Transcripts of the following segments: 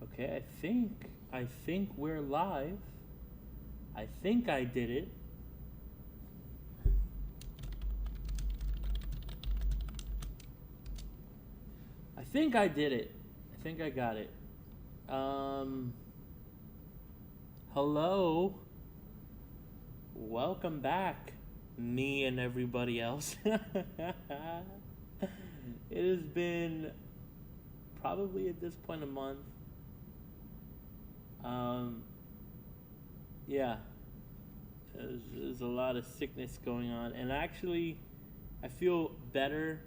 Okay, I think we're live. I think I did it. I think I did it. I think I got it. Um Hello. Welcome back, me and everybody else. It has been probably at this point a month. Um yeah, there's a lot of sickness going on, and actually I feel better.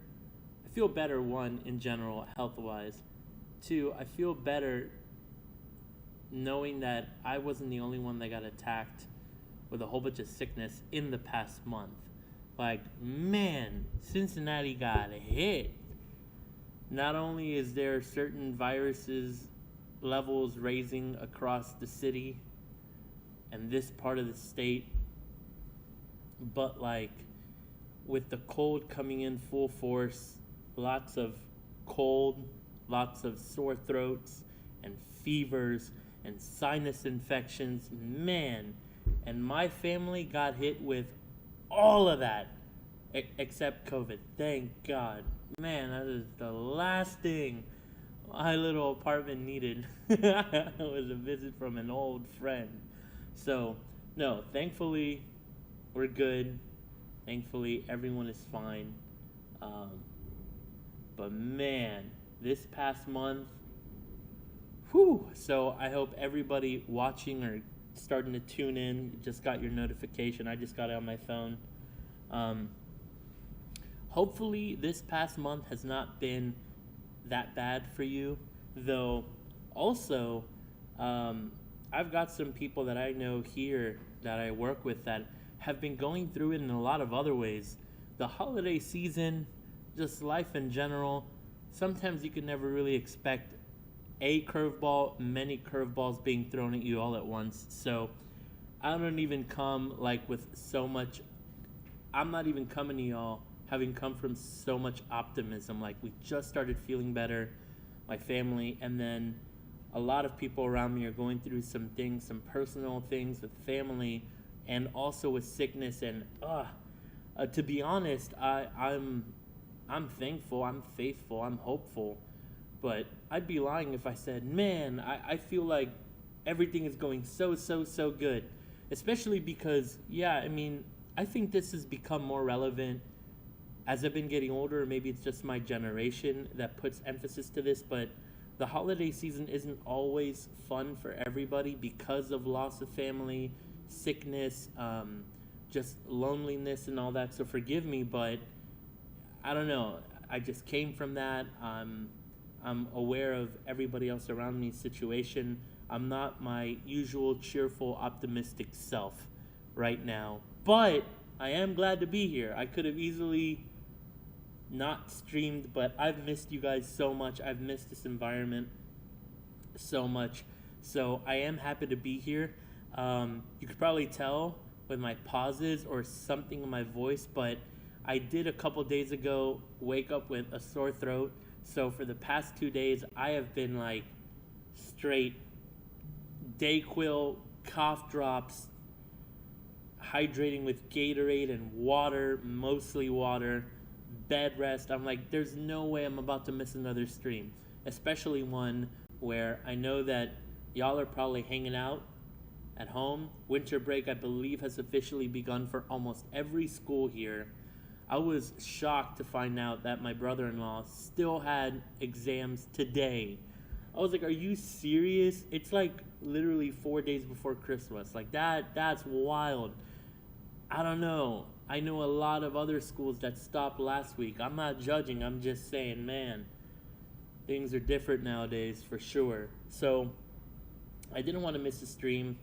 I feel better, one, in general, health wise. Two, I feel better knowing that I wasn't the only one that got attacked with a whole bunch of sickness in the past month. Like, man, Cincinnati got hit. Not only is there certain viruses levels raising across the city and this part of the state, but like with the cold coming in full force, lots of cold, lots of sore throats and fevers and sinus infections, man. And my family got hit with all of that except COVID. Thank God. Man, that is the last thing my little apartment needed. Was a visit from an old friend. So, no, thankfully, we're good. Thankfully, everyone is fine. Um, but man, this past month, whew. So I hope everybody watching or starting to tune in just got your notification. I just got it on my phone. Um, Hopefully, this past month has not been that bad for you, though. Also, um, I've got some people that I know here that I work with that have been going through it in a lot of other ways. The holiday season, just life in general, sometimes you can never really expect a curveball, many curveballs being thrown at you all at once. So I don't even come like with so much. I'm not even coming to y'all having come from so much optimism. Like, we just started feeling better, my family, and then a lot of people around me are going through some things, some personal things with family, and also with sickness. And to be honest, I'm thankful, I'm faithful, I'm hopeful, but I'd be lying if I said, man, I feel like everything is going so good. Especially because, yeah, I mean, I think this has become more relevant as I've been getting older. Maybe it's just my generation that puts emphasis to this, but the holiday season isn't always fun for everybody because of loss of family, sickness, just loneliness, and all that. So forgive me, but I don't know. I just came from that. I'm aware of everybody else around me's situation. I'm not my usual cheerful, optimistic self right now, but I am glad to be here. I could have easily not streamed, but I've missed you guys so much. I've missed this environment so much. So I am happy to be here. You could probably tell with my pauses or something in my voice, but I did a couple days ago wake up with a sore throat. So for the past 2 days, I have been like straight Dayquil, cough drops, hydrating with Gatorade and water, mostly water, bed rest. I'm like, there's no way I'm about to miss another stream, especially one where I know that y'all are probably hanging out at home. Winter break, I believe, has officially begun for almost every school here. I was shocked to find out that my brother-in-law still had exams today. I was like, "Are you serious? It's like literally 4 days before Christmas. Like that's wild." I don't know. I know a lot of other schools that stopped last week. I'm not judging. I'm just saying, man, things are different nowadays for sure. So I didn't want to miss a stream.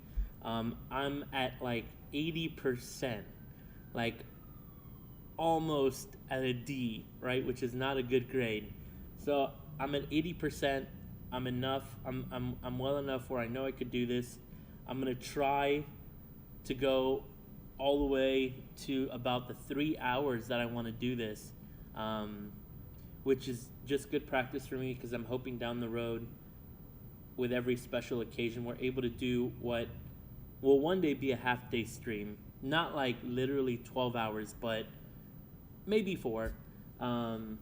I'm at like 80%, like almost at a D, right? Which is not a good grade. So I'm at 80%. I'm enough. I'm well enough where I know I could do this. I'm gonna try to go all the way to about the 3 hours that I want to do this, which is just good practice for me because I'm hoping down the road, with every special occasion, we're able to do what will one day be a half day stream. Not like literally 12 hours, but maybe 4. Because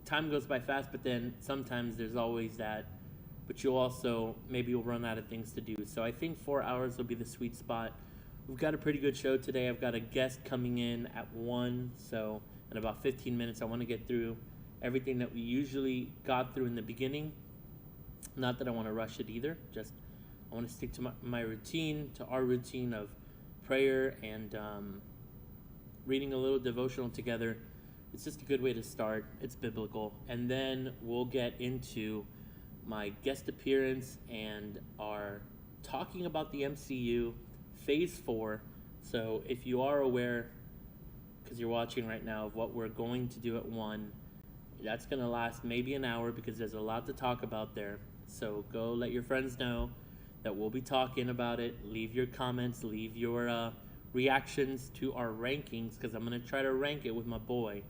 time goes by fast, but then sometimes there's always that. But maybe you'll run out of things to do. So I think 4 hours will be the sweet spot. We've got a pretty good show today. I've got a guest coming in at 1, so in about 15 minutes, I want to get through everything that we usually got through in the beginning. Not that I want to rush it either, just I want to stick to my routine, to our routine of prayer and reading a little devotional together. It's just a good way to start. It's biblical. And then we'll get into my guest appearance and our talking about the MCU Phase 4. So if you are aware, because you're watching right now, of what we're going to do at 1, that's going to last maybe an hour because there's a lot to talk about there. So go let your friends know that we'll be talking about it. Leave your comments, leave your reactions to our rankings because I'm going to try to rank it with my boy.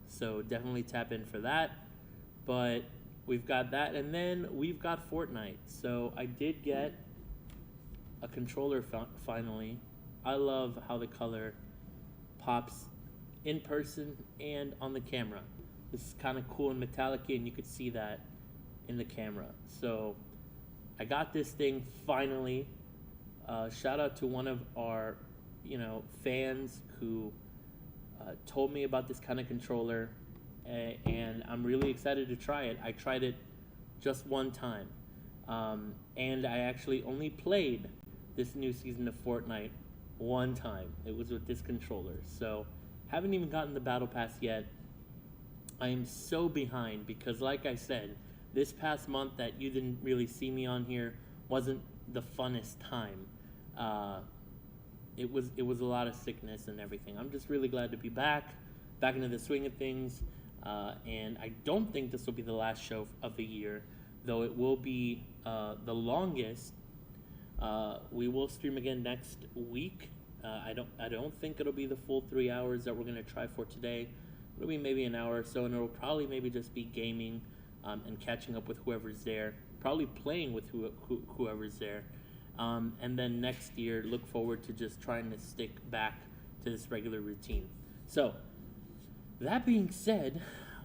So definitely tap in for that. But we've got that, and then we've got Fortnite. So I did get a controller finally. I love how the color pops in person and on the camera. This is kind of cool and metallic, and you could see that in the camera. So I got this thing finally. Shout out to one of our fans who told me about this kind of controller, and I'm really excited to try it. I tried it just one time, and I actually only played this new season of Fortnite one time. It was with this controller, so haven't even gotten the battle pass yet. I am so behind because, like I said, this past month that you didn't really see me on here wasn't the funnest time. It was a lot of sickness and everything. I'm just really glad to be back into the swing of things, and I don't think this will be the last show of the year, though it will be the longest. We will stream again next week. I don't think it'll be the full 3 hours that we're gonna try for today. It'll be maybe an hour or so, and it'll probably maybe just be gaming and catching up with whoever's there. Probably playing with whoever's there. And then next year, look forward to just trying to stick back to this regular routine. So, that being said,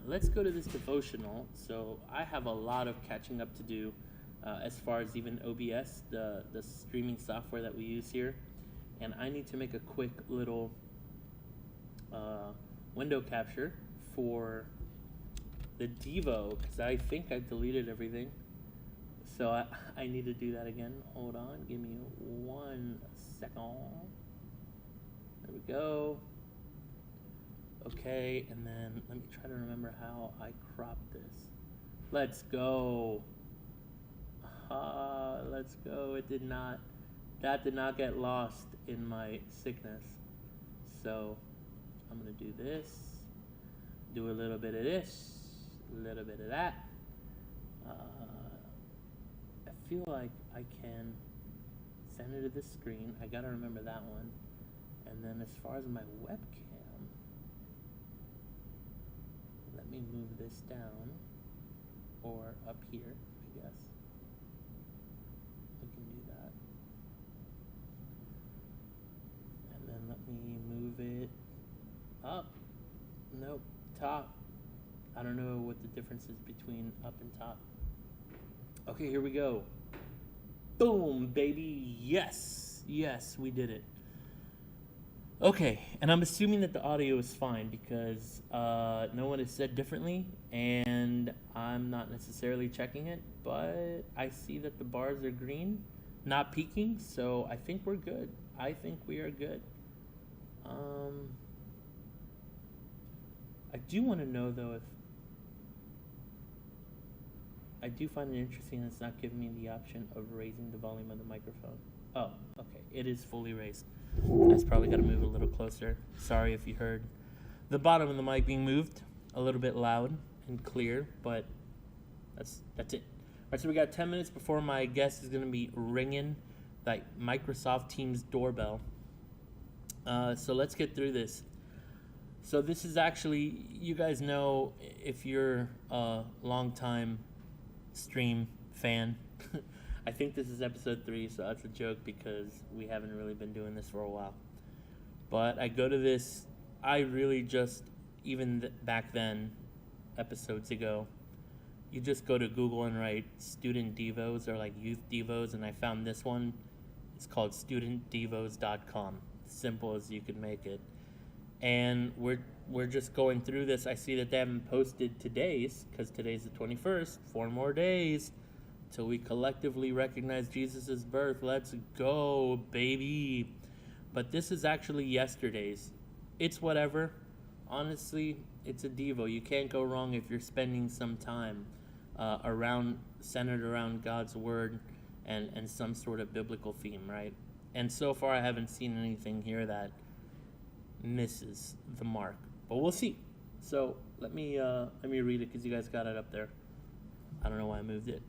let's go to this devotional. So, I have a lot of catching up to do as far as even OBS, the streaming software that we use here. And I need to make a quick little window capture for the Devo, because I think I deleted everything. So I need to do that again. Hold on, give me 1 second. There we go. Okay, and then let me try to remember how I cropped this. Let's go. Let's go. That did not get lost in my sickness. So I'm gonna do this, do a little bit of this, a little bit of that. I feel like I can center to this screen. I gotta remember that one. And then as far as my webcam, let me move this down, or up here, I guess. We can do that. And then let me move it up. Nope, top. I don't know what the difference is between up and top. Okay, here we go. Boom, baby. Yes, we did it. Okay, and I'm assuming that the audio is fine because no one has said differently, and I'm not necessarily checking it, but I see that the bars are green, not peaking, so I think we're good. I think we are good. I do want to know, though, if I do find it interesting that it's not giving me the option of raising the volume of the microphone. Oh, okay, it is fully raised. I just probably got to move a little closer. Sorry if you heard the bottom of the mic being moved a little bit loud and clear, but that's it. All right, so we got 10 minutes before my guest is going to be ringing that Microsoft Teams doorbell. So let's get through this. So this is actually, you guys know, if you're a long time stream fan, I think this is episode 3, so that's a joke because we haven't really been doing this for a while. But I go to this, I really just, even back then, episodes ago, you just go to Google and write student devos or like youth devos, and I found this one. It's called studentdevos.com. Simple as you could make it. And we're just going through this. I see that they haven't posted today's, because today's the 21st. 4 more days till we collectively recognize Jesus' birth. Let's go, baby. But this is actually yesterday's. It's whatever. Honestly, it's a devo. You can't go wrong if you're spending some time centered around God's word and some sort of biblical theme, right? And so far, I haven't seen anything here that misses the mark, but we'll see. So let me read it because you guys got it up there. I don't know why I moved it.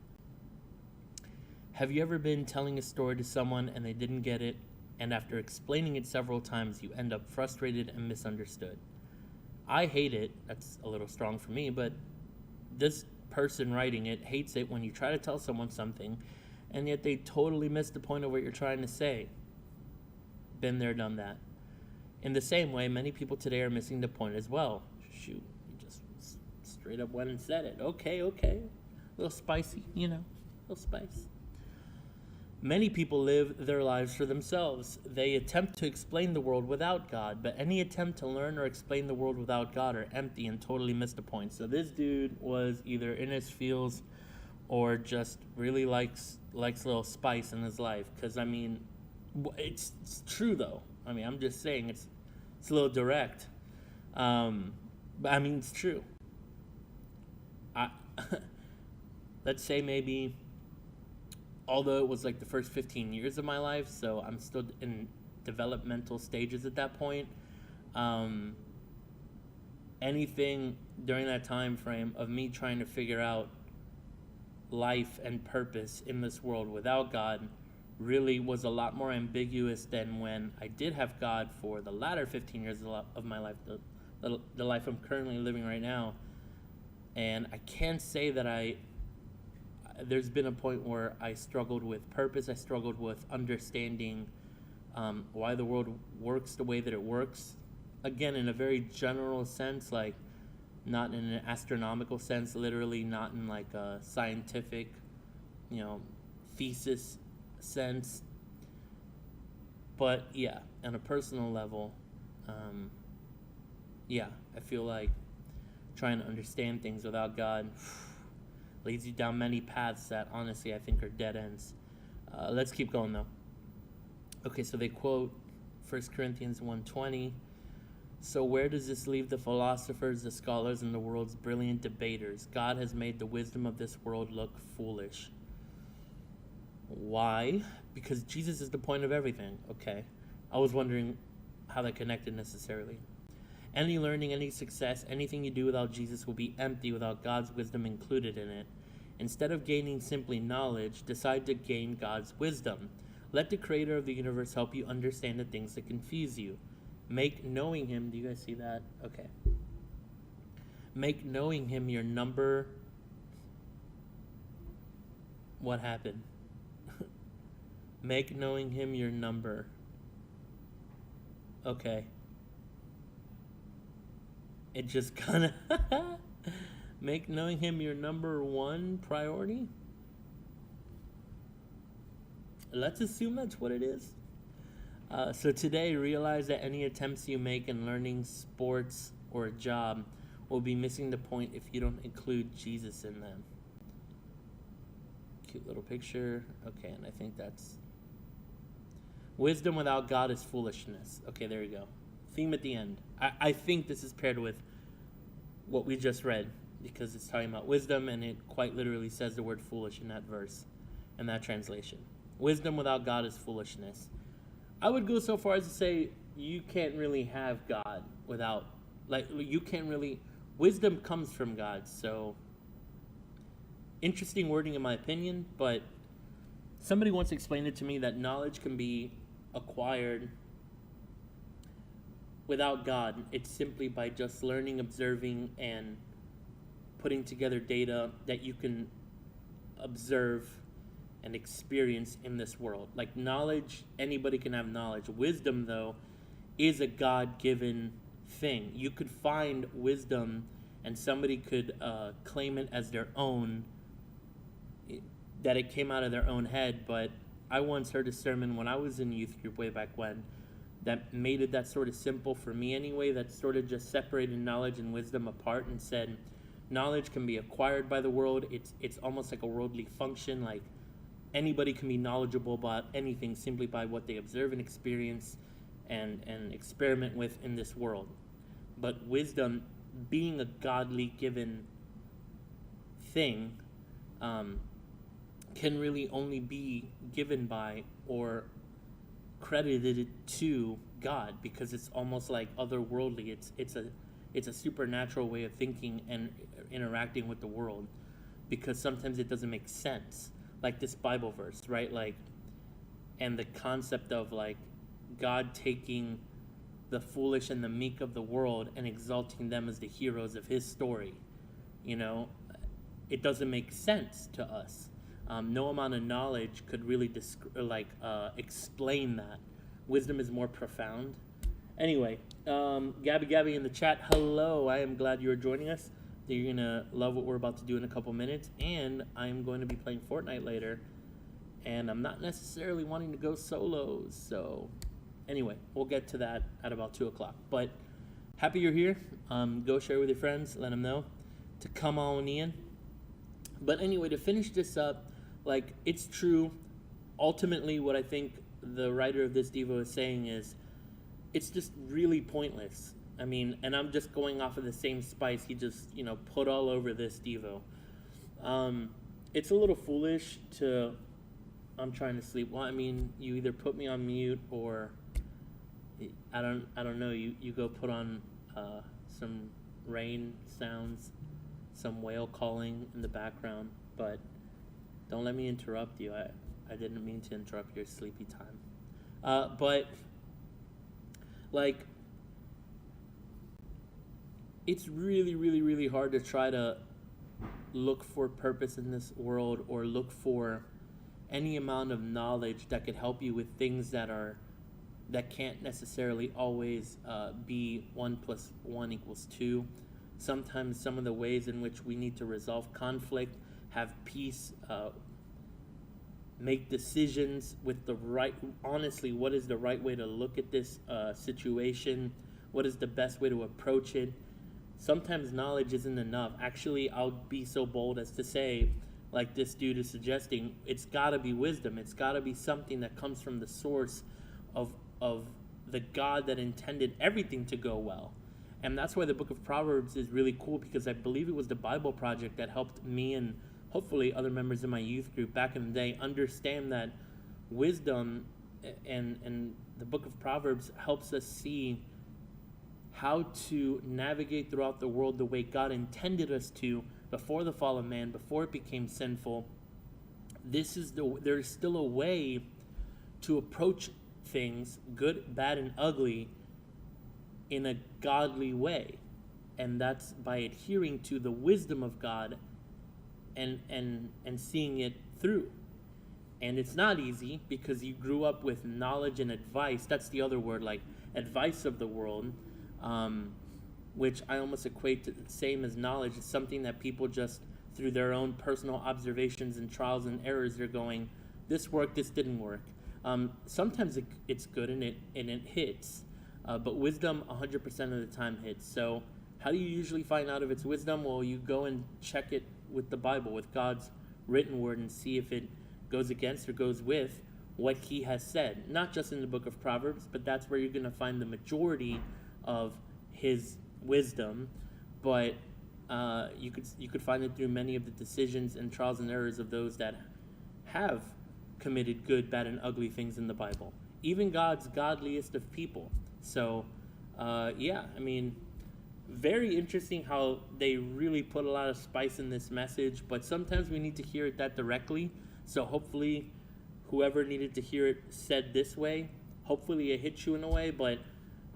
Have you ever been telling a story to someone and they didn't get it, and after explaining it several times, you end up frustrated and misunderstood? I hate it. That's a little strong for me, but this person writing it hates it when you try to tell someone something and yet they totally miss the point of what you're trying to say. Been there, done that. In the same way, many people today are missing the point as well. Shoot, you just straight up went and said it. Okay. A little spicy, a little spice. Many people live their lives for themselves. They attempt to explain the world without God, but any attempt to learn or explain the world without God are empty and totally miss the point. So this dude was either in his feels or just really likes a little spice in his life. Because, I mean, it's true, though. I mean, I'm just saying it's a little direct. But, I mean, it's true. Let's say maybe, although it was like the first 15 years of my life, so I'm still in developmental stages at that point, anything during that time frame of me trying to figure out life and purpose in this world without God really was a lot more ambiguous than when I did have God for the latter 15 years of my life, the life I'm currently living right now. And I can say that there's been a point where I struggled with purpose. I struggled with understanding why the world works the way that it works. Again, in a very general sense, like not in an astronomical sense, literally not in like a scientific, thesis sense. But yeah, on a personal level, I feel like trying to understand things without God leads you down many paths that honestly I think are dead ends. Let's keep going though. Okay, so they quote 1 Corinthians 1:20. So where does this leave the philosophers, the scholars, and the world's brilliant debaters? God has made the wisdom of this world look foolish. Why? Because Jesus is the point of everything. Okay. I was wondering how that connected necessarily. Any learning, any success, anything you do without Jesus will be empty without God's wisdom included in it. Instead of gaining simply knowledge, decide to gain God's wisdom. Let the creator of the universe help you understand the things that confuse you. Make knowing him, do you guys see that? Okay. Make knowing him your number. What happened? Make knowing him your number. Okay. It just kind of make knowing him your number one priority. Let's assume that's what it is. So today, realize that any attempts you make in learning sports or a job will be missing the point if you don't include Jesus in them. Cute little picture. Okay, and I think that's... Wisdom without God is foolishness. Okay, there you go. Theme at the end. I think this is paired with what we just read, because it's talking about wisdom, and it quite literally says the word foolish in that verse, in that translation. Wisdom without God is foolishness. I would go so far as to say you can't really have God without, you can't really, wisdom comes from God, so interesting wording in my opinion, but somebody once explained it to me that knowledge can be acquired without God. It's simply by just learning, observing, and putting together data that you can observe and experience in this world. Like knowledge, anybody can have knowledge. Wisdom, though, is a God given thing. You could find wisdom and somebody could claim it as their own, that it came out of their own head. But I once heard a sermon when I was in youth group way back when that made it that sort of simple for me anyway, that sort of just separated knowledge and wisdom apart and said knowledge can be acquired by the world. It's almost like a worldly function. Like anybody can be knowledgeable about anything simply by what they observe and experience and experiment with in this world. But wisdom, being a godly given thing, can really only be given by or credited to God, because it's almost like otherworldly. It's a supernatural way of thinking and interacting with the world, because sometimes it doesn't make sense. Like this Bible verse, right? Like, and the concept of like God taking the foolish and the meek of the world and exalting them as the heroes of his story. You know, it doesn't make sense to us. No amount of knowledge could really explain that. Wisdom is more profound. Anyway, Gabby in the chat, hello. I am glad you're joining us. You're going to love what we're about to do in a couple minutes. And I'm going to be playing Fortnite later. And I'm not necessarily wanting to go solo. So anyway, we'll get to that at about 2 o'clock. But happy you're here. Go share with your friends. Let them know to come on in. But anyway, to finish this up, like, it's true. Ultimately, what I think the writer of this Devo is saying is it's just really pointless. I mean, and I'm just going off of the same spice he just, put all over this Devo. It's a little foolish to... I'm trying to sleep. Well, I mean, you either put me on mute or... I don't know. You go put on some rain sounds, some whale calling in the background, but don't let me interrupt you. I didn't mean to interrupt your sleepy time. But like, it's really, really, really hard to try to look for purpose in this world or look for any amount of knowledge that could help you with things that can't necessarily always be 1 + 1 = 2. Sometimes some of the ways in which we need to resolve conflict, have peace, make decisions with the right, honestly, what is the right way to look at this situation? What is the best way to approach it? Sometimes knowledge isn't enough. Actually, I'll be so bold as to say, like this dude is suggesting, it's gotta be wisdom. It's gotta be something that comes from the source of the God that intended everything to go well. And that's why the book of Proverbs is really cool, because I believe it was the Bible Project that helped me and hopefully other members of my youth group back in the day understand that wisdom and the book of Proverbs helps us see how to navigate throughout the world the way God intended us to before the fall of man, before it became sinful. There's still a way to approach things, good, bad, and ugly, in a godly way, and that's by adhering to the wisdom of God and seeing it through. And it's not easy, because you grew up with knowledge and advice. That's the other word, like advice of the world, which I almost equate to the same as knowledge. It's something that people just, through their own personal observations and trials and errors, they're going, this worked, this didn't work. Sometimes it's good and it hits. But wisdom 100% of the time hits. So how do you usually find out if it's wisdom? Well, you go and check it with the Bible, with God's written word, and see if it goes against or goes with what he has said. Not just in the book of Proverbs, but that's where you're going to find the majority of his wisdom. But you could find it through many of the decisions and trials and errors of those that have committed good, bad, and ugly things in the Bible. Even God's godliest of people. So, yeah, I mean, very interesting how they really put a lot of spice in this message, but sometimes we need to hear it that directly. So hopefully whoever needed to hear it said this way, hopefully it hits you in a way, but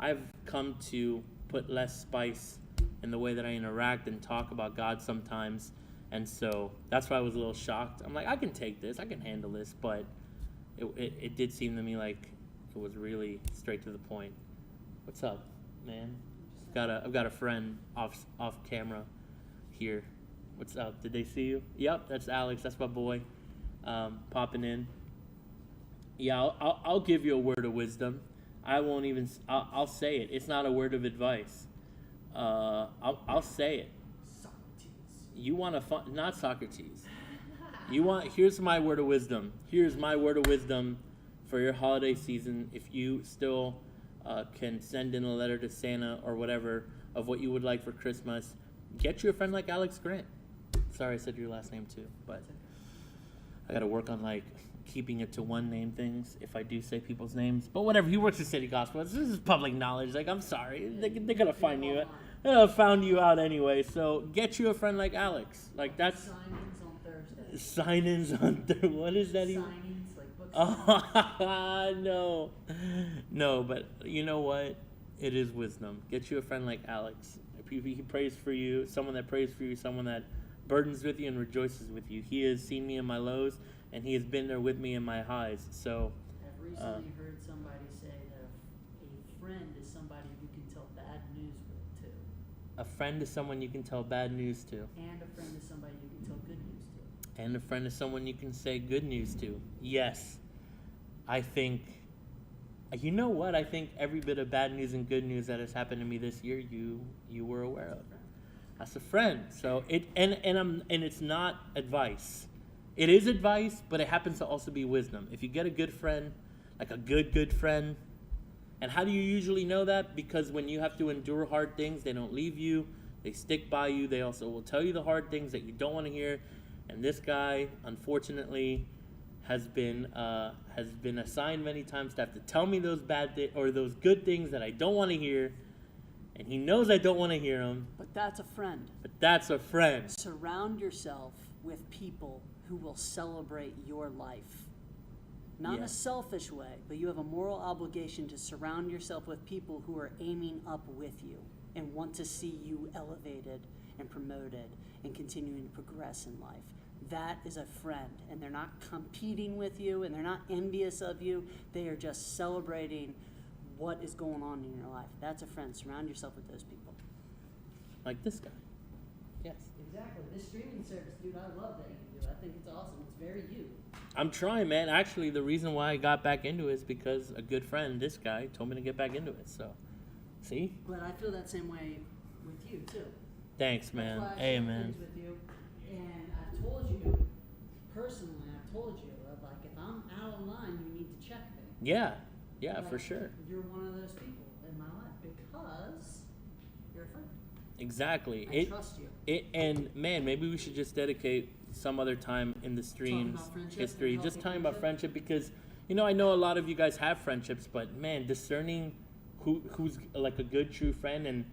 I've come to put less spice in the way that I interact and talk about God sometimes. And so that's why I was a little shocked. I'm like, I can take this, I can handle this, but it did seem to me like it was really straight to the point. What's up, man? I've got a friend off camera here. What's up? Did they see you? Yep, that's Alex. That's my boy, popping in. Yeah, I'll give you a word of wisdom. I won't even. I'll say it. It's not a word of advice. I'll say it. You want to fun? Not Socrates. You want? Here's my word of wisdom. Here's my word of wisdom for your holiday season. If you still can send in a letter to Santa or whatever of what you would like for Christmas, get you a friend like Alex Grant. Sorry, I said your last name too, but I got to work on like keeping it to one name things if I do say people's names. But whatever, he works at City Gospel. This is public knowledge. Like, I'm sorry, they're gonna find you. Found you out anyway. So get you a friend like Alex. Like that's Sign-ins on Thursday. Sign-ins on Thursday. What is that even? Sign-ins, like book Oh, no. But you know what? It is wisdom. Get you a friend like Alex. He prays for you. Someone that prays for you. Someone that burdens with you and rejoices with you. He has seen me in my lows, and he has been there with me in my highs. So I've recently heard somebody say that a friend is somebody you can tell bad news with too. a friend is someone you can tell bad news to. And a friend is somebody you can tell good news to. And a friend is someone you can say good news to. Yes. I think, you know what? I think every bit of bad news and good news that has happened to me this year, you were aware of. That's a friend. So and it's not advice. It is advice, but it happens to also be wisdom. If you get a good friend, like a good friend, and how do you usually know that? Because when you have to endure hard things, they don't leave you. They stick by you. They also will tell you the hard things that you don't want to hear. And this guy, unfortunately, has been assigned many times to have to tell me those or those good things that I don't want to hear. And he knows I don't want to hear them. But that's a friend. But that's a friend. Surround yourself with people who will celebrate your life. Not in a selfish way, but you have a moral obligation to surround yourself with people who are aiming up with you and want to see you elevated and promoted and continuing to progress in life. That is a friend, and they're not competing with you, and they're not envious of you. They are just celebrating what is going on in your life. That's a friend. Surround yourself with those people. Like this guy. Yes. Exactly. This streaming service, dude, I love that you do. I think it's awesome. It's very you. I'm trying, man. Actually, the reason why I got back into it is because a good friend, this guy, told me to get back into it. So, see? But I feel that same way with you, too. Thanks, man. That's why I Hey, share man. things with you. And I've told you, personally, like, if I'm out of line, you need to check me. Yeah, Like, for sure. You're one of those people in my life because you're a friend. Exactly. I trust you. And man, maybe we should just dedicate some other time in the streams history, just talking about friendship, because I know a lot of you guys have friendships, but man, discerning who's like a good true friend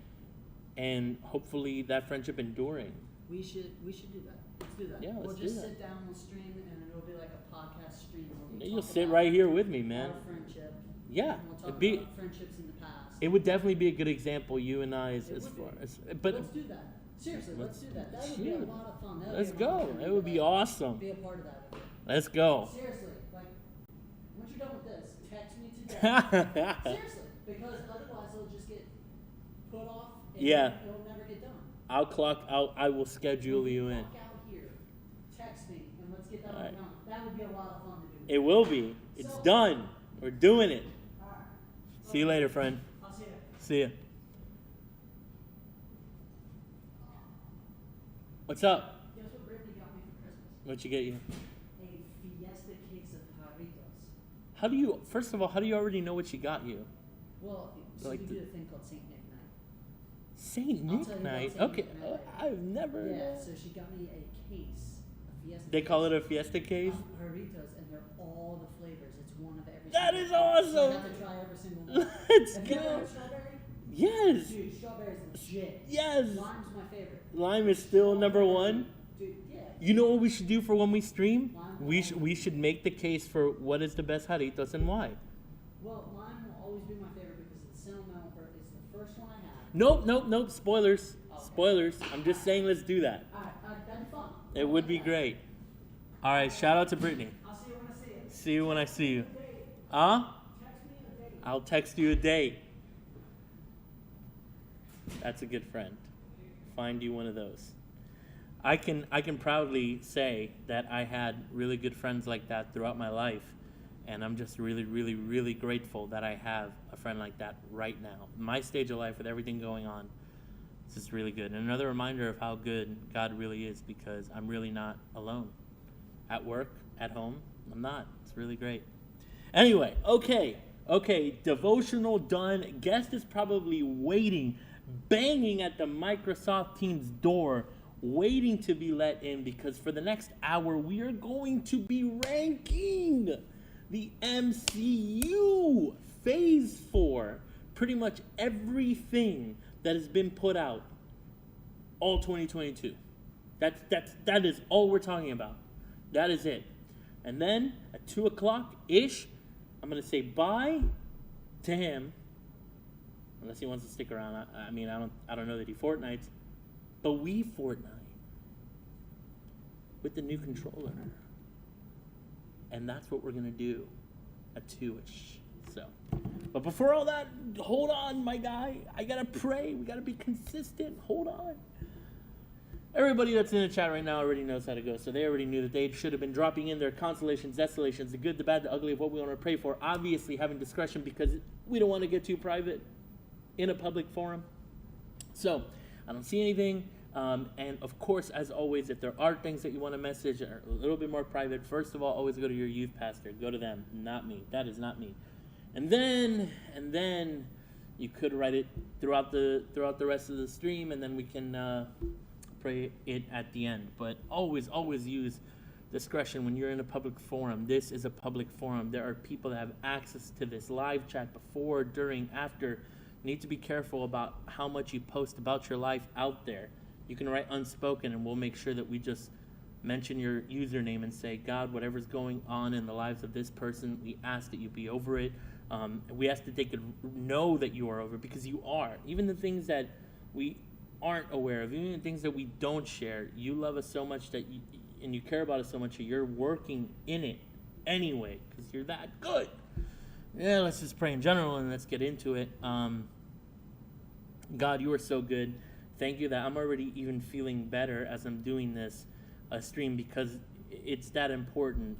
and hopefully that friendship enduring. We should do that. Let's do that. Yeah, let's we'll do just that. sit down, we'll stream, and it'll be like a podcast stream. Where we You'll talk sit about right here with me, man. Our friendship. Yeah, And we'll talk it'd be. about friendships in the past. It would definitely be a good example, you and I, as It would far be. as. But Let's do that. Seriously, let's do that. That would be a shoot. lot of fun. That would Let's be a lot of go. fun It to would be like, awesome. Be a part of that. Let's go. Seriously, like, once you're done with this, text me today. Seriously, because otherwise it'll just get put off and Yeah. it'll never get done. I'll clock out. I will schedule you in. Clock out here, text me, and let's get that All right. done. That would be a lot of fun to do. It will be. It's done. We're doing it. All right. See you later, friend. I'll see you. See ya. What's up? Guess what Brittany got me for Christmas? What'd you get you? A Fiesta case of Jarritos. How do you? First of all, how do you already know what she got you? Well, so Like we the- do a thing called Saint Nick Night. Saint I'll tell Nick you about night. Saint Okay. Nick Night later. I've never. Yeah, so she got me a case, a Fiesta They call case it a Fiesta case. of Jarritos, and they're all the flavors. It's one of every That single is flavor. So I awesome. have to try every single one. Let's Have you ever go. had strawberry? Yes. Dude, strawberry's legit. Yes. Lime's my favorite. Lime is still number one. Dude, yeah. You know what we should do for when we stream? Lime We should make the case for what is the best Jarritos and why. Well, lime will always be my favorite because it's sentimental for Nope. Spoilers. Spoilers. I'm just saying let's do that. Alright, that'd be fun. It would be great. All right, shout out to Brittany. I'll see you when I see you. See you when I see you. Huh? Text me a date. I'll text you a date. That's a good friend. Find you one of those. I can proudly say that I had really good friends like that throughout my life, and I'm just really grateful that I have a friend like that right now. My stage of life with everything going on, it's just really good. And another reminder of how good God really is, because I'm really not alone. At work, at home, I'm not. It's really great. Anyway, okay, devotional done. Guest is probably waiting, banging at the Microsoft Teams door, waiting to be let in, because for the next hour we are going to be ranking the MCU Phase 4. Pretty much everything that has been put out all 2022. That is all we're talking about. That is it. And then at 2 o'clock ish, I'm gonna say bye to him, unless he wants to stick around. I mean, I don't know that he Fortnites, but we Fortnite with the new controller, and that's what we're gonna do at 2ish. So, but before all that, hold on, my guy. I gotta pray. We gotta be consistent. Hold on. Everybody that's in the chat right now already knows how to go, so they already knew that they should have been dropping in their consolations, desolations, the good, the bad, the ugly of what we want to pray for. Obviously, having discretion, because we don't want to get too private in a public forum. So, I don't see anything. And of course, as always, if there are things that you want to message or a little bit more private, first of all, always go to your youth pastor. Go to them, not me. That is not me. And then you could write it throughout the rest of the stream, and then we can pray it at the end. But always use discretion when you're in a public forum. This is a public forum. There are people that have access to this live chat before, during, after. You need to be careful about how much you post about your life out there. You can write unspoken, and we'll make sure that we just mention your username and say, God, whatever's going on in the lives of this person, we ask that you be over it. We ask that they could know that you are over it, because you are. Even the things that we aren't aware of, even the things that we don't share, you love us so much that and you care about us so much that you're working in it anyway, because you're that good. Yeah, let's just pray in general and let's get into it. God, you are so good. Thank you that I'm already even feeling better as I'm doing this stream, because it's that important.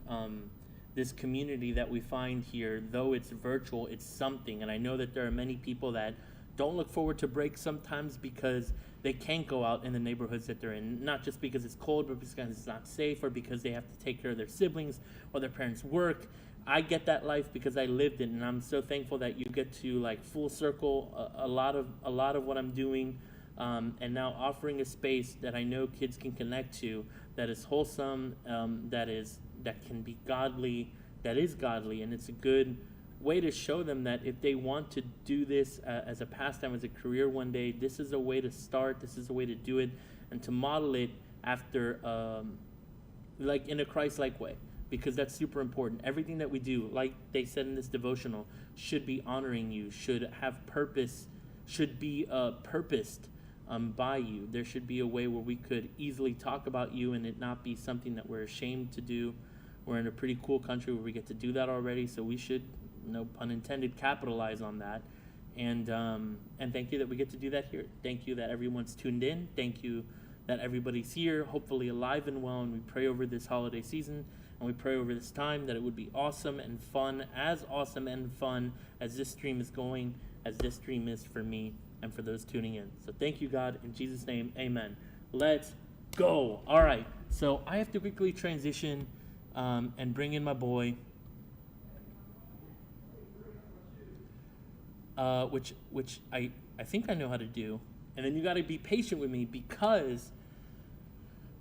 This community that we find here, though it's virtual, it's something. And I know that there are many people that don't look forward to breaks sometimes because they can't go out in the neighborhoods that they're in, not just because it's cold, but because it's not safe, or because they have to take care of their siblings or their parents' work. I get that life because I lived it, and I'm so thankful that you get to like full circle a lot of what I'm doing, and now offering a space that I know kids can connect to, that is wholesome, that can be godly, that is godly, and it's a good way to show them that if they want to do this as a pastime, as a career one day, this is a way to start, this is a way to do it, and to model it after, like in a Christ-like way, because that's super important. Everything that we do, like they said in this devotional, should be honoring you, should have purpose, should be purposed by you. There should be a way where we could easily talk about you and it not be something that we're ashamed to do. We're in a pretty cool country where we get to do that already, so we should, no pun intended, capitalize on that. And thank you that we get to do that here. Thank you that everyone's tuned in. Thank you that everybody's here, hopefully alive and well, and we pray over this holiday season, and we pray over this time that it would be awesome and fun as this stream is going, as this stream is for me and for those tuning in. So thank you, God, in Jesus' name, amen. Let's go. All right, so I have to quickly transition and bring in my boy, which I think I know how to do. And then you got to be patient with me, because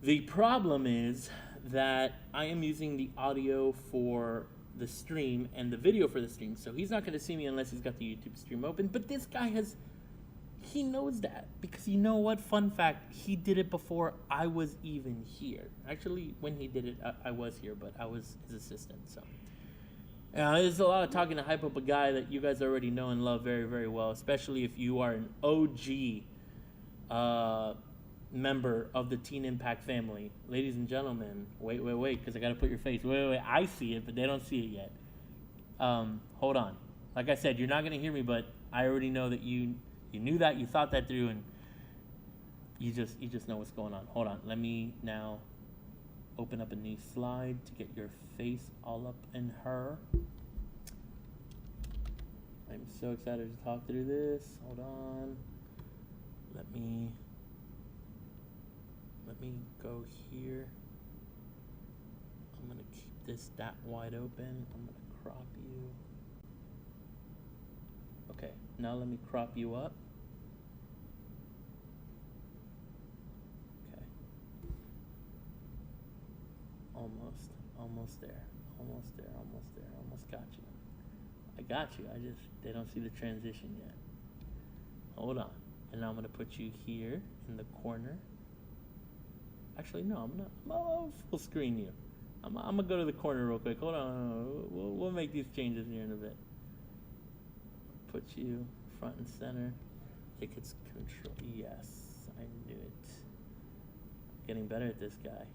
the problem is that I am using the audio for the stream and the video for the stream. So he's not going to see me unless he's got the YouTube stream open. But this guy he knows that, because you know what? Fun fact, he did it before I was even here. Actually, when he did it, I was here, but I was his assistant. So There's a lot of talking to hype up a guy that you guys already know and love very, very well, especially if you are an OG member of the Teen Impact family. Ladies and gentlemen, wait, because I got to put your face. Wait, I see it, but they don't see it yet. Hold on. Like I said, you're not going to hear me, but I already know that you knew that, you thought that through, and you just know what's going on. Hold on. Let me now open up a new slide to get your face all up in her. I'm so excited to talk through this. Hold on. Let me go here. I'm gonna keep this that wide open. I'm gonna crop you. Okay, now let me crop you up. Okay. Almost there. Almost got you. I got you. They don't see the transition yet. Hold on. And now I'm gonna put you here in the corner. Actually, no, I'm gonna full screen you. I'm gonna go to the corner real quick. Hold on. We'll make these changes here in a bit. Put you front and center. I think it's control. Yes, I knew it. Getting better at this, guy.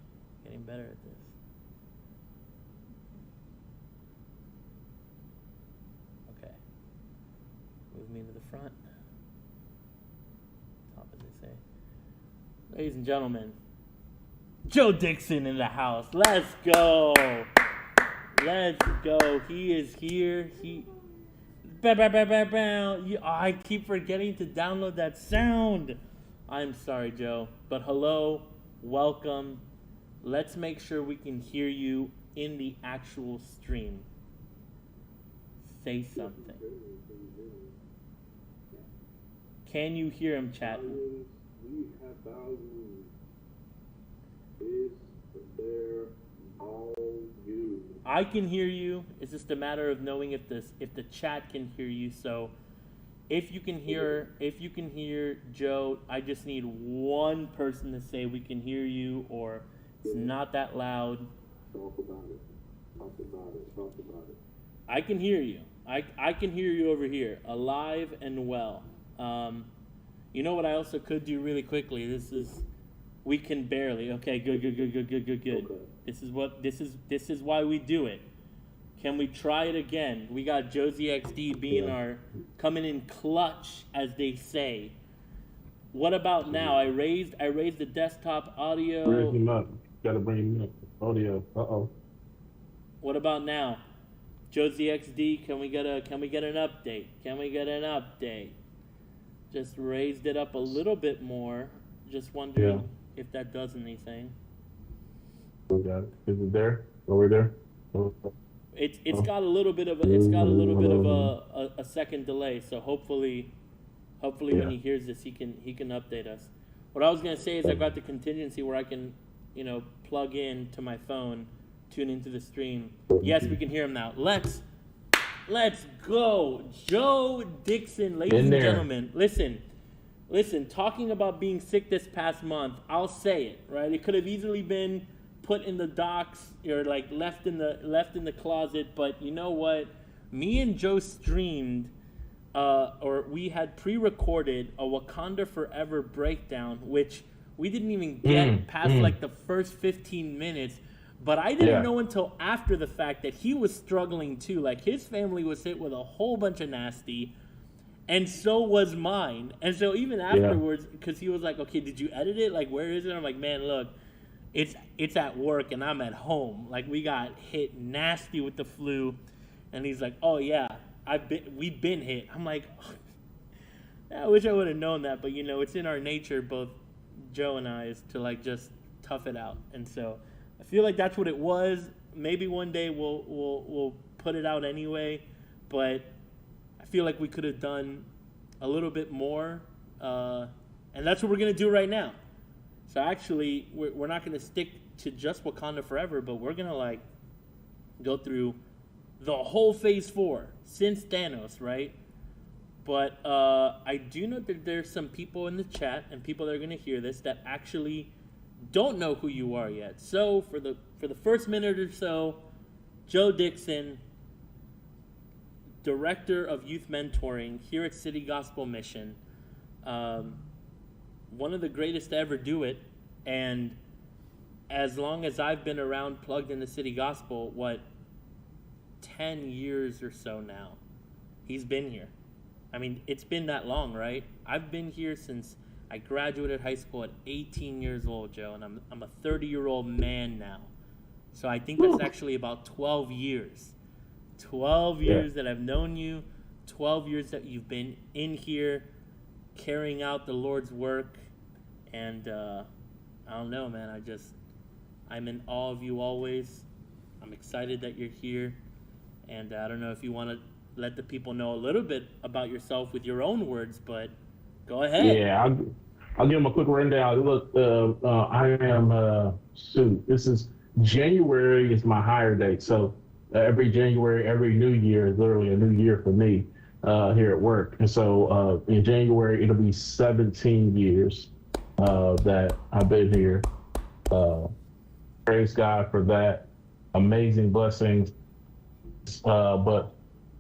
Getting better at this. Okay. Move me to the front. Top, as they say. Ladies and gentlemen, Joe Dixon in the house. Let's go. He is here. I keep forgetting to download that sound. I'm sorry, Joe. But hello, welcome. Let's make sure we can hear you in the actual stream. Say something. Can you hear him, chat? We have thousands. Is there all you? I can hear you. It's just a matter of knowing if the chat can hear you. So if you can hear Joe, I just need one person to say we can hear you or it's not that loud. Talk about it. I can hear you. I can hear you over here, alive and well. You know what I also could do really quickly? We can barely. Okay, good. Okay. This is why we do it. Can we try it again? We got Josie XD being coming in clutch, as they say. What about now? I raised the desktop audio. Bring him up. Gotta bring him up. Audio. What about now? Josie XD, can we get an update? Can we get an update? Just raised it up a little bit more. Just wondering if that does anything. We got it. Is it there? Over there? It's got a little bit of a second delay. So hopefully when he hears this, he can update us. What I was gonna say is I got the contingency where I can, plug in to my phone, tune into the stream. Yes, we can hear him now. Let's go, Joe Dixon, ladies and gentlemen. Listen. Talking about being sick this past month, I'll say it, right? It could have easily been put in the docks or like left in the closet, but you know what? Me and Joe streamed, or we had pre-recorded a Wakanda Forever breakdown, which we didn't even get past like the first 15 minutes. But I didn't know until after the fact that he was struggling too. Like his family was hit with a whole bunch of nasty, and so was mine. And so even afterwards, because he was like, "Okay, did you edit it? Like, where is it?" I'm like, "Man, look, it's at work and I'm at home. Like we got hit nasty with the flu," and he's like, "Oh yeah, we've been hit." I'm like, I wish I would have known that, but it's in our nature, both Joe and I, is to like just tough it out, and so. I feel like that's what it was. Maybe one day we'll put it out anyway, but I feel like we could have done a little bit more, and that's what we're gonna do right now. So actually, we're not gonna stick to just Wakanda Forever, but we're gonna like go through the whole Phase 4 since Thanos, right? But I do know that there's some people in the chat and people that are gonna hear this that actually don't know who you are yet. So for the first minute or so, Joe Dixon, director of youth mentoring here at City Gospel Mission. One of the greatest to ever do it. And as long as I've been around plugged into City Gospel, 10 years or so now, he's been here. I mean, it's been that long, right? I've been here since I graduated high school at 18 years old, Joe, and I'm a 30-year-old man now. So I think that's actually about 12 years. 12 years that I've known you, 12 years that you've been in here carrying out the Lord's work. And I don't know, man. I'm in awe of you always. I'm excited that you're here. And I don't know if you want to let the people know a little bit about yourself with your own words, but go ahead. Yeah, I'll give them a quick rundown. Look, I am this is January is my hire date. So every January, every new year is literally a new year for me here at work. And so in January, it'll be 17 years that I've been here. Praise God for that. Amazing blessings. But,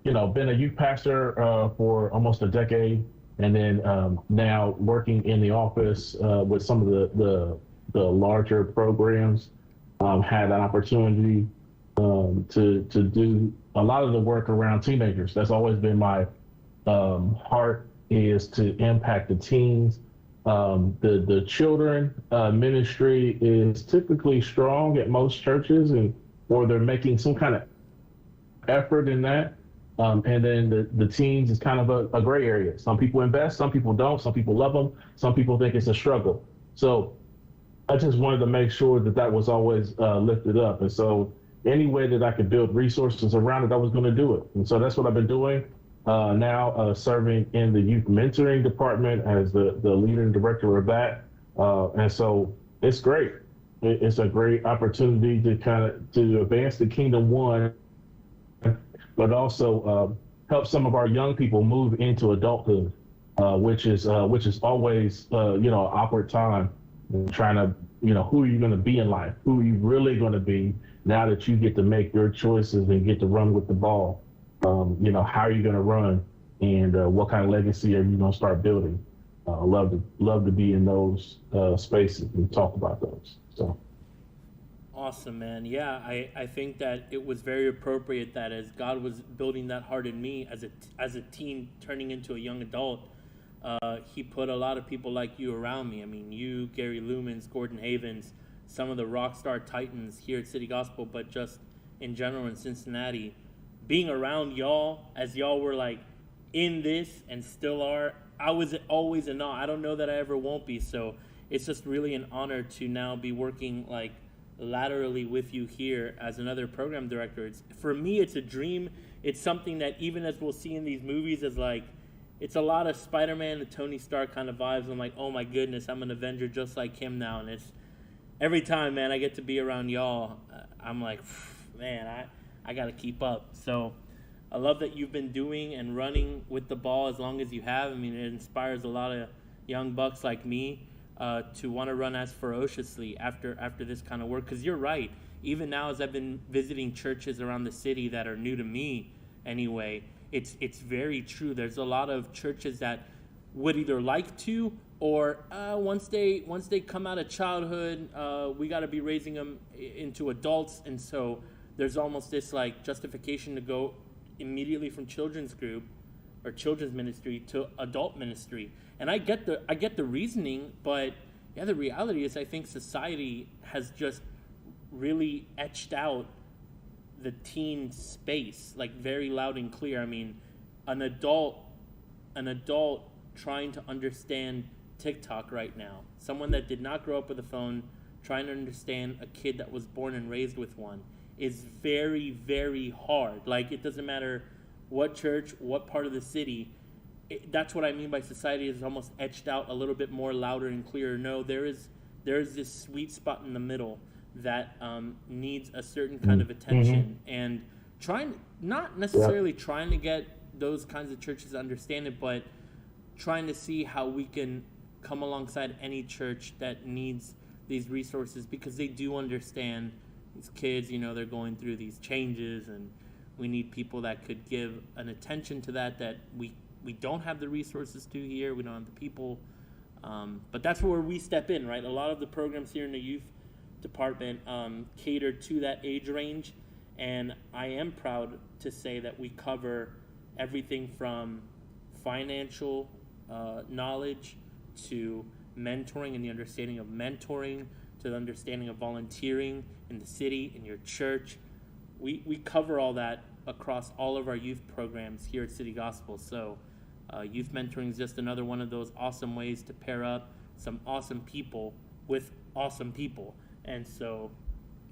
been a youth pastor for almost a decade. And then now working in the office with some of the larger programs, had an opportunity to do a lot of the work around teenagers. That's always been my heart, is to impact the teens. The children ministry is typically strong at most churches, or they're making some kind of effort in that. And then the teens is kind of a gray area. Some people invest, some people don't, some people love them, some people think it's a struggle. So I just wanted to make sure that was always lifted up. And so any way that I could build resources around it, I was going to do it. And so that's what I've been doing now, serving in the youth mentoring department as the leader and director of that. And so it's great. It's a great opportunity to advance the kingdom, one, but also help some of our young people move into adulthood, which is always an awkward time. Trying to, who are you going to be in life? Who are you really going to be now that you get to make your choices and get to run with the ball? How are you going to run, and what kind of legacy are you going to start building? Love to be in those spaces and talk about those. So. Awesome, man. Yeah, I think that it was very appropriate that as God was building that heart in me as a teen turning into a young adult, he put a lot of people like you around me. I mean, you, Gary Lumens, Gordon Havens, some of the rock star titans here at City Gospel, but just in general in Cincinnati. Being around y'all as y'all were like in this and still are, I was always in awe. I don't know that I ever won't be. So it's just really an honor to now be working like laterally with you here as another program director. For me, it's a dream. It's something that even as we'll see in these movies as like, it's a lot of Spider-Man and Tony Stark kind of vibes. I'm like, oh my goodness, I'm an Avenger just like him now. And it's every time, man, I get to be around y'all, I'm like, man, I got to keep up. So I love that you've been doing and running with the ball as long as you have. I mean, it inspires a lot of young bucks like me to want to run as ferociously after this kind of work. Because you're right. Even now, as I've been visiting churches around the city that are new to me anyway, it's very true. There's a lot of churches that would either like to, or once they come out of childhood, we got to be raising them into adults. And so there's almost this like justification to go immediately from children's group or children's ministry to adult ministry. And I get the reasoning, but yeah, the reality is I think society has just really etched out the teen space, like very loud and clear. I mean, an adult trying to understand TikTok right now, someone that did not grow up with a phone, trying to understand a kid that was born and raised with one, is very, very hard. Like, it doesn't matter what church, what part of the city. That's what I mean by society is almost etched out a little bit more louder and clearer. No, there is this sweet spot in the middle that needs a certain kind of attention, and not necessarily trying to get those kinds of churches to understand it, but trying to see how we can come alongside any church that needs these resources, because they do understand these kids, they're going through these changes, and We need people that could give an attention to that we don't have the resources to here. We don't have the people. But that's where we step in, right? A lot of the programs here in the youth department cater to that age range. And I am proud to say that we cover everything from financial knowledge to mentoring and the understanding of mentoring to the understanding of volunteering in the city, in your church. We cover all that across all of our youth programs here at City Gospel. So youth mentoring is just another one of those awesome ways to pair up some awesome people with awesome people. And so,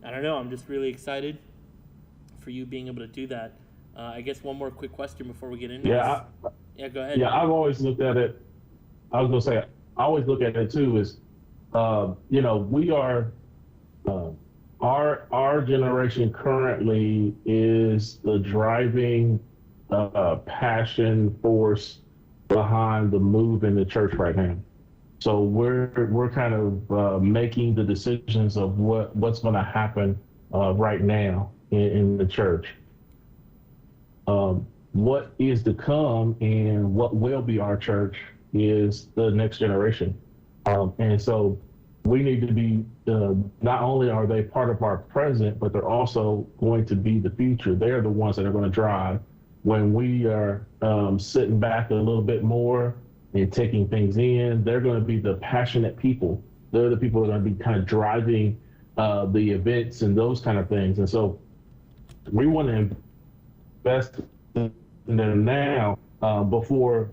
I don't know, I'm just really excited for you being able to do that. I guess one more quick question before we get into this. Yeah, go ahead. Yeah, I've always looked at it. I was gonna say, I always look at it too is, we are, our generation currently is the driving passion force behind the move in the church right now. So we're kind of making the decisions of what's going to happen right now in the church. What is to come and what will be our church is the next generation. And so we need to be, not only are they part of our present, but they're also going to be the future. They're the ones that are going to drive when we are sitting back a little bit more and taking things in. They're going to be the passionate people. They're the people that are going to be kind of driving the events and those kind of things. And so we want to invest in them now before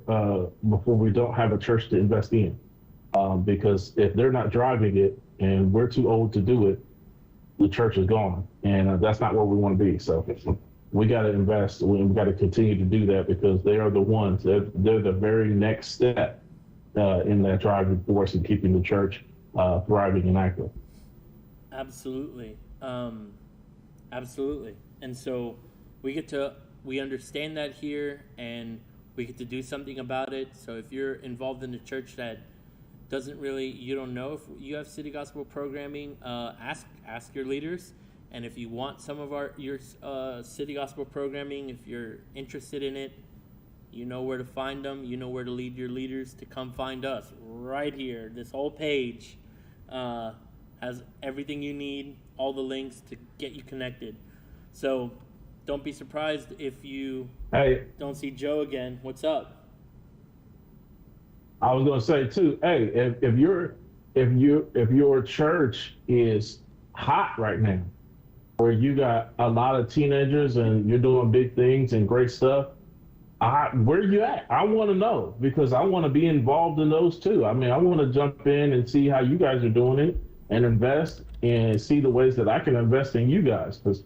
we don't have a church to invest in. Because if they're not driving it and we're too old to do it, the church is gone. And that's not where we want to be. So we got to invest. We got to continue to do that because they are the ones. They're the very next step in that driving force and keeping the church thriving and active. Absolutely. Absolutely. And so we understand that here and we get to do something about it. So if you're involved in a church that you don't know if you have City Gospel programming, ask your leaders. And if you want some of your City Gospel programming, if you're interested in it, you know where to find them. You know where to lead your leaders to come find us right here. This whole page has everything you need, all the links to get you connected. So don't be surprised if you don't see Joe again. What's up? I was going to say too, hey, if your church is hot right now, where you got a lot of teenagers and you're doing big things and great stuff, where you at? I want to know because I want to be involved in those too. I mean, I want to jump in and see how you guys are doing it and invest and see the ways that I can invest in you guys because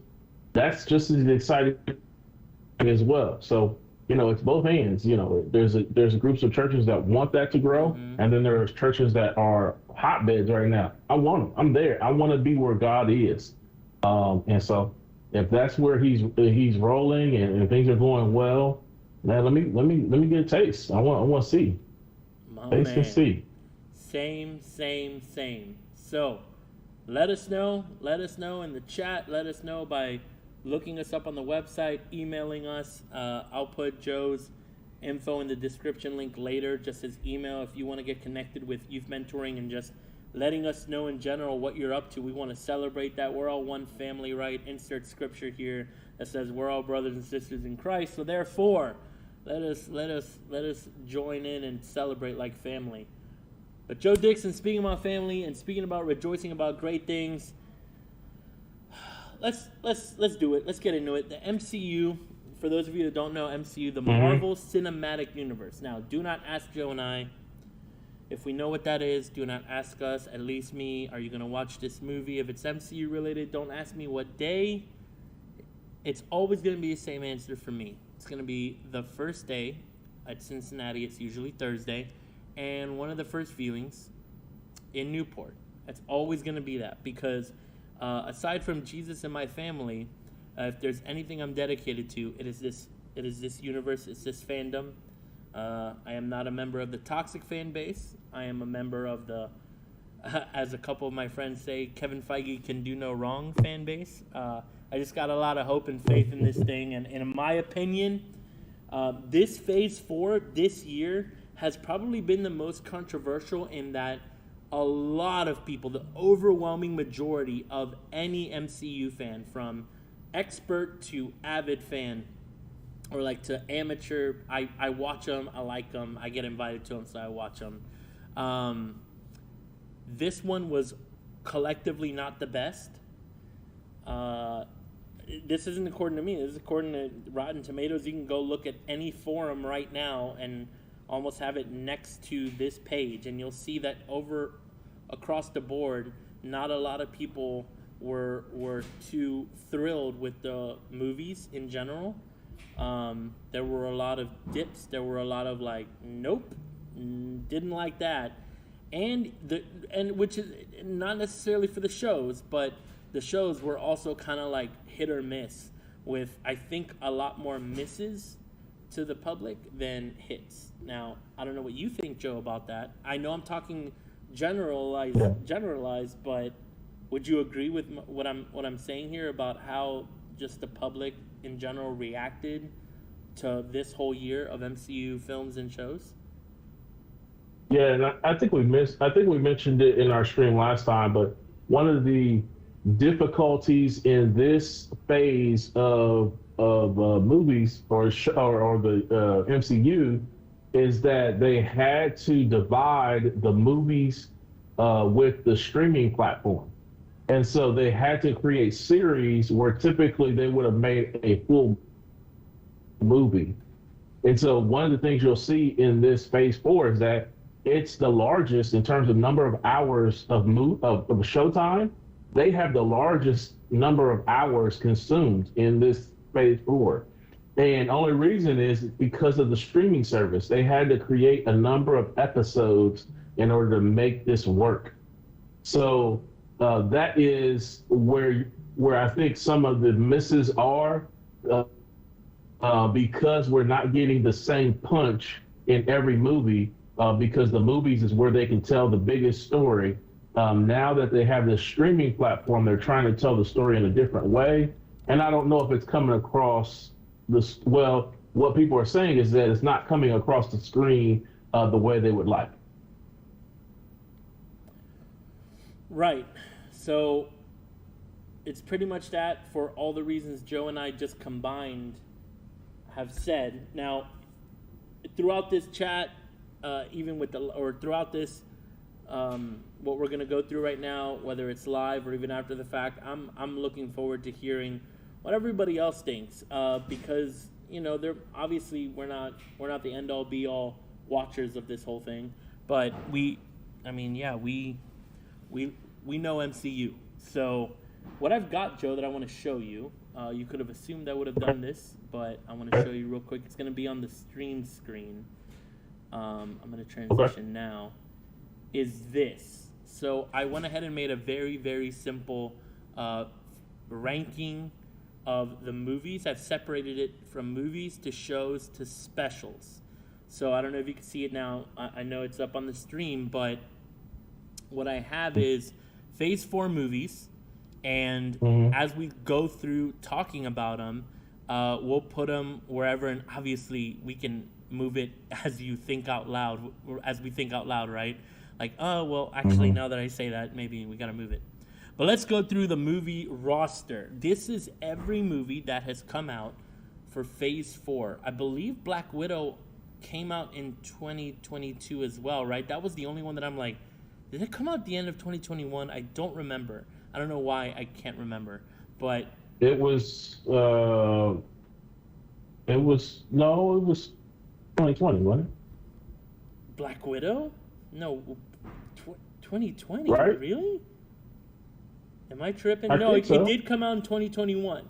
that's just as exciting as well. So, it's both ends. There's groups of churches that want that to grow, and then there's churches that are hotbeds right now. I want them. I'm there. I want to be where God is. And so, if that's where he's rolling and things are going well, man, let me get a taste. I want to see. Taste and see. Same. So, let us know. Let us know in the chat. Let us know by looking us up on the website, emailing us. I'll put Joe's info in the description link later, just his email if you want to get connected with youth mentoring and just letting us know in general what you're up to. We want to celebrate that. We're all one family, right? Insert scripture here that says we're all brothers and sisters in Christ. So therefore, let us join in and celebrate like family. But Joe Dixon, speaking about family and speaking about rejoicing about great things, let's do it. Let's get into it. The MCU, for those of you that don't know, MCU, the Marvel Cinematic Universe. Now, do not ask Joe and I if we know what that is. Do not ask us, at least me, are you going to watch this movie? If it's MCU related, don't ask me what day. It's always going to be the same answer for me. It's going to be the first day at Cincinnati. It's usually Thursday. And one of the first viewings in Newport. It's always going to be that because aside from Jesus and my family, if there's anything I'm dedicated to, it is this universe, it's this fandom. I am not a member of the toxic fan base. I am a member of the as a couple of my friends say, Kevin Feige can do no wrong fan base. I just got a lot of hope and faith in this thing. And in my opinion, this Phase 4 this year has probably been the most controversial in that a lot of people, the overwhelming majority of any MCU fan, from expert to avid fan, or like to amateur, I watch them, I like them, I get invited to them, so I watch them. This one was collectively not the best. This isn't according to me. This is according to Rotten Tomatoes. You can go look at any forum right now and almost have it next to this page, and you'll see that across the board, not a lot of people were too thrilled with the movies in general. There were a lot of dips. There were a lot of like, nope, didn't like that, and which is not necessarily for the shows, but the shows were also kind of like hit or miss, with I think a lot more misses to the public than hits. Now, I don't know what you think, Joe, about that. I know I'm talking generalized, but would you agree with what I'm saying here about how just the public in general reacted to this whole year of MCU films and shows? Yeah, and I think we mentioned it in our stream last time, but one of the difficulties in this phase of movies or the MCU is that they had to divide the movies with the streaming platform. And so they had to create series where typically they would have made a full movie. And so one of the things you'll see in this phase 4 is that it's the largest in terms of number of hours of showtime. They have the largest number of hours consumed in this phase 4. And only reason is because of the streaming service. They had to create a number of episodes in order to make this work. So that is where I think some of the misses are, because we're not getting the same punch in every movie, because the movies is where they can tell the biggest story. Now that they have this streaming platform, they're trying to tell the story in a different way. And I don't know if it's coming across well, what people are saying is that it's not coming across the screen the way they would like. Right. So it's pretty much that for all the reasons Joe and I just combined have said. Now, throughout this chat, throughout this, what we're going to go through right now, whether it's live or even after the fact, I'm looking forward to hearing what everybody else thinks, because they're obviously we're not the end all be all watchers of this whole thing, but we know MCU. So what I've got, Joe, that I want to show you, you could have assumed I would have done this, but I want to show you real quick. It's going to be on the stream screen. I'm going to transition now. Is this. So I went ahead and made a very, very simple ranking of the movies. I've separated it from movies to shows to specials. So I don't know if you can see it now. I know it's up on the stream, but what I have is Phase 4 movies, and as we go through talking about them, we'll put them wherever, and obviously we can move it as we think out loud, right? Like, oh, well, actually, now that I say that, maybe we got to move it. But let's go through the movie roster. This is every movie that has come out for Phase 4. I believe Black Widow came out in 2022 as well, right? That was the only one that I'm like, did it come out at the end of 2021? I don't remember. I don't know why I can't remember. But it was 2020, wasn't it? Black Widow? No, 2020, right? Really? Am I tripping? No, it did come out in 2021.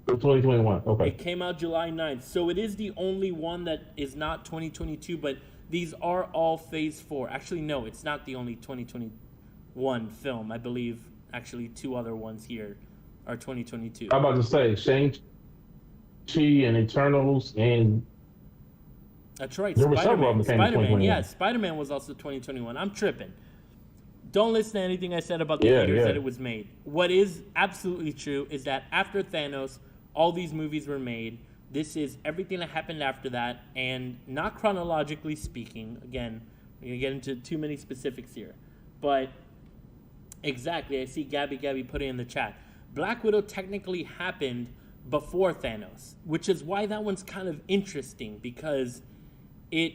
2021, okay. It came out July 9th. So it is the only one that is not 2022, but these are all Phase 4. Actually, no, it's not the only 2021 film. I believe actually two other ones here are 2022. I'm about to say Shang-Chi and Eternals and... That's right. There were several of them that came in 2021. Yeah, Spider-Man was also 2021. I'm tripping. don't listen to anything I said about the Yeah, years yeah. that it was made. What is absolutely true is that after Thanos, all these movies were made. This is everything that happened after that, and not chronologically speaking. Again, we're gonna get into too many specifics here, but exactly, I see Gabby putting in the chat. Black Widow technically happened before Thanos, which is why that one's kind of interesting because it.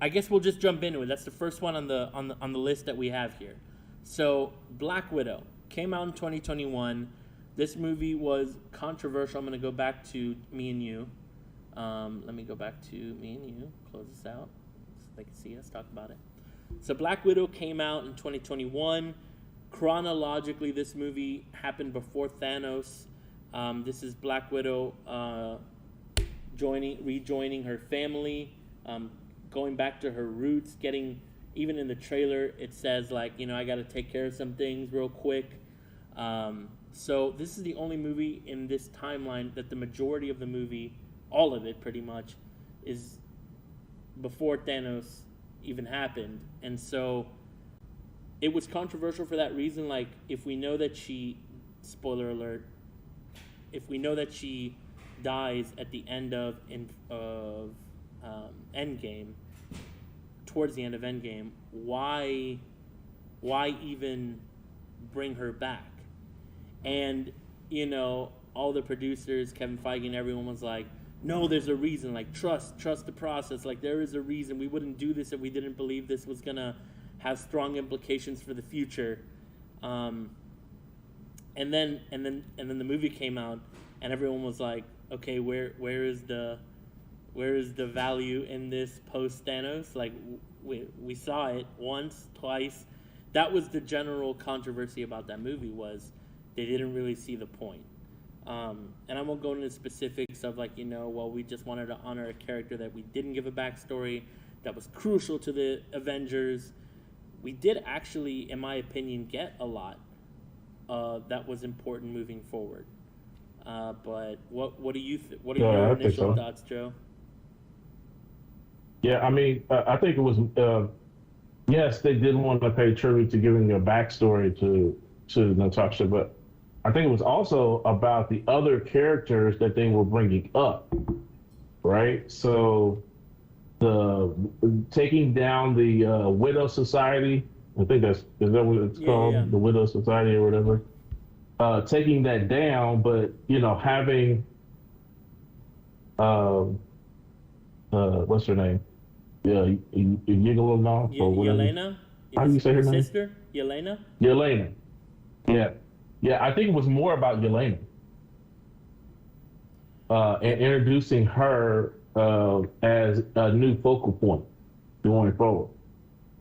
I guess we'll just jump into it. That's the first one on the list that we have here. So Black Widow came out in 2021. This movie was controversial. I'm gonna go back to Me and You. Let me go back to Me and You. Close this out so they can see us talk about it. So Black Widow came out in 2021. Chronologically, this movie happened before Thanos. This is Black Widow rejoining her family, going back to her roots, getting, even in the trailer, it says like, I got to take care of some things real quick. So this is the only movie in this timeline that the majority of the movie, all of it pretty much, is before Thanos even happened. And so it was controversial for that reason. Like, if we know that spoiler alert, if we know that she dies at the end of Endgame, towards the end of Endgame, why even bring her back? And all the producers, Kevin Feige and everyone was like, no, there's a reason. Like, trust the process. Like, there is a reason. We wouldn't do this if we didn't believe this was gonna have strong implications for the future. And then the movie came out, and everyone was like, okay, where is the value in this post Thanos? Like, we saw it once, twice. That was the general controversy about that movie, was they didn't really see the point. And I won't go into specifics of we just wanted to honor a character that we didn't give a backstory, that was crucial to the Avengers. We did actually, in my opinion, get a lot that was important moving forward. But what do you what are your initial thoughts, Joe? Yeah, I mean, I think it was yes, they did want to pay tribute to giving a backstory to Natasha, but I think it was also about the other characters that they were bringing up, right? So the taking down the Widow Society, I think is that what it's called, yeah. the Widow Society or whatever. Taking that down, but having what's her name? Yeah, Yigalonoff or whatever. Yelena? How do you say her name? Sister? Yelena? Yelena. Yeah. Yeah, I think it was more about Yelena. And introducing her as a new focal point going forward.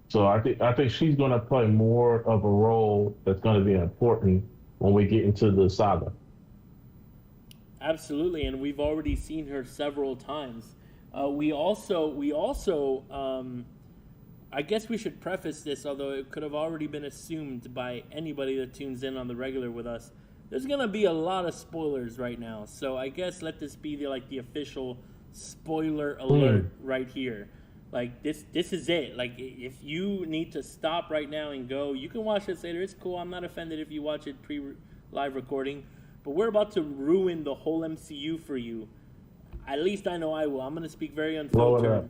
So I think she's going to play more of a role that's going to be important when we get into the saga. Absolutely, and we've already seen her several times. We also, I guess we should preface this, although it could have already been assumed by anybody that tunes in on the regular with us. There's gonna be a lot of spoilers right now, so I guess let this be the official spoiler alert right here. Like this is it. Like, if you need to stop right now and go, you can watch this later. It's cool. I'm not offended if you watch it pre-live recording, but we're about to ruin the whole MCU for you. At least I know I will. I'm going to speak very unfiltered.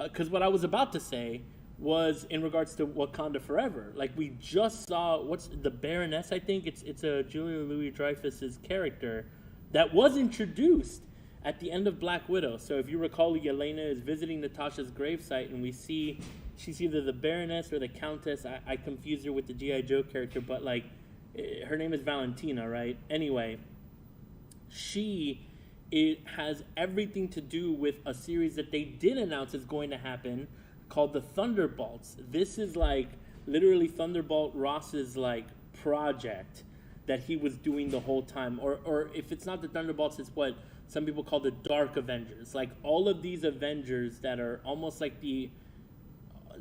Because what I was about to say was in regards to Wakanda Forever. Like, we just saw, what's the Baroness, I think? It's a Julia Louis-Dreyfus's character that was introduced at the end of Black Widow. So if you recall, Yelena is visiting Natasha's gravesite, and we see she's either the Baroness or the Countess. I confused her with the G.I. Joe character, but her name is Valentina, right? Anyway, it has everything to do with a series that they did announce is going to happen called the Thunderbolts. This is literally Thunderbolt Ross's project that he was doing the whole time. Or if it's not the Thunderbolts, it's what some people call the Dark Avengers. Like, all of these Avengers that are almost like the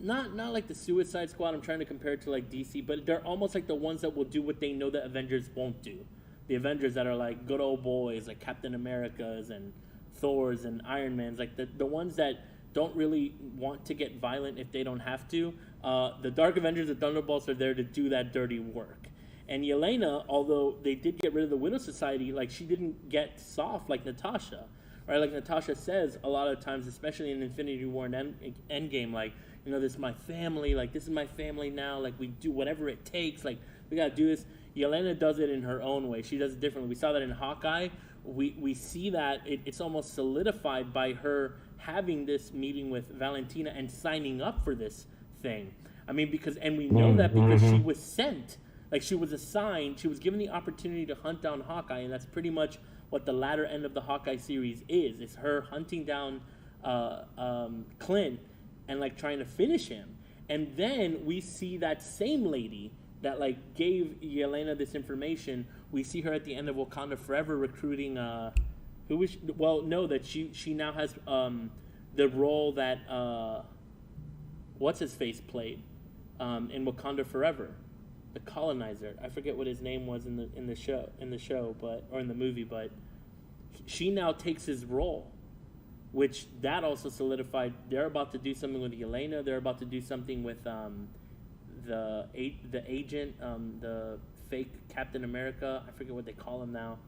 not like the Suicide Squad. I'm trying to compare it to DC, but they're almost like the ones that will do what they know the Avengers won't do. The Avengers that are good old boys, like Captain America's and Thor's and Iron Man's, the ones that don't really want to get violent if they don't have to, The Dark Avengers, the Thunderbolts are there to do that dirty work. And Yelena, although they did get rid of the Widow Society, like she didn't get soft like Natasha, right? Like Natasha says a lot of times, especially in Infinity War and Endgame, like, you know, this is my family, like this is my family now, like we do whatever it takes, like we gotta do this. Yelena does it in her own way. She does it differently. We saw that in Hawkeye. We see that it's almost solidified by her having this meeting with Valentina and signing up for this thing. I mean, and we know that because she was sent. Like, she was assigned, she was given the opportunity to hunt down Hawkeye, and that's pretty much what the latter end of the Hawkeye series is. It's her hunting down Clint and, like, trying to finish him. And then we see that same lady that, like, gave Yelena this information. We see her at the end of Wakanda Forever recruiting, that she now has the role that, what's-his-face played in Wakanda Forever. The colonizer. I forget what his name was in the show, or in the movie, but she now takes his role, which that also solidified. They're about to do something with Yelena. They're about to do something with the agent, the fake Captain America. I forget what they call him now.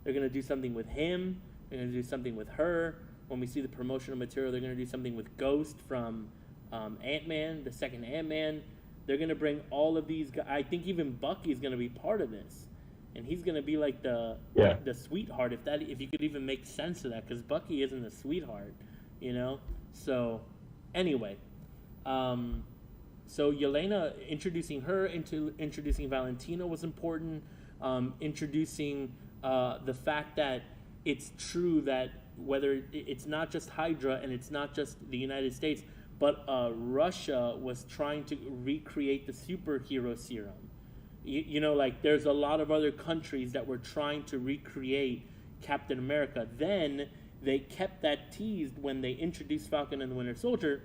They're gonna do something with him. They're gonna do something with her. When we see the promotional material, they're gonna do something with Ghost from Ant-Man, the second Ant-Man. They're going to bring all of these guys. I think even Bucky's going to be part of this. And he's going to be like the sweetheart, if you could even make sense of that, because Bucky isn't a sweetheart, you know? So, anyway. So Yelena, introducing Valentina was important. Introducing the fact that it's true that whether it's not just Hydra and it's not just the United States, but Russia was trying to recreate the superhero serum. You know, like there's a lot of other countries that were trying to recreate Captain America. Then they kept that teased when they introduced Falcon and the Winter Soldier,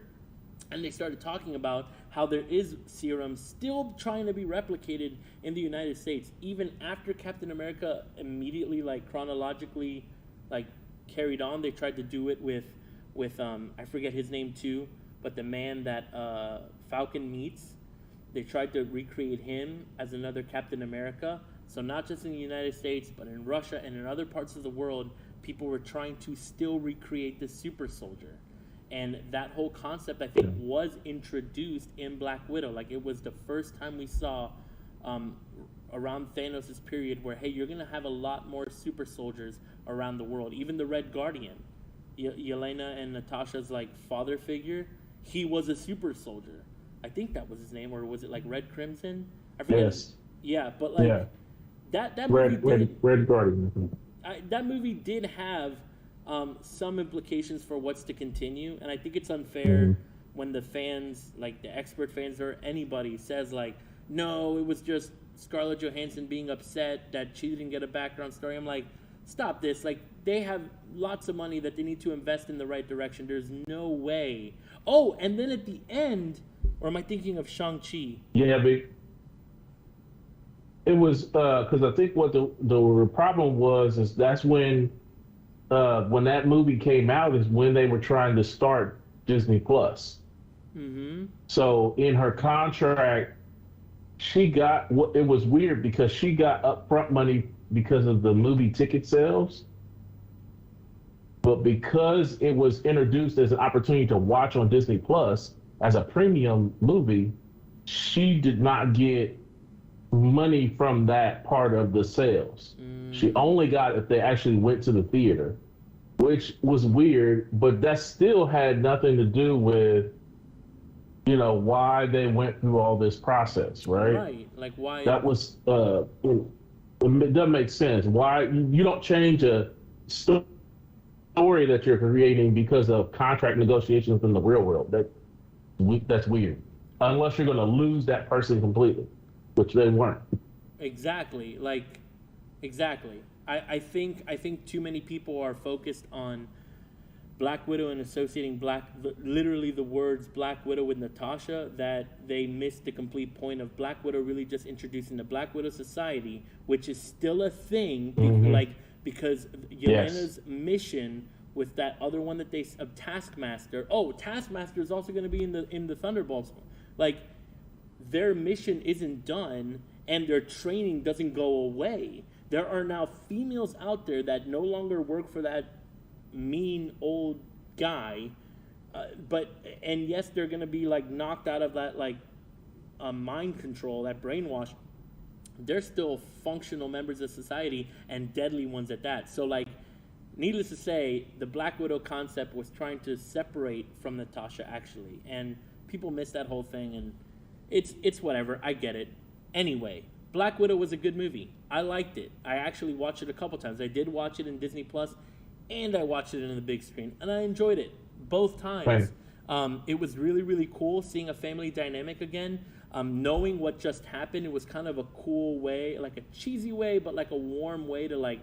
and they started talking about how there is serum still trying to be replicated in the United States, even after Captain America immediately, like chronologically, like carried on. They tried to do it with I forget his name too. But the man that Falcon meets, they tried to recreate him as another Captain America. So not just in the United States, but in Russia and in other parts of the world, people were trying to still recreate the super soldier. And that whole concept, I think, was introduced in Black Widow. Like, it was the first time we saw around Thanos' period where, hey, you're going to have a lot more super soldiers around the world. Even the Red Guardian, Yelena and Natasha's, like, father figure, he was a super soldier. I think that was his name, or was it like Red Crimson? I forget. Yes. Yeah, but like that movie Red Guardian. That movie did have some implications for what's to continue, and I think it's unfair when the fans, like the expert fans or anybody, says like, no, it was just Scarlett Johansson being upset that she didn't get a background story. I'm like, stop this. Like, they have lots of money that they need to invest in the right direction. There's no way. Oh, and then at the end, or am I thinking of Shang-Chi? Yeah, but it was because I think what the problem was is that's when that movie came out is when they were trying to start Disney Plus. Mm-hmm. So in her contract, she got it was weird because she got upfront money because of the movie ticket sales. But because it was introduced as an opportunity to watch on Disney Plus as a premium movie, she did not get money from that part of the sales. She only got if they actually went to the theater, which was weird, but that still had nothing to do with, you know, why they went through all this process, right? Right, like why? That was, it doesn't make sense. Why, you don't change a story that you're creating because of contract negotiations in the real world. That's weird. Unless you're going to lose that person completely, which they weren't. Exactly. I think too many people are focused on Black Widow and associating literally the words Black Widow with Natasha, that they missed the complete point of Black Widow really just introducing the Black Widow Society, which is still a thing, because Yelena's mission with that other one that Taskmaster. Oh, Taskmaster is also going to be in the Thunderbolts Like, their mission isn't done and their training doesn't go away. There are now females out there that no longer work for that mean old guy, but and yes, they're gonna be like knocked out of that like mind control, that brainwash. They're still functional members of society and deadly ones at that. So like, needless to say, the Black Widow concept was trying to separate from Natasha actually, and people miss that whole thing, and it's whatever. I get it. Anyway, Black Widow was a good movie. I liked it. I actually watched it a couple times. I did watch it in Disney Plus, and I watched it in the big screen, and I enjoyed it both times. Right. It was really, really cool seeing a family dynamic again. Knowing what just happened, it was kind of a cool way, like a cheesy way, but like a warm way to like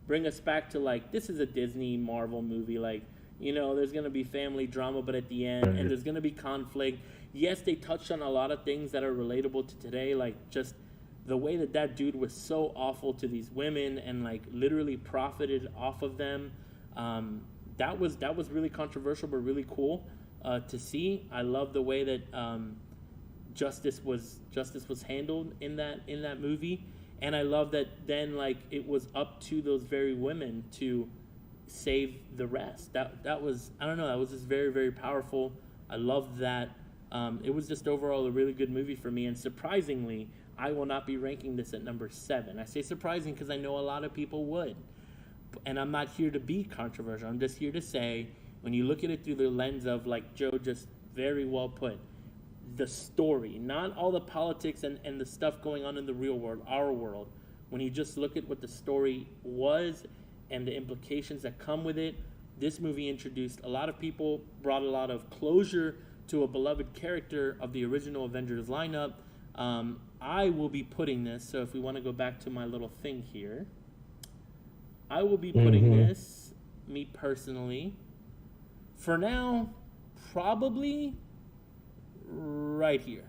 bring us back to like, this is a Disney Marvel movie. Like, you know, there's going to be family drama, but at the end, and there's going to be conflict. Yes, they touched on a lot of things that are relatable to today, like just the way that that dude was so awful to these women and like literally profited off of them. That was really controversial, but really cool to see. I love the way that justice was handled in that movie, and I love that then like it was up to those very women to save the rest. That was, I don't know, that was just very, very powerful. I loved that. It was just overall a really good movie for me, and surprisingly, I will not be ranking this at number 7. I say surprising because I know a lot of people would, and I'm not here to be controversial. I'm just here to say, when you look at it through the lens of, like Joe just very well put, the story, not all the politics and the stuff going on in the real world, our world. When you just look at what the story was and the implications that come with it, this movie introduced a lot of people, brought a lot of closure to a beloved character of the original Avengers lineup. I will be putting this, so if we want to go back to my little thing here, I will be putting this, me personally, for now, probably right here.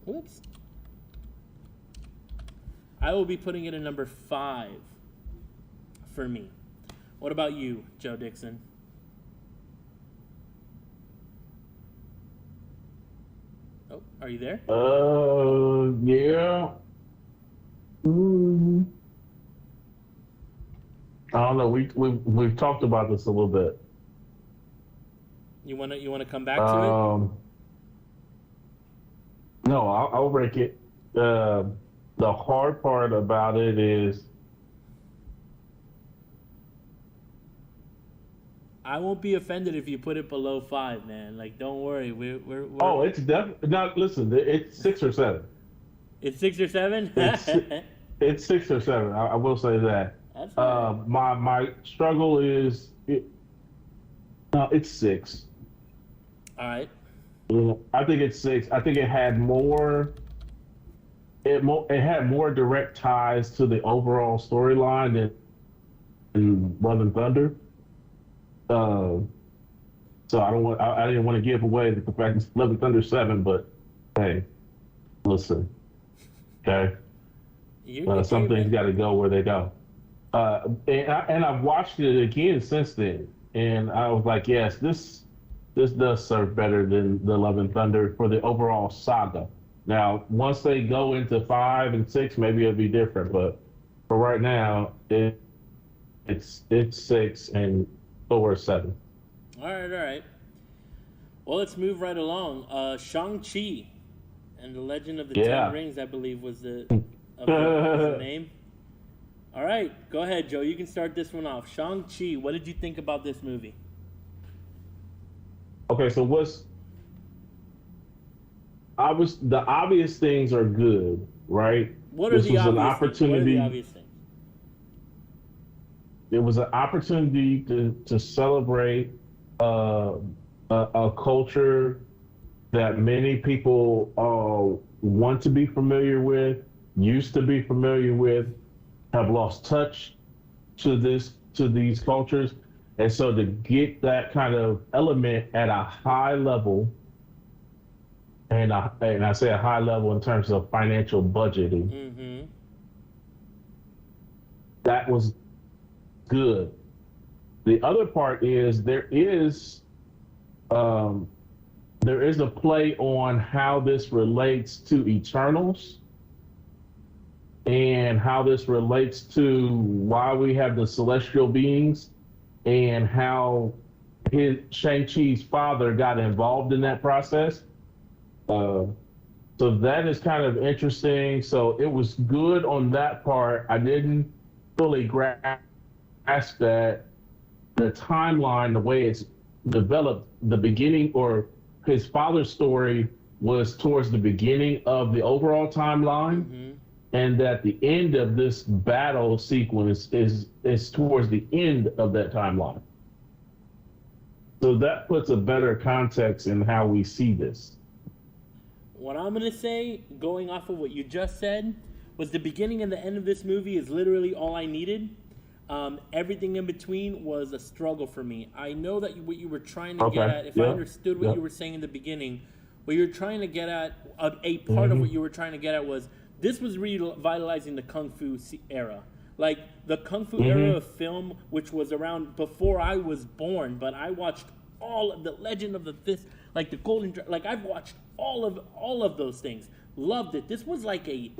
Whoops. I will be putting it at number 5 for me. What about you, Joe Dixon? Oh, are you there? Yeah. I don't know. We've talked about this a little bit. You wanna come back to it? No, I'll break it. The hard part about it is I won't be offended if you put it below 5, man. Like, don't worry. We're oh, it's definitely not. Listen, it's 6 or 7. It's 6 or 7. It's 6 or 7. I will say that. That's fine. My struggle is no, it's 6. All right. I think it's 6. I think it had more. It had more direct ties to the overall storyline than Love and Thunder. So I didn't want to give away the fact that Love and Thunder 7, but hey, listen, okay. Some things got to go where they go. And I've watched it again since then, and I was like, yes, this does serve better than the Love and Thunder for the overall saga. Now, once they go into 5 and 6, maybe it'll be different, but for right now, it's 6 and 4 or 7. All right. Well, let's move right along. Shang-Chi and the Legend of the Ten Rings, I believe, was the name. All right, go ahead, Joe. You can start this one off. Shang-Chi, what did you think about this movie? Okay, so the obvious things are good, right? What are the obvious things? It was an opportunity to celebrate a culture that many people want to be familiar with, used to be familiar with, have lost touch to these cultures, and so to get that kind of element at a high level, and I say a high level in terms of financial budgeting, that was good. The other part is there is there is a play on how this relates to Eternals and how this relates to why we have the celestial beings and how his Shang-Chi's father got involved in that process. Uh, so that is kind of interesting. So it was good on that part. I didn't fully grasp that the timeline, the way it's developed, the beginning or his father's story was towards the beginning of the overall timeline, and that the end of this battle sequence is towards the end of that timeline. So that puts a better context in how we see this. What I'm gonna say, going off of what you just said, was the beginning and the end of this movie is literally all I needed. Everything in between was a struggle for me. I know that what you were trying to get at, if I understood what you were saying in the beginning, what you're trying to get at, a part of what you were trying to get at was this was revitalizing the Kung Fu era. Like the Kung Fu era of film, which was around before I was born, but I watched all of the Legend of the Fist, like the Golden, like I've watched all of those things. Loved it. This was like a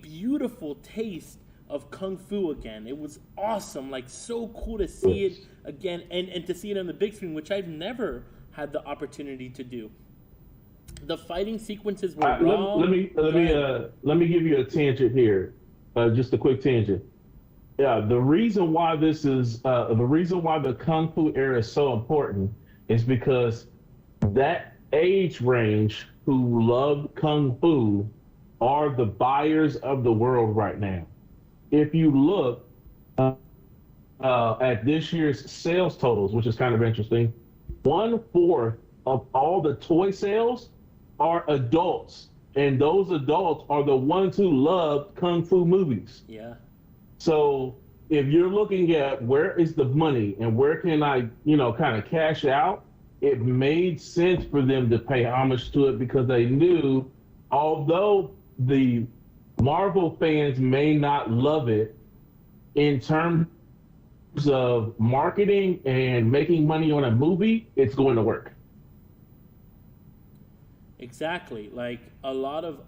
beautiful taste of Kung Fu again. It was awesome, like so cool to see it again and to see it on the big screen, which I've never had the opportunity to do. The fighting sequences were raw. Let me give you a tangent here, just a quick tangent. Yeah, the reason why the Kung Fu era is so important is because that age range who love Kung Fu are the buyers of the world right now. If you look at this year's sales totals, which is kind of interesting, 1/4 of all the toy sales are adults, and those adults are the ones who love Kung Fu movies. Yeah. So if you're looking at where is the money and where can I, kind of cash out, it made sense for them to pay homage to it because they knew, although the Marvel fans may not love it in terms of marketing and making money on a movie, it's going to work. Exactly. Like a lot of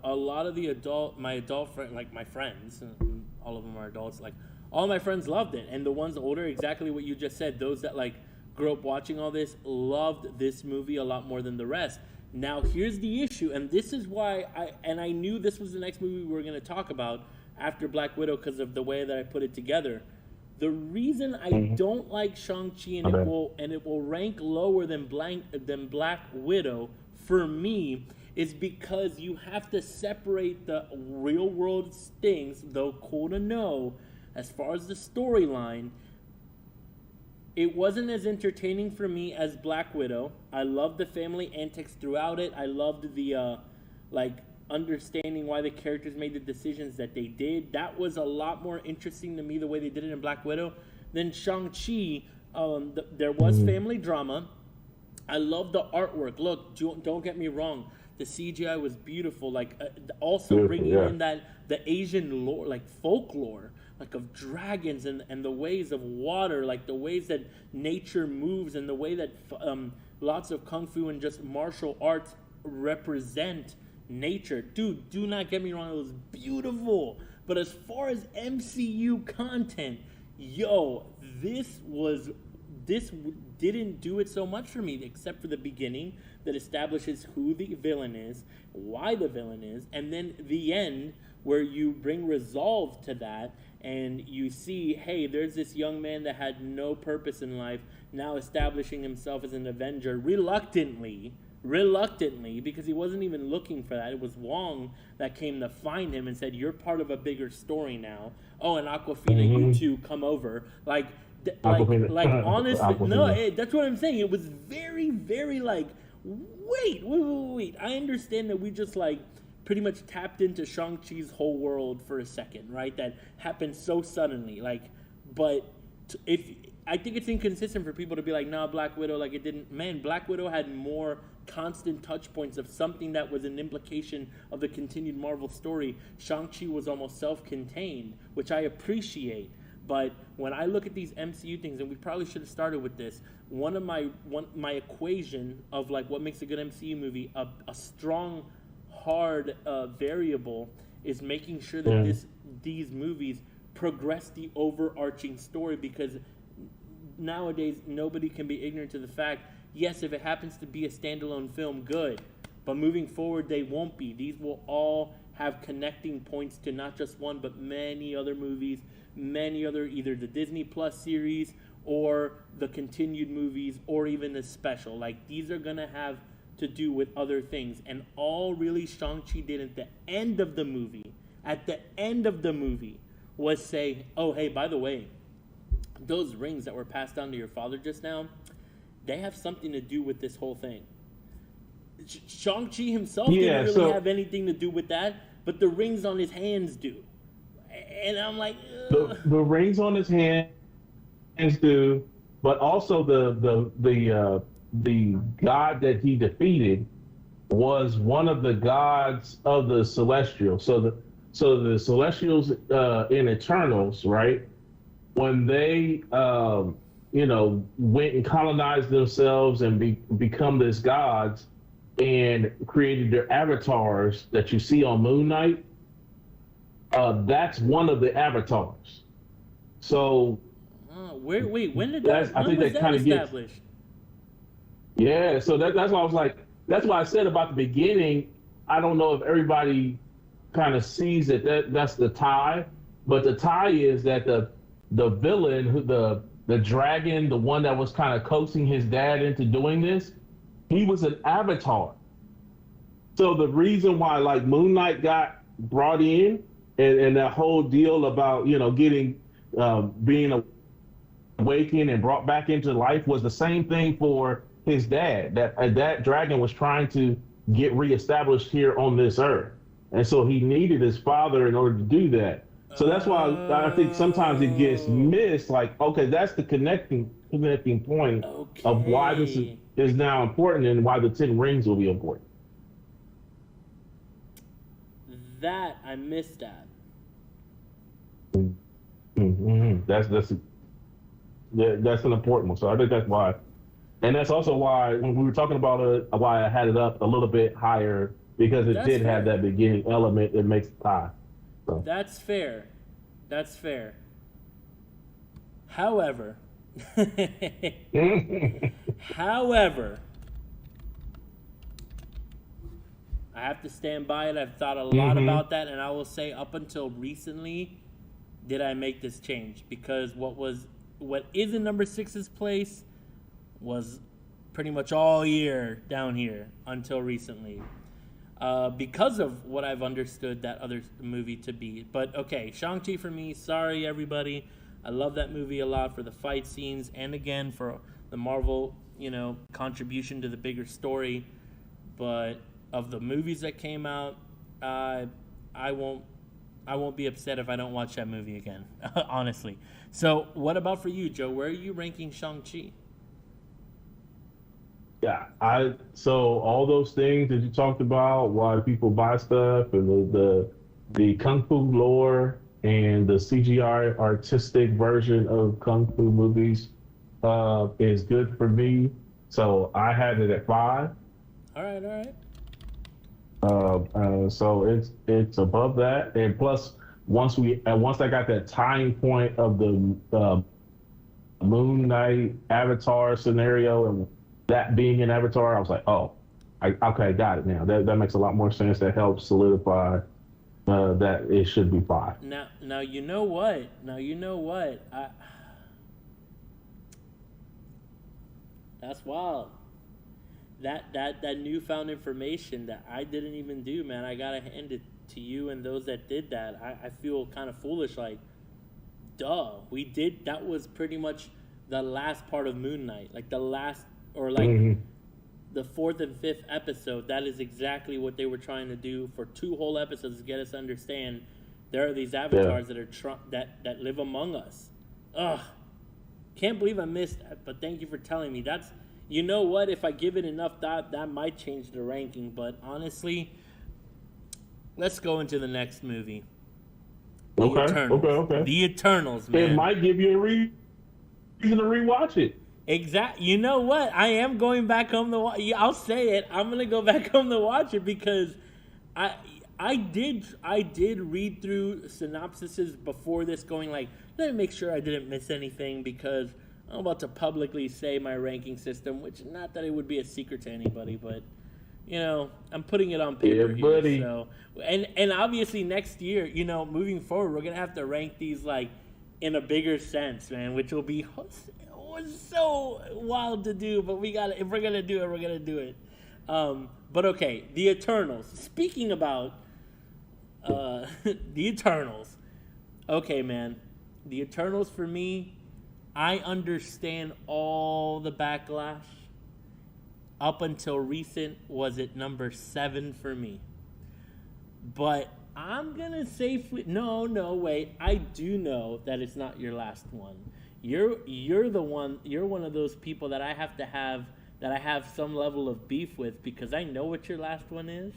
my adult friends, like my friends, all of them are adults. Like all my friends loved it, and the ones older, exactly what you just said. Those that like grew up watching all this loved this movie a lot more than the rest. Now here's the issue, and this is why I knew this was the next movie we were going to talk about after Black Widow because of the way that I put it together. The reason I don't like Shang-Chi and it will rank lower than Black Widow for me is because you have to separate the real world things, though cool to know, as far as the storyline. It wasn't as entertaining for me as Black Widow. I loved the family antics throughout it. I loved the understanding why the characters made the decisions that they did. That was a lot more interesting to me, the way they did it in Black Widow, than Shang-Chi. There was family drama. I love the artwork. Look, don't get me wrong. The CGI was beautiful. Like also bringing in that the Asian lore, like folklore, like of dragons and the ways of water, like the ways that nature moves and the way that lots of Kung Fu and just martial arts represent nature. Dude, do not get me wrong. It was beautiful. But as far as MCU content, this didn't do it so much for me, except for the beginning that establishes who the villain is, why the villain is, and then the end where you bring resolve to that and you see, hey, there's this young man that had no purpose in life now establishing himself as an Avenger reluctantly, because he wasn't even looking for that. It was Wong that came to find him and said, you're part of a bigger story now. Oh, and Aquafina, you two come over. Like honestly, no, that's what I'm saying. It was very, very like, wait. I understand that we just like pretty much tapped into Shang-Chi's whole world for a second, right? That happened so suddenly. Like, but if I think it's inconsistent for people to be like, nah, Black Widow, like it didn't. Man, Black Widow had more constant touch points of something that was an implication of the continued Marvel story. Shang-Chi was almost self-contained, which I appreciate. But when I look at these MCU things, and we probably should have started with this, my equation of like what makes a good MCU movie a strong, hard variable is making sure that these movies progress the overarching story, because nowadays nobody can be ignorant to the fact, yes, if it happens to be a standalone film, good, but moving forward they won't be. These will all have connecting points to not just one but many other movies, many other, either the Disney Plus series or the continued movies or even the special. Like, these are gonna have to do with other things, and all really Shang-Chi did at the end of the movie was say, oh hey, by the way, those rings that were passed down to your father just now, they have something to do with this whole thing. Shang-Chi himself didn't really have anything to do with that, but the rings on his hands do. And I'm like, the rings on his hands do, but also the god that he defeated was one of the gods of the Celestials. So the Celestials in Eternals, right? When they went and colonized themselves and become these gods and created their avatars that you see on Moon Knight, that's one of the avatars. So when did that? I think was that that Gets, established? yeah, so that's why I was like, that's why I said about the beginning. I don't know if everybody kind of sees that's the tie, but the tie is that the villain, the dragon, the one that was kind of coaxing his dad into doing this, he was an avatar. So the reason why like Moon Knight got brought in and that whole deal about getting being awakened and brought back into life was the same thing for his dad. That dragon was trying to get reestablished here on this earth, and so he needed his father in order to do that. So that's why I think sometimes it gets missed. Like, okay, that's the connecting point of why this is now important and why the 10 rings will be important. That I missed that. Mm-hmm. That's an important one. So I think that's why, and that's also why when we were talking about it, why I had it up a little bit higher, because it did have that beginning element that makes it high. So. That's fair. However, I have to stand by it. I've thought a lot about that, and I will say up until recently did I make this change, because what is in number 6's place was pretty much all year down here until recently. Because of what I've understood that other movie to be. But okay, Shang-Chi for me, sorry everybody. I love that movie a lot for the fight scenes and again for the Marvel, contribution to the bigger story. But of the movies that came out, I won't be upset if I don't watch that movie again, honestly. So what about for you, Joe? Where are you ranking Shang-Chi? Yeah, so all those things that you talked about, why people buy stuff, and the kung fu lore and the CGI artistic version of kung fu movies is good for me. So I had it at 5. All right. So it's above that, and plus once I got that tying point of the Moon Knight Avatar scenario and that being an Avatar, I was like, okay, got it now. That makes a lot more sense. That helps solidify that it should be 5. Now you know what? That's wild. That newfound information that I didn't even do, man. I gotta hand it to you and those that did that. I feel kind of foolish, like, duh, we did. That was pretty much the last part of Moon Knight, like the last, or like the 4th and 5th episode. That is exactly what they were trying to do for 2 whole episodes, to get us to understand there are these avatars that are that live among us. Ugh, can't believe I missed that. But thank you for telling me. That's, you know what? If I give it enough thought, that might change the ranking. But honestly, let's go into the next movie. The Okay, okay, Eternals. okay. The Eternals, It man. might give you a reason to rewatch it. Exact. You know what? I am going back home to watch. Yeah, I'll say it. I'm gonna go back home to watch it because I I did read through synopsises before this, going like, let me make sure I didn't miss anything because I'm about to publicly say my ranking system, which not that it would be a secret to anybody, but I'm putting it on Yeah, paper here. buddy. So, and obviously next year, moving forward, we're gonna have to rank these like in a bigger sense, man, which will be so wild to do. But if we're gonna do it, we're gonna do it. But okay, the Eternals. Speaking about the Eternals. Okay, man, the Eternals for me, I understand all the backlash. Up until recent, was it number 7 for me? But I'm gonna safely no, wait. I do know that it's not your last one. You're the one. You're one of those people that I have some level of beef with because I know what your last one is,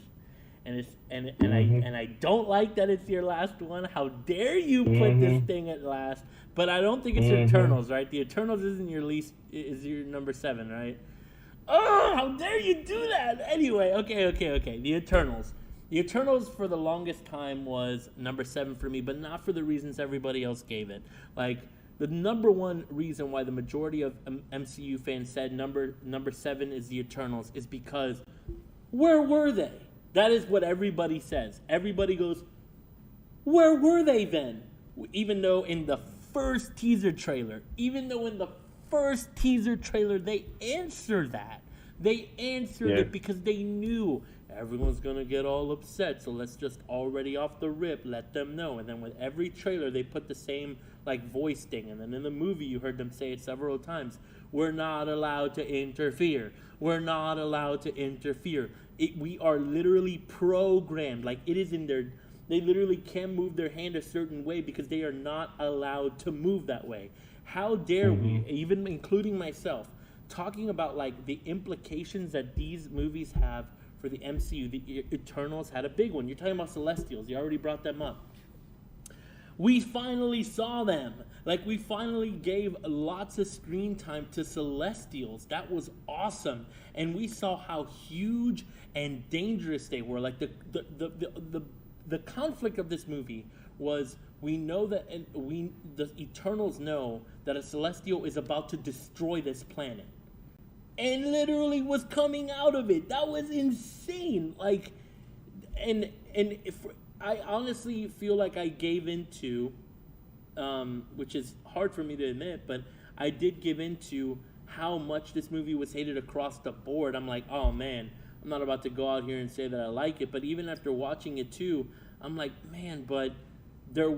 and I don't like that it's your last one. How dare you put this thing at last? But I don't think it's Eternals, right? The Eternals isn't your least. Is your number 7, right? Oh, how dare you do that? Anyway, okay. The Eternals. The Eternals for the longest time was number 7 for me, but not for the reasons everybody else gave it. Like, the number one reason why the majority of MCU fans said number 7 is the Eternals is because where were they? That is what everybody says. Everybody goes, where were they then? Even though in the first teaser trailer, they answered that. They answered it because they knew everyone's going to get all upset. So let's just already off the rip let them know. And then with every trailer, they put the same like voice thing. And then in the movie, you heard them say it several times. We're not allowed to interfere. We're not allowed to interfere. We are literally programmed. Like it is in their... They literally can move their hand a certain way because they are not allowed to move that way. How dare we, even including myself, talking about like the implications that these movies have for the MCU. The Eternals had a big one. You're talking about Celestials. You already brought them up. We finally saw them. Like we finally gave lots of screen time to Celestials. That was awesome. And we saw how huge and dangerous they were. Like the conflict of this movie was we know that the Eternals know that a Celestial is about to destroy this planet. And literally was coming out of it. That was insane. Like, and if I honestly feel like I gave into, which is hard for me to admit, but I did give into how much this movie was hated across the board. I'm like, oh man, I'm not about to go out here and say that I like it, but even after watching it too, I'm like, man, but there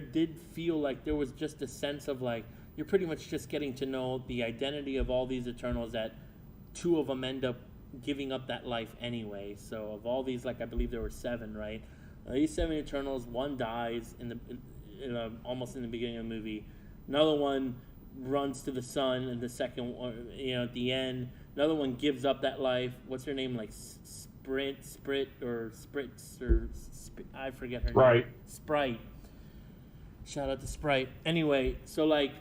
did feel like there was just a sense of like, you're pretty much just getting to know the identity of all these Eternals that 2 of them end up giving up that life anyway. So of all these, like I believe there were 7, right? These 7 Eternals, 1 dies almost in the beginning of the movie. Another one runs to the sun, and the second one, at the end, another one gives up that life. What's her name? Like I forget her name. Sprite. Shout out to Sprite. Anyway, so like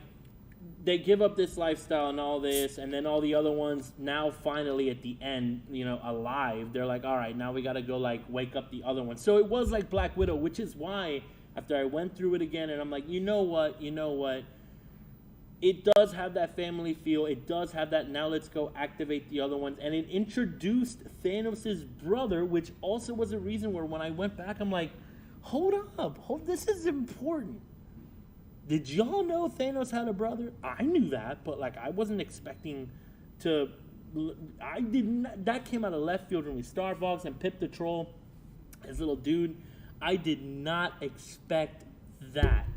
they give up this lifestyle and all this, and then all the other ones now finally at the end, alive. They're like, all right, now we got to go like wake up the other ones. So it was like Black Widow, which is why after I went through it again and I'm like, you know what? It does have that family feel. It does have that now let's go activate the other ones. And it introduced Thanos' brother, which also was a reason where when I went back, I'm like, hold up. This is important. Did y'all know Thanos had a brother? I knew that, but like I wasn't expecting to... I didn't... That came out of left field when we Star Fox and Pip the Troll, his little dude. I did not expect that.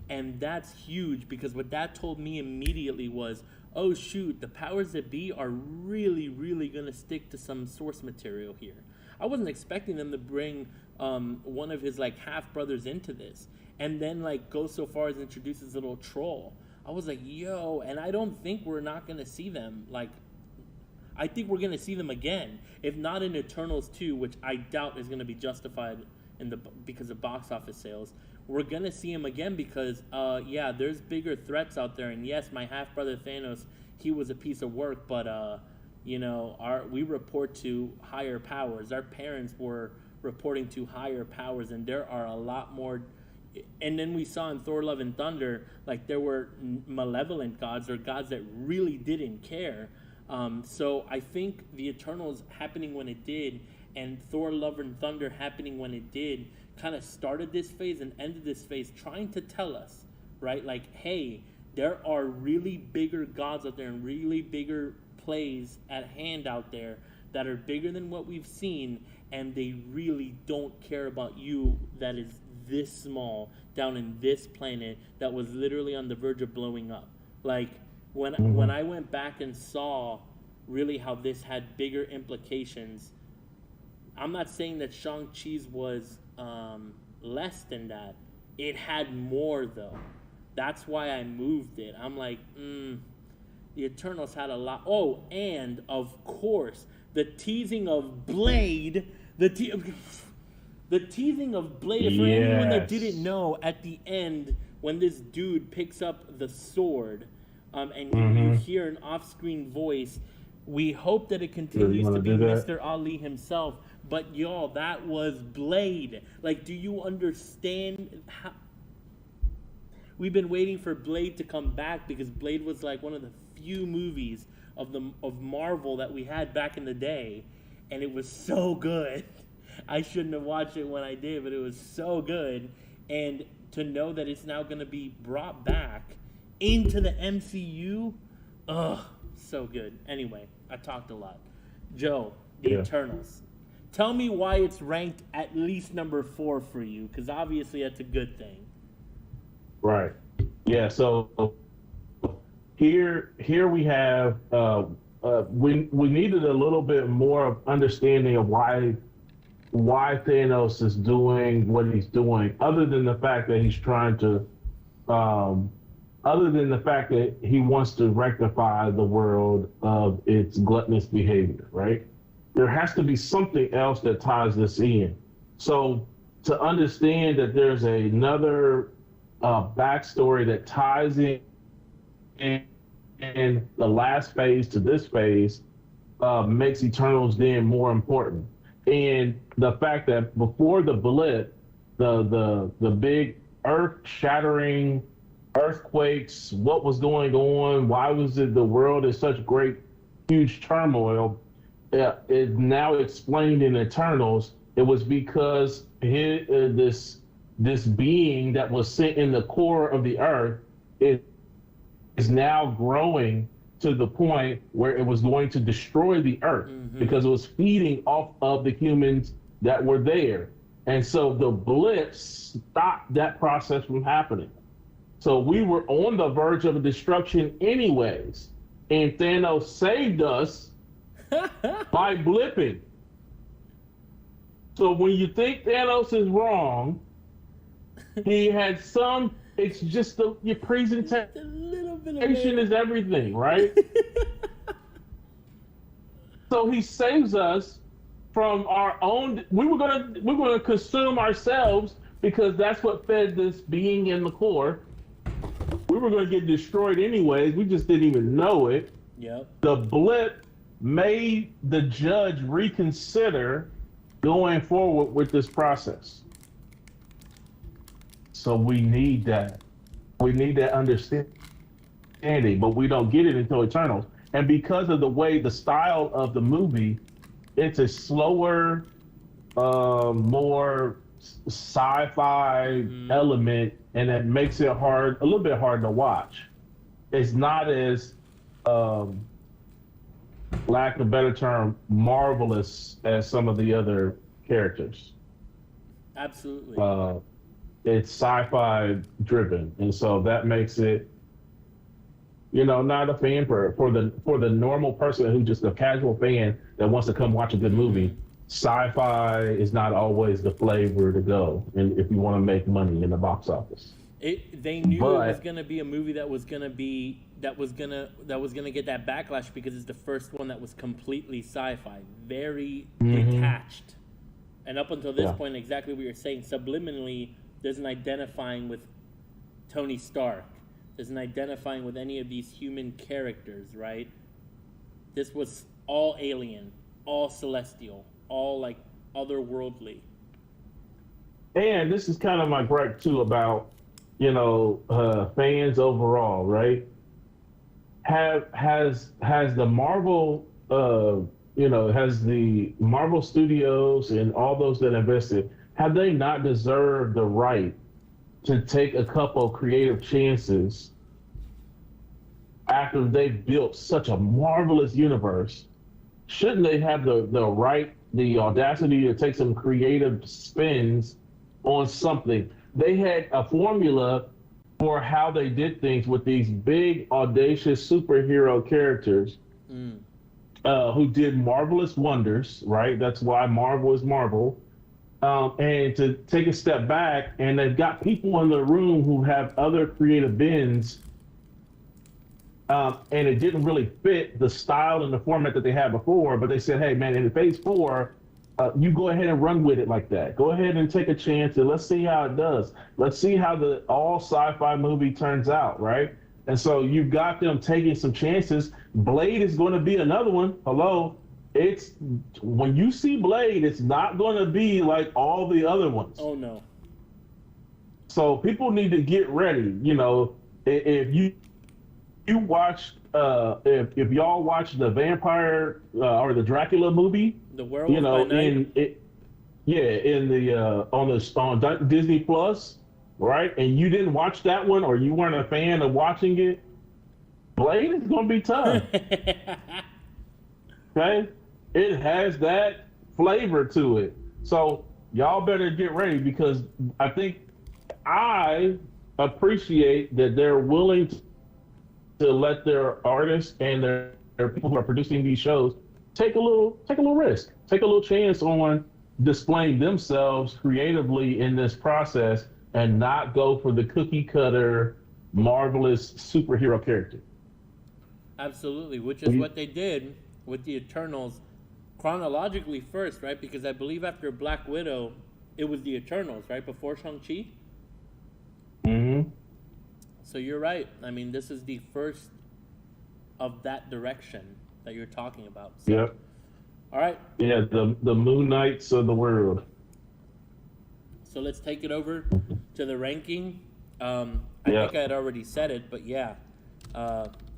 And that's huge because what that told me immediately was, oh shoot, the powers that be are really, really going to stick to some source material here. I wasn't expecting them to bring one of his like half brothers into this and then like go so far as introduce his little troll. I was like, yo, and I don't think we're not going to see them. Like, I think we're going to see them again. If not in Eternals 2, which I doubt is going to be justified because of box office sales. We're gonna see him again because there's bigger threats out there. And yes, my half brother Thanos, he was a piece of work, but we report to higher powers. Our parents were reporting to higher powers, and there are a lot more. And then we saw in Thor: Love and Thunder, like there were malevolent gods or gods that really didn't care. So I think the Eternals happening when it did, and Thor: Love and Thunder happening when it did, kind of started this phase and ended this phase, trying to tell us, right? Like, hey, there are really bigger gods out there and really bigger plays at hand out there that are bigger than what we've seen, and they really don't care about you that is this small down in this planet that was literally on the verge of blowing up. Like when I went back and saw really how this had bigger implications, I'm not saying that Shang-Chi's was less than that. It had more though. That's why I moved it. I'm like, the Eternals had a lot. Oh, and of course, the teasing of Blade, the teasing of Blade, for anyone that didn't know, at the end, when this dude picks up the sword, and you hear an off-screen voice, we hope that it continues to be Mr. Ali himself, but y'all, that was Blade. Like, do you understand how... We've been waiting for Blade to come back because Blade was like one of the few movies of Marvel that we had back in the day, and it was so good. I shouldn't have watched it when I did, but it was so good. And to know that it's now going to be brought back into the MCU, so good. Anyway, I talked a lot. Joe, The Eternals. Tell me why it's ranked at least number 4 for you, because obviously that's a good thing. Right. Yeah. So here we have we needed a little bit more of understanding of why Thanos is doing what he's doing, other than the fact that he's trying to, other than the fact that he wants to rectify the world of its gluttonous behavior, right? There has to be something else that ties this in. So to understand that there's another backstory that ties in the last phase to this phase makes Eternals then more important. And the fact that before the blip, the big earth-shattering earthquakes, what was going on, why was it the world in such great, huge turmoil, is now explained in Eternals. It was because this being that was sent in the core of the earth is now growing to the point where it was going to destroy the earth because it was feeding off of the humans that were there. And so the blips stopped that process from happening. So we were on the verge of a destruction anyways. And Thanos saved us by blipping. So when you think Thanos is wrong, he had some, it's just your presentation is everything, right? So he saves us from our own, we're gonna consume ourselves because that's what fed this being in the core. We were gonna get destroyed anyways, we just didn't even know it. Yep. The blip made the judge reconsider going forward with this process. So we need that. We need that understanding, but we don't get it until Eternals. And because of the way the style of the movie, it's a slower, more sci-fi element, and that makes it a little bit hard to watch. It's not as, lack of a better term, marvelous as some of the other characters. Absolutely. It's sci-fi driven, and so that makes it, not a fan for the normal person who's just a casual fan that wants to come watch a good movie. Sci-fi is not always the flavor to go, and if you want to make money in the box office. They knew it was gonna be a movie that was gonna get that backlash because it's the first one that was completely sci-fi, very detached. And up until this Yeah. point, exactly what you're saying, subliminally, there's an identifying with Tony Stark. There's an identifying with any of these human characters, right? This was all alien, all celestial, all like otherworldly. And this is kind of my gripe too about, fans overall, right? Has the Marvel, has the Marvel Studios and all those that invested, have they not deserved the right to take a couple creative chances after they've built such a marvelous universe? Shouldn't they have the right, the audacity to take some creative spins on something? They had a formula for how they did things with these big, audacious superhero characters who did marvelous wonders, right? That's why Marvel is Marvel. And to take a step back, and they've got people in the room who have other creative bends, and it didn't really fit the style and the format that they had before. But they said, "Hey, man, in Phase 4, you go ahead and run with it like that. Go ahead and take a chance, and let's see how it does. Let's see how the all sci-fi movie turns out, right?" And so you've got them taking some chances. Blade is going to be another one. Hello. It's when you see Blade, it's not going to be like all the other ones. Oh no. So people need to get ready. If you watch, if y'all watch the vampire or the Dracula movie, The Werewolf by Night. On Disney Plus, right? And you didn't watch that one, or you weren't a fan of watching it, Blade is going to be tough. Okay, it has that flavor to it. So y'all better get ready, because I appreciate that they're willing to let their artists and their people who are producing these shows take a little risk, take a little chance on displaying themselves creatively in this process, and not go for the cookie cutter, marvelous superhero character. Absolutely, which is what they did with the Eternals chronologically first, right? Because I believe after Black Widow, it was the Eternals, right? Before Shang-Chi? Mm-hmm. So you're right. I mean, this is the first of that direction that you're talking about. So, Yep. all right. Yeah, the Moon Knights of the world. So let's take it over to the ranking. I think I had already said it, but yeah.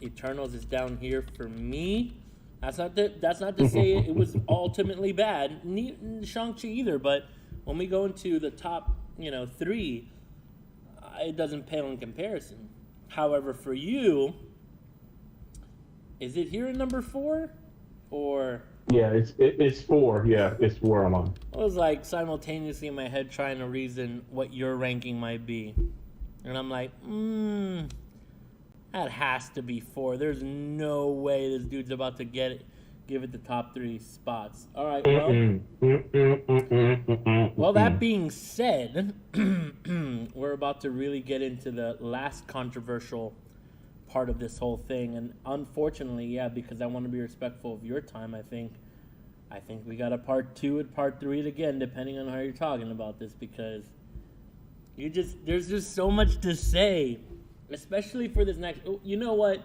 Eternals is down here for me. That's not to say it was ultimately bad. Shang-Chi either, but when we go into the top, 3, it doesn't pale in comparison. However, for you, is it here in number 4, or? Yeah, it's 4. Yeah, it's 4 I'm on. I was like simultaneously in my head trying to reason what your ranking might be, and I'm like, that has to be 4. There's no way this dude's about to give it the top 3 spots. All right, well, that being said, we're about to really get into the last controversial part of this whole thing, and unfortunately, because I want to be respectful of your time, I think we got a part 2 and part 3 again, depending on how you're talking about this, because there's just so much to say. Especially for this next... You know what?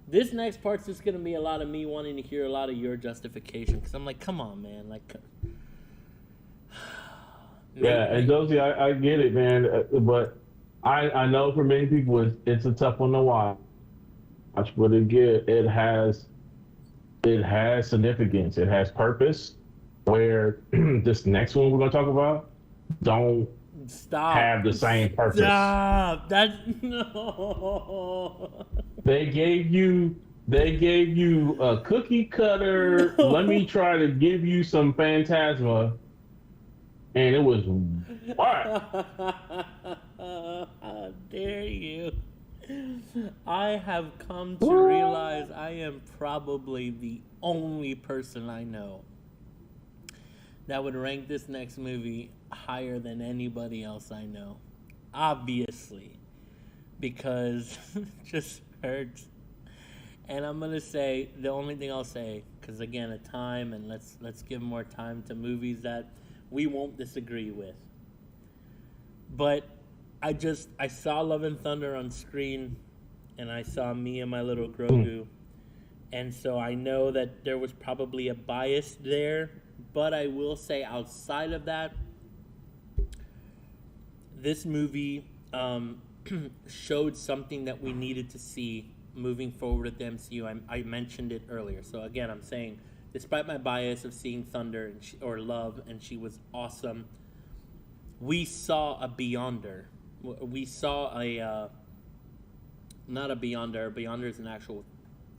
This next part's just going to be a lot of me wanting to hear a lot of your justification. Because I'm like, come on, man. Like... And Josie, I get it, man. But I know for many people it's a tough one to watch. But again, it has significance. It has purpose. Where this next one we're going to talk about don't have the same purpose. Stop. That's no. They gave you a cookie cutter. No. Let me try to give you some Phantasma, and it was what? How dare you? I have come to realize I am probably the only person I know that would rank this next movie higher than anybody else I know. Obviously. Because it just hurts. And I'm going to say, the only thing I'll say, because again, a time, and let's give more time to movies that we won't disagree with. But I saw Love and Thunder on screen, and I saw me and my little Grogu. And so I know that there was probably a bias there, but I will say outside of that, this movie showed something that we needed to see moving forward at the MCU. I mentioned it earlier. So again, I'm saying, despite my bias of seeing Thunder or Love, and she was awesome, we saw a Beyonder. We saw not a Beyonder. Beyonder is an actual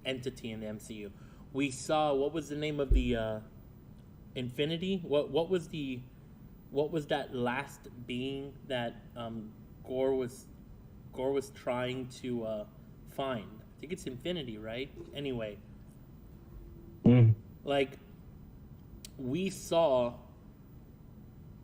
entity in the MCU. We saw, what was the name of the Infinity? What was that last being that Gore was trying to find? I think it's Infinity, right? Anyway, like we saw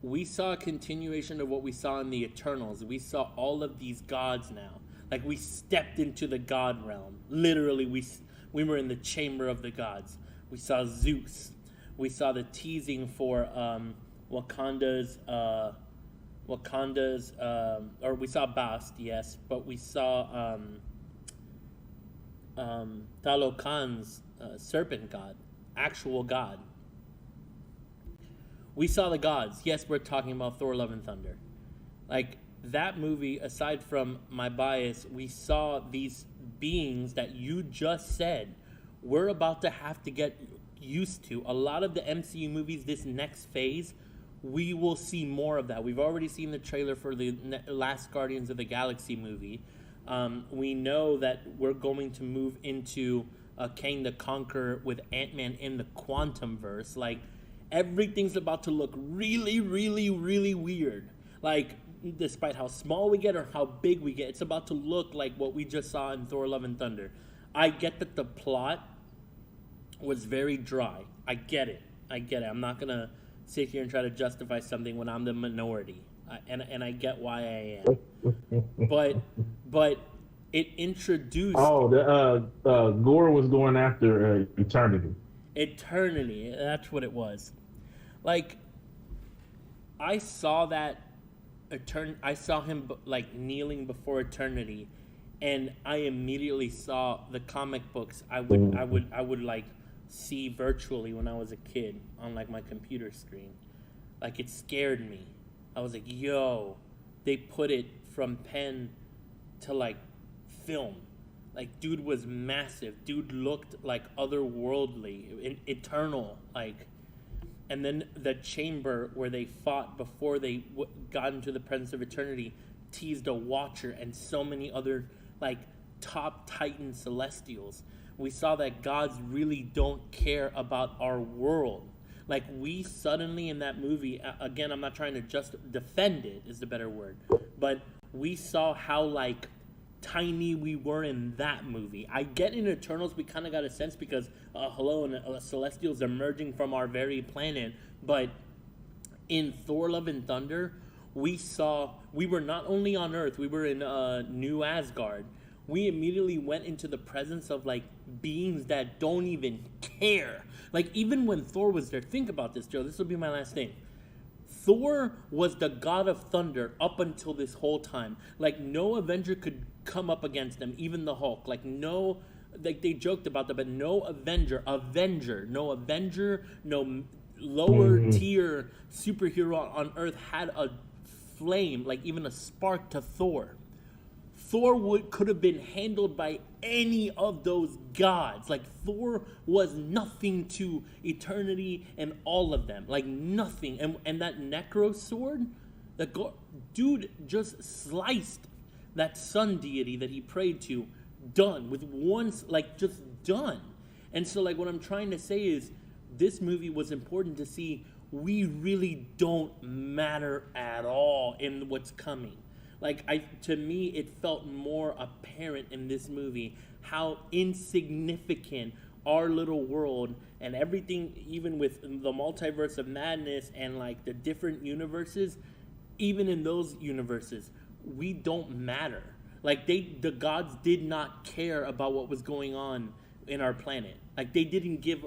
a continuation of what we saw in the Eternals. We saw all of these gods now. Like we stepped into the god realm. Literally, we were in the chamber of the gods. We saw Zeus. We saw the teasing for Wakanda's, or we saw Bast, yes, but we saw Talokan's serpent god, actual god. We saw the gods. Yes, we're talking about Thor: Love and Thunder. Like that movie, aside from my bias, we saw these beings that you just said we're about to have to get used to. A lot of the MCU movies, this next phase, we will see more of that. We've already seen the trailer for the last Guardians of the Galaxy movie. We know that we're going to move into Kang the Conqueror with Ant-Man in the Quantumverse. Like, everything's about to look really, really, really weird. Like, despite how small we get or how big we get, it's about to look like what we just saw in Thor: Love and Thunder. I get that the plot was very dry. I get it. I'm not going to sit here and try to justify something when I'm the minority. And I get why I am. But it introduced... Oh, Gore was going after Eternity. Eternity, that's what it was. Like, I saw that... I saw him like kneeling before Eternity, and I immediately saw the comic books I would like see virtually when I was a kid on like my computer screen. Like, it scared me. I was like, yo, they put it from pen to like film. Like, dude was massive. Dude looked like otherworldly, eternal, like. And then the chamber where they fought before they got into the presence of Eternity teased a Watcher and so many other like top Titan Celestials. We saw that gods really don't care about our world. Like, we suddenly in that movie, again, I'm not trying to just defend it, is the better word, but we saw how like tiny we were in that movie. I get in Eternals we kind of got a sense because hello, and Celestials emerging from our very planet, but in Thor: Love and Thunder we were not only on Earth, we were in New Asgard. We immediately went into the presence of like beings that don't even care. Like, even when Thor was there, think about this, Joe, this will be my last thing. Thor was the god of thunder up until this whole time. Like, no Avenger could come up against them, even the Hulk. Like, no, like, they joked about that, but no Avenger, no lower tier superhero on Earth had a flame, like even a spark to Thor. Thor could have been handled by any of those gods. Like, Thor was nothing to Eternity and all of them. Like, nothing. And that Necro sword, dude just sliced that sun deity that he prayed to, done. With one, like, just done. And so, like, what I'm trying to say is, this movie was important to see we really don't matter at all in what's coming. Like, to me, it felt more apparent in this movie how insignificant our little world and everything, even with the multiverse of madness and like the different universes, even in those universes, we don't matter. Like, the gods did not care about what was going on in our planet. Like, they didn't give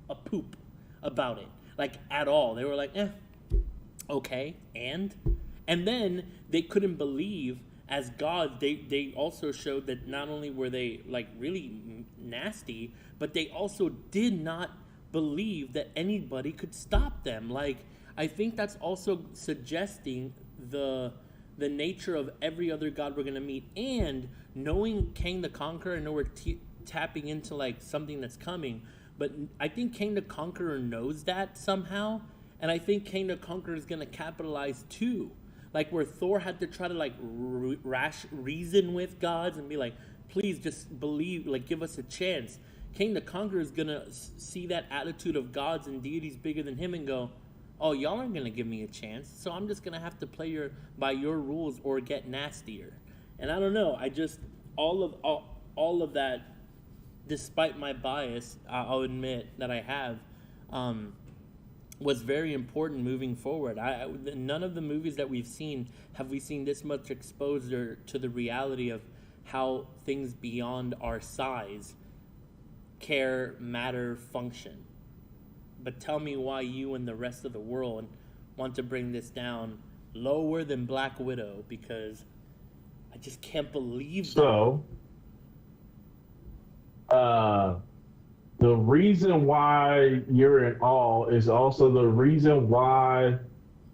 a poop about it, like, at all. They were like, Okay, and then they couldn't believe as gods. They also showed that not only were they like really nasty, but they also did not believe that anybody could stop them. Like, I think that's also suggesting the nature of every other god we're gonna meet, and knowing Kang the Conqueror. I know we're tapping into like something that's coming, but I think Kang the Conqueror knows that somehow, and I think Kang the Conqueror is gonna capitalize too. Like where Thor had to try to like reason with gods and be like, please just believe, like give us a chance. King the Conqueror is gonna see that attitude of gods and deities bigger than him and go, oh, y'all aren't gonna give me a chance, so I'm just gonna have to play by your rules or get nastier. And I don't know, I just all of that, despite my bias, I'll admit that I have, was very important moving forward. None of the movies that we've seen have we seen this much exposure to the reality of how things beyond our size care, matter, function. But tell me why you and the rest of the world want to bring this down lower than Black Widow, because I just can't believe that. So, the reason why you're in awe is also the reason why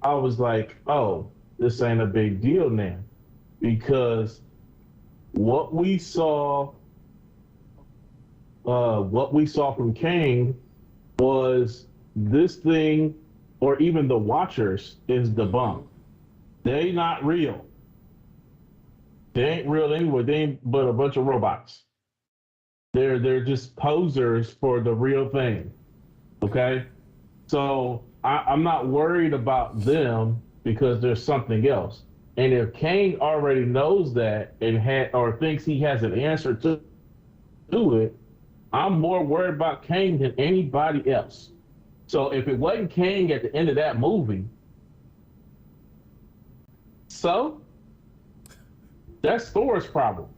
I was like, oh, this ain't a big deal now. Because what we saw from Kang was this thing, or even the Watchers, is debunked. They not real. They ain't real anyway. They ain't but a bunch of robots. They're just posers for the real thing. Okay? So I'm not worried about them because there's something else. And if Kang already knows that and or thinks he has an answer to it, I'm more worried about Kang than anybody else. So if it wasn't Kang at the end of that movie, so that's Thor's problem.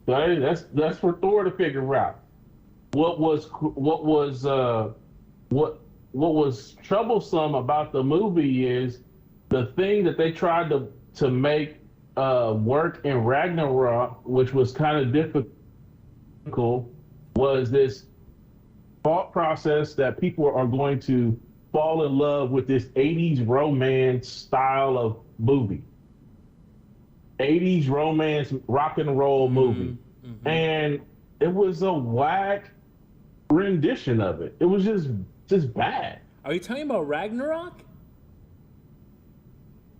Right? That's for Thor to figure out. What was troublesome about the movie is the thing that they tried to make work in Ragnarok, which was kind of difficult, was this thought process that people are going to fall in love with this 80s romance style of movie. 80s romance rock and roll movie. Mm-hmm. And it was a whack rendition of it. It was just bad. Are you talking about Ragnarok?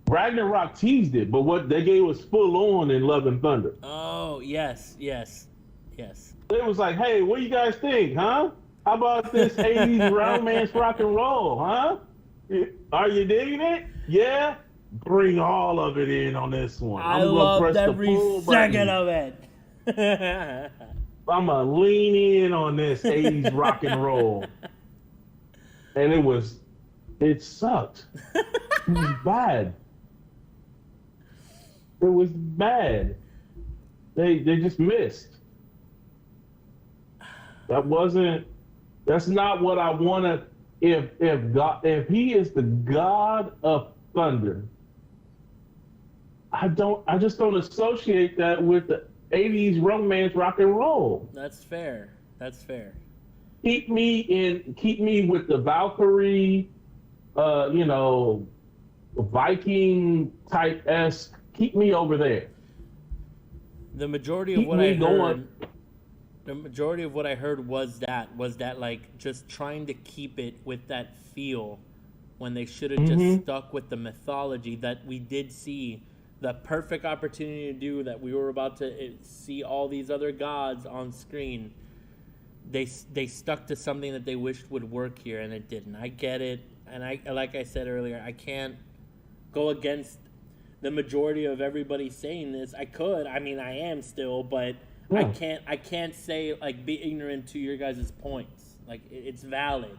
Ragnarok teased it, but what they gave was full on in Love and Thunder. Oh, yes. It was like, hey, what do you guys think, huh? How about this 80s romance rock and roll, huh? Are you digging it? Yeah? Bring all of it in on this one. I loved every second of it. I'm going to lean in on this 80s rock and roll. And it sucked. It was bad. It was bad. They just missed. That's not what I want to, if he is the God of thunder, I just don't associate that with the 80s romance rock and roll. That's fair. Keep me with the Valkyrie, Viking type-esque. Keep me over there. The majority of what I heard was that like just trying to keep it with that feel when they should have just stuck with the mythology that we did see the perfect opportunity to do, that we were about to see all these other gods on screen. They stuck to something that they wished would work here, and it didn't. I get it, and like I said earlier, I can't go against the majority of everybody saying this. I could. I mean, I am still, but yeah. I can't say, like, be ignorant to your guys' points. Like, it's valid.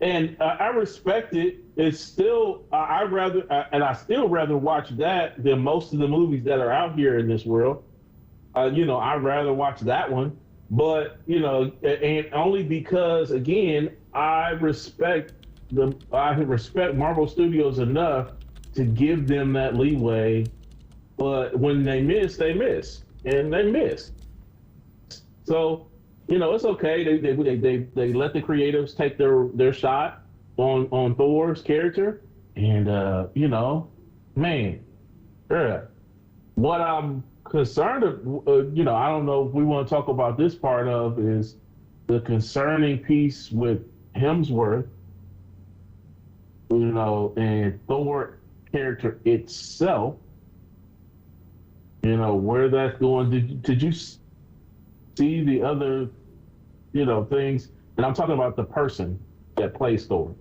And I respect it. It's still, I still rather watch that than most of the movies that are out here in this world. I'd rather watch that one. But, and only because, again, I respect I respect Marvel Studios enough to give them that leeway, but when they miss, and they miss. So, it's okay. They let the creatives take their shot on Thor's character, and man, yeah. What I'm concerned of, I don't know if we want to talk about this part of is the concerning piece with Hemsworth, and Thor character itself, where that's going. Did you see the other, things? And I'm talking about the person that plays Thor,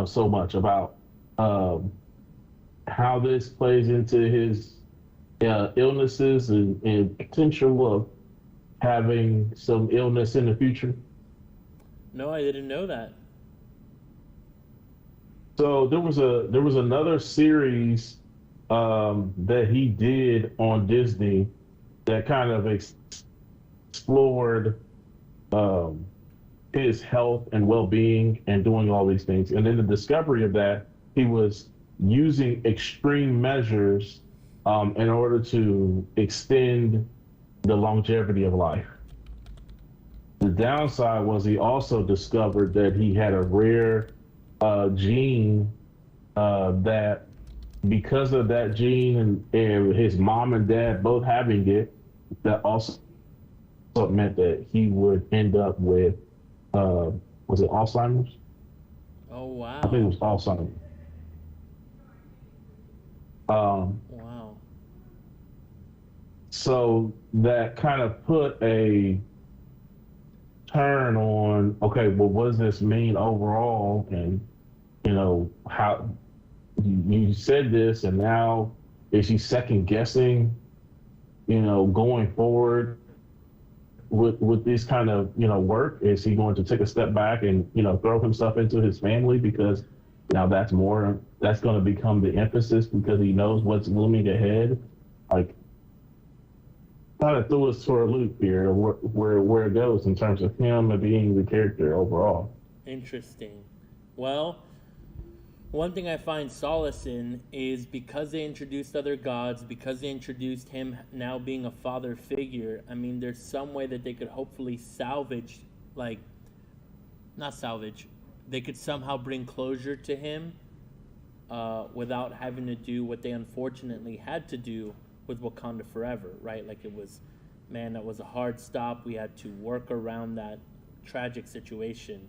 so much about how this plays into his illnesses and potential of having some illness in the future. No, I didn't know that. So there was another series that he did on Disney that kind of explored um, his health and well-being and doing all these things. And in the discovery of that, he was using extreme measures in order to extend the longevity of life. The downside was he also discovered that he had a rare gene that, because of that gene and his mom and dad both having it, that also meant that he would end up with, was it Alzheimer's? Oh wow. I think it was Alzheimer's. Wow. So that kind of put a turn on, okay, well, what does this mean overall? And, how you said this, and now is he second guessing, going forward with this kind of, work? Is he going to take a step back and, throw himself into his family? Because now that's going to become the emphasis because he knows what's looming ahead. Like, kind of threw us for a loop here, where it goes in terms of him and being the character overall. Interesting. Well, one thing I find solace in is because they introduced other gods, because they introduced him now being a father figure, I mean, there's some way that they could hopefully salvage, not salvage, they could somehow bring closure to him without having to do what they unfortunately had to do with Wakanda Forever, right? Like, it was, man, that was a hard stop. We had to work around that tragic situation.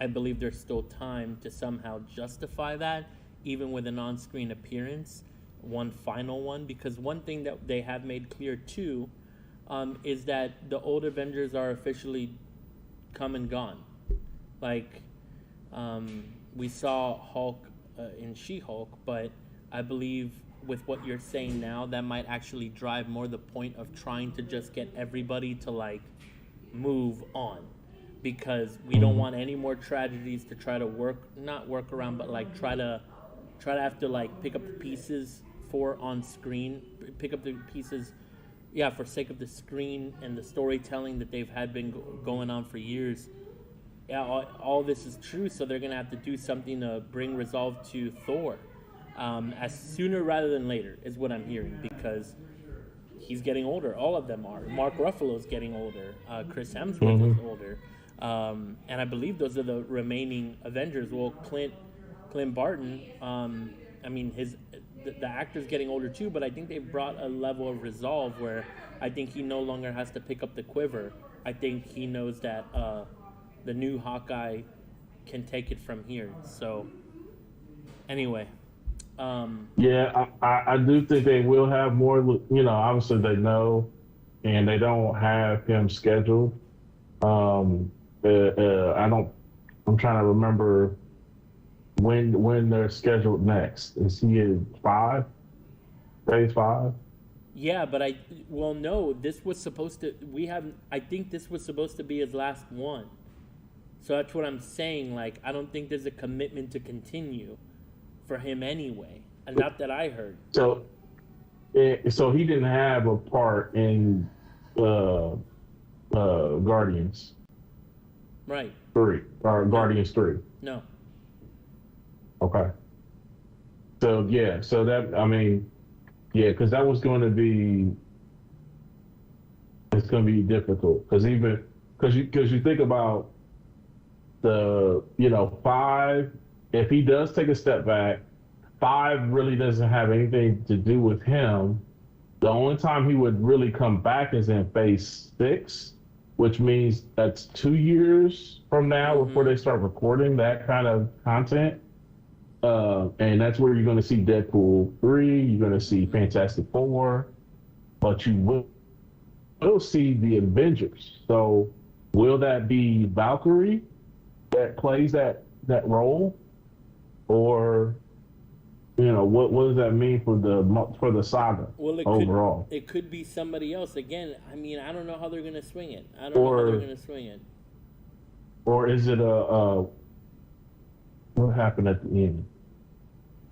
I believe there's still time to somehow justify that, even with an on-screen appearance, one final one, because one thing that they have made clear too is that the old Avengers are officially come and gone. Like, we saw Hulk in She-Hulk, but I believe with what you're saying now, that might actually drive more the point of trying to just get everybody to move on, because we don't want any more tragedies to try to not work around, but try to have to pick up the pieces for on screen, pick up the pieces, for sake of the screen and the storytelling that they've had been going on for years. Yeah, all this is true, so they're gonna have to do something to bring resolve to Thor, as sooner rather than later, is what I'm hearing, because he's getting older. All of them are. Mark Ruffalo's getting older. Chris Hemsworth is older. And I believe those are the remaining Avengers. Well, Clint Barton, I mean, the actor's getting older too, but I think they've brought a level of resolve where I think he no longer has to pick up the quiver. I think he knows that the new Hawkeye can take it from here. So, anyway. Yeah, I do think they will have more, obviously they know, and they don't have him scheduled. I'm trying to remember when they're scheduled next. Is he in phase 5? Yeah, but no, this was supposed to, I think this was supposed to be his last one. So that's what I'm saying. I don't think there's a commitment to continue for him anyway. And not that I heard. So he didn't have a part in Guardians. Right. 3 or No. Guardians 3. No. Okay. So yeah, so that I mean, yeah, because that was going to be it's going to be difficult because even because you think about the 5 if he does take a step back 5 really doesn't have anything to do with him. The only time he would really come back is in phase 6, which means that's 2 years from now before Mm-hmm. they start recording that kind of content. And that's where you're going to see Deadpool 3, you're going to see Mm-hmm. Fantastic Four, but you will see the Avengers. So will that be Valkyrie that plays that role, or what does that mean for the saga Well, overall? it could be somebody else. Again, I mean, I don't know how they're gonna swing it. I don't know how they're Or gonna swing it. is it what happened at the end?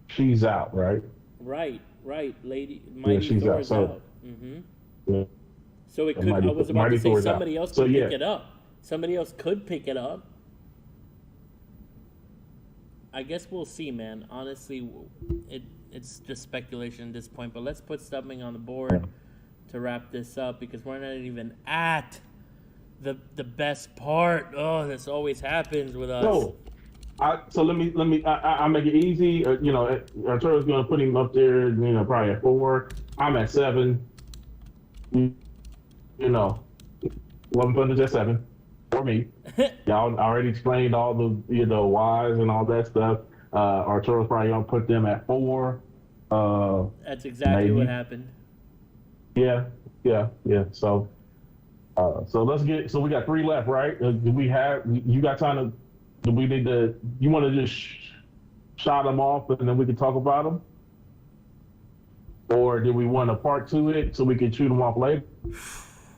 She's out, right? Right, right. Lady Yeah, Mighty she's Thor out. is So out. Mm-hmm. yeah, So it could. I was about to Mighty say Thor's out. somebody else So could yeah, pick it up. Somebody else could pick it up. I guess we'll see, man. Honestly, it's just speculation at this point. But let's put something on the board to wrap this up because we're not even at the best part. Oh, this always happens with us. so let me I make it easy. Arturo's going to put him up there. Probably at 4. I'm at 7. You know, Love and Thunder's at 7 for me. Y'all already explained all the whys and all that stuff. Arturo's probably gonna put them at 4. That's exactly maybe. what happened. Yeah. So let's get. So we got 3 left, right? Do we have? You got time to? Do we need to? You want to just shot them off and then we can talk about them, or do we want to part 2 it so we can shoot them off later?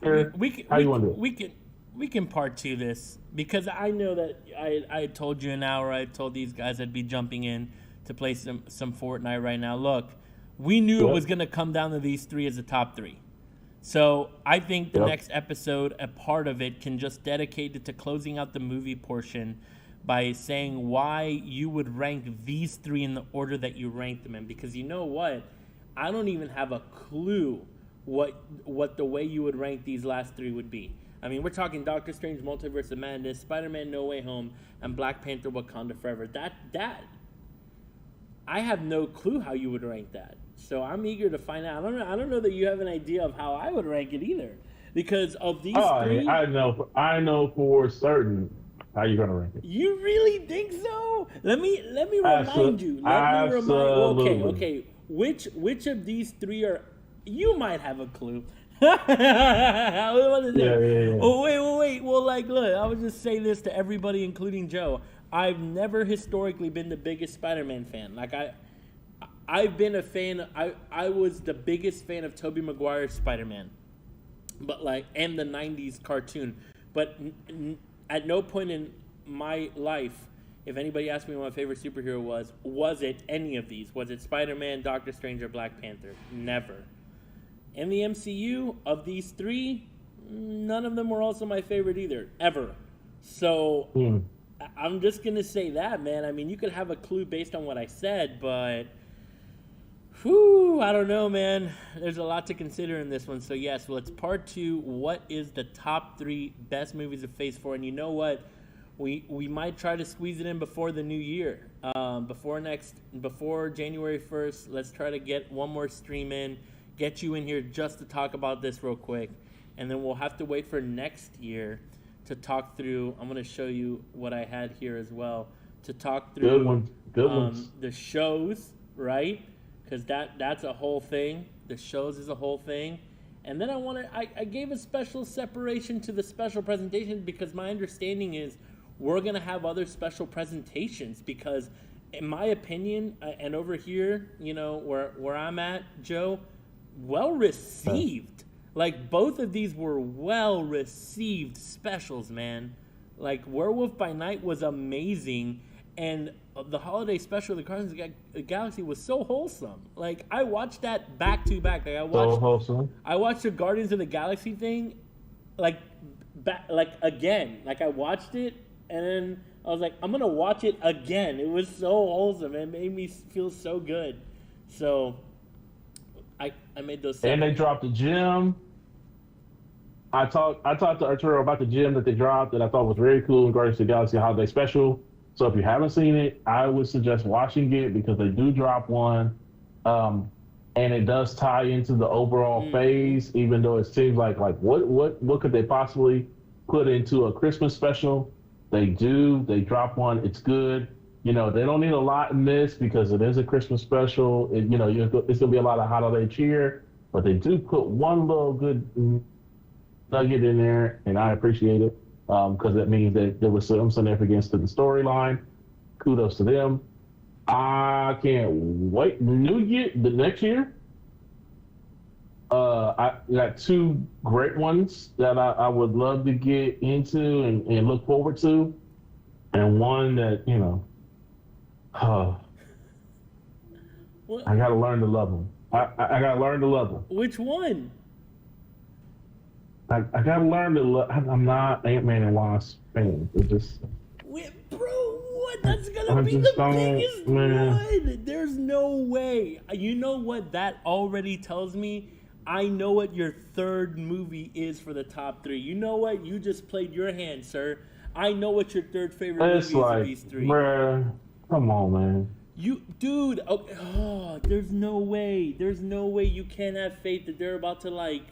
How you want to do it? We can part 2 this because I know that I told you an hour. I told these guys I'd be jumping in to play some Fortnite right now. Look, we knew it was going to come down to these 3 as the top 3. So I think the next episode, a part of it, can just dedicate it to closing out the movie portion by saying why you would rank these 3 in the order that you ranked them in. Because you know what? I don't even have a clue what the way you would rank these last 3 would be. I mean, we're talking Doctor Strange, Multiverse of Madness, Spider-Man No Way Home, and Black Panther Wakanda Forever. That I have no clue how you would rank that. So I'm eager to find out. I don't know that you have an idea of how I would rank it either. Because of these 3... I know for certain how you're gonna rank it. You really think so? Let me remind you. Okay. Which of these 3 are... You might have a clue. Yeah. Oh, wait. Well, look, I would just say this to everybody, including Joe. I've never historically been the biggest Spider-Man fan. I've been a fan. I was the biggest fan of Tobey Maguire's Spider-Man, but and the '90s cartoon. But at no point in my life, if anybody asked me what my favorite superhero was it any of these? Was it Spider-Man, Doctor Strange, or Black Panther? Never. In the MCU, of these 3, none of them were also my favorite either, ever. So I'm just going to say that, man. I mean, you could have a clue based on what I said, but I don't know, man. There's a lot to consider in this one. So, yes, let's part 2. What is the top 3 best movies of Phase 4? And you know what? We might try to squeeze it in before the new year. Before January 1st, let's try to get one more stream in. Get you in here just to talk about this real quick. And then we'll have to wait for next year to talk through. I'm going to show you what I had here as well. To talk through Good ones. The shows, right? Because that's a whole thing. The shows is a whole thing. And then I gave a special separation to the special presentation because my understanding is we're going to have other special presentations because in my opinion, and over here, where I'm at, Joe, well received. Both of these were well received specials, man. Werewolf by Night was amazing, and the holiday special of the Guardians of the Galaxy was so wholesome. I watched that back to back. I watched the Guardians of the Galaxy thing, again. I watched it And then I was like, I'm gonna watch it again. It was so wholesome. It made me feel so good. So I made those And they seven. dropped a gem. I talked to Arturo about the gem that they dropped that I thought was very cool in Guardians of the Galaxy Holiday Special. So if you haven't seen it, I would suggest watching it because they do drop one. Um, and it does tie into the overall Mm-hmm. phase, even though it seems like what could they possibly put into a Christmas special? They do. They drop one. It's good. They don't need a lot in this because it is a Christmas special. It's gonna be a lot of holiday cheer, but they do put one little good nugget in there, and I appreciate it because that means that there was some significance to the storyline. Kudos to them. I can't wait. New Year, the next year. I got two great ones that I would love to get into and look forward to, and one that uh, What? I got to learn to love them. I got to learn to love them. Which one? I got to learn to love. I'm not Ant-Man and Wasp fan. It just Wait, bro, what? That's gonna I be just the don't, biggest man. one. There's no way. You know what that already tells me? I know what your third movie is for the top three. You know what? You just played your hand, sir. I know what your third favorite It's movie is of like, these three. bruh, come on, man. You, dude. Okay, oh, there's no way. There's no way you can't have faith that they're about to like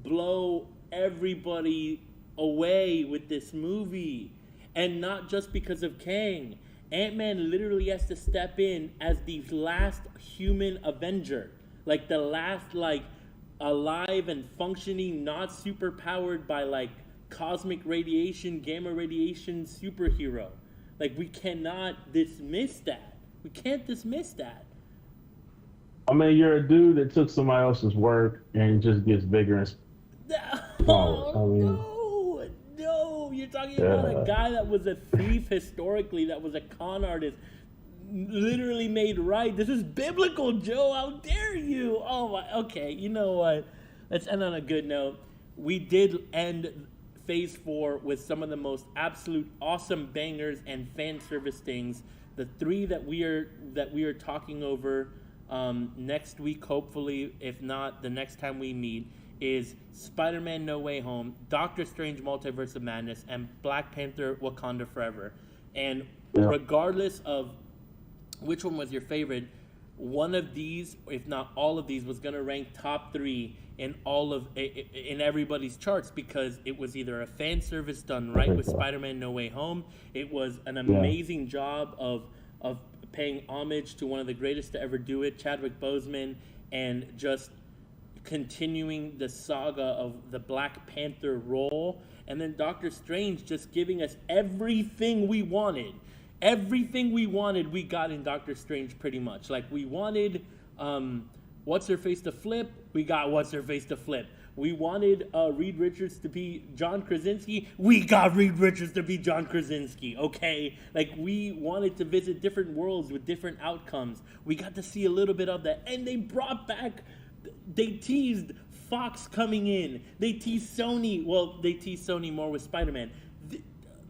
blow everybody away with this movie. And not just because of Kang. Ant-Man literally has to step in as the last human Avenger. Like the last like alive and functioning, not super powered by like cosmic radiation, gamma radiation superhero. Like we cannot dismiss that. We can't dismiss that. I mean, you're a dude that took somebody else's work and just gets bigger and smaller. I Oh mean, no, no! You're talking about a yeah. guy that was a thief historically, that was a con artist, literally made right. This is biblical, Joe. How dare you? Oh my. Okay, you know what? Let's end on a good note. We did end Phase 4 with some of the most absolute awesome bangers and fan service things. The three that we are talking over next week, hopefully, if not the next time we meet, is Spider-Man: No Way Home, Doctor Strange: Multiverse of Madness, and Black Panther: Wakanda Forever. And Yeah. regardless of which one was your favorite, one of these, if not all of these, was going to rank top three in in everybody's charts because it was either a fan service done I right think with so. Spider-Man: No Way Home. It was an Yeah. amazing job of paying homage to one of the greatest to ever do it, Chadwick Boseman, and just continuing the saga of the Black Panther role, and then Doctor Strange just giving us everything we wanted. Everything we wanted, we got in Doctor Strange pretty much. Like we wanted what's her face to flip, we got what's her face to flip. We wanted Reed Richards to be John Krasinski. We got Reed Richards to be John Krasinski, okay? Like, we wanted to visit different worlds with different outcomes. We got to see a little bit of that. And they brought back, they teased Fox coming in. They teased Sony. Well, they teased Sony more with Spider-Man.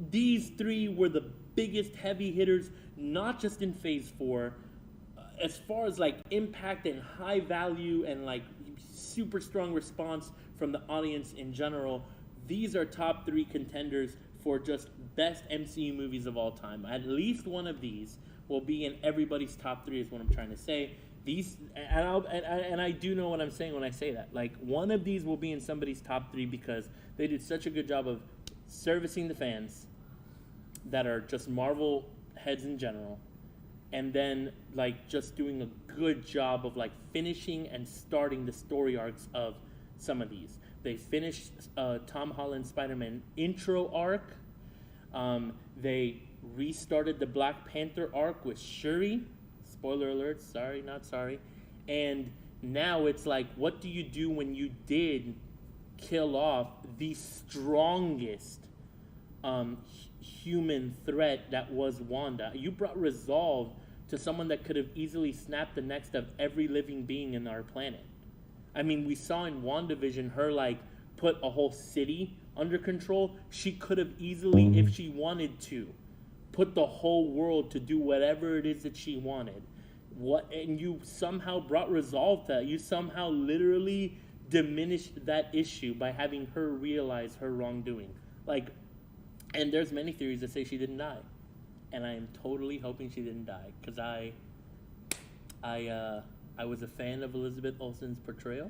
These three were the biggest heavy hitters, not just in Phase 4, as far as like impact and high value and like super strong response from the audience in general. These are top three contenders for just best MCU movies of all time. At least one of these will be in everybody's top three, is what I'm trying to say. These, and I do know what I'm saying when I say that. Like, one of these will be in somebody's top three because they did such a good job of servicing the fans that are just Marvel heads in general, and then like just doing a good job of like finishing and starting the story arcs of some of these. They finished Tom Holland's Spider-Man intro arc. They restarted the Black Panther arc with Shuri. Spoiler alert, sorry, not sorry. And now it's like, what do you do when you did kill off the strongest human threat that was Wanda? You brought resolve to someone that could have easily snapped the neck of every living being in our planet. I mean, we saw in WandaVision her like put a whole city under control, she could have easily, if she wanted to, put the whole world to do whatever it is that she wanted. And you somehow brought resolve to that. You somehow literally diminished that issue by having her realize her wrongdoing. Like, and there's many theories that say she didn't die, and I am totally hoping she didn't die, because I was a fan of Elizabeth Olsen's portrayal,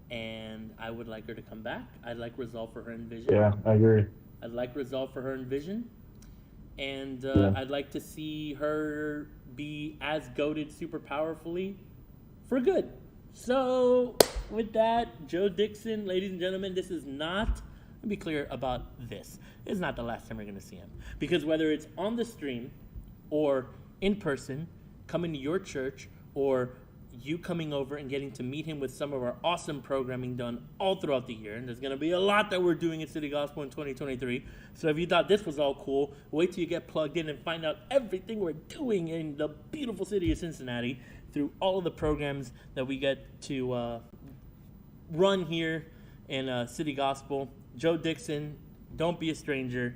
and I would like her to come back. I'd like resolve for her in Vision. Yeah, I agree. I'd like resolve for her in Vision, and I'd like to see her be as goated super powerfully for good. So, with that, Joe Dixon, ladies and gentlemen, this is not, let me be clear about this. This is not the last time we're going to see him. Because whether it's on the stream or in person, coming to your church, or you coming over and getting to meet him with some of our awesome programming done all throughout the year. And there's going to be a lot that we're doing at City Gospel in 2023. So if you thought this was all cool, wait till you get plugged in and find out everything we're doing in the beautiful city of Cincinnati through all of the programs that we get to run here in City Gospel. Joe Dixon, don't be a stranger.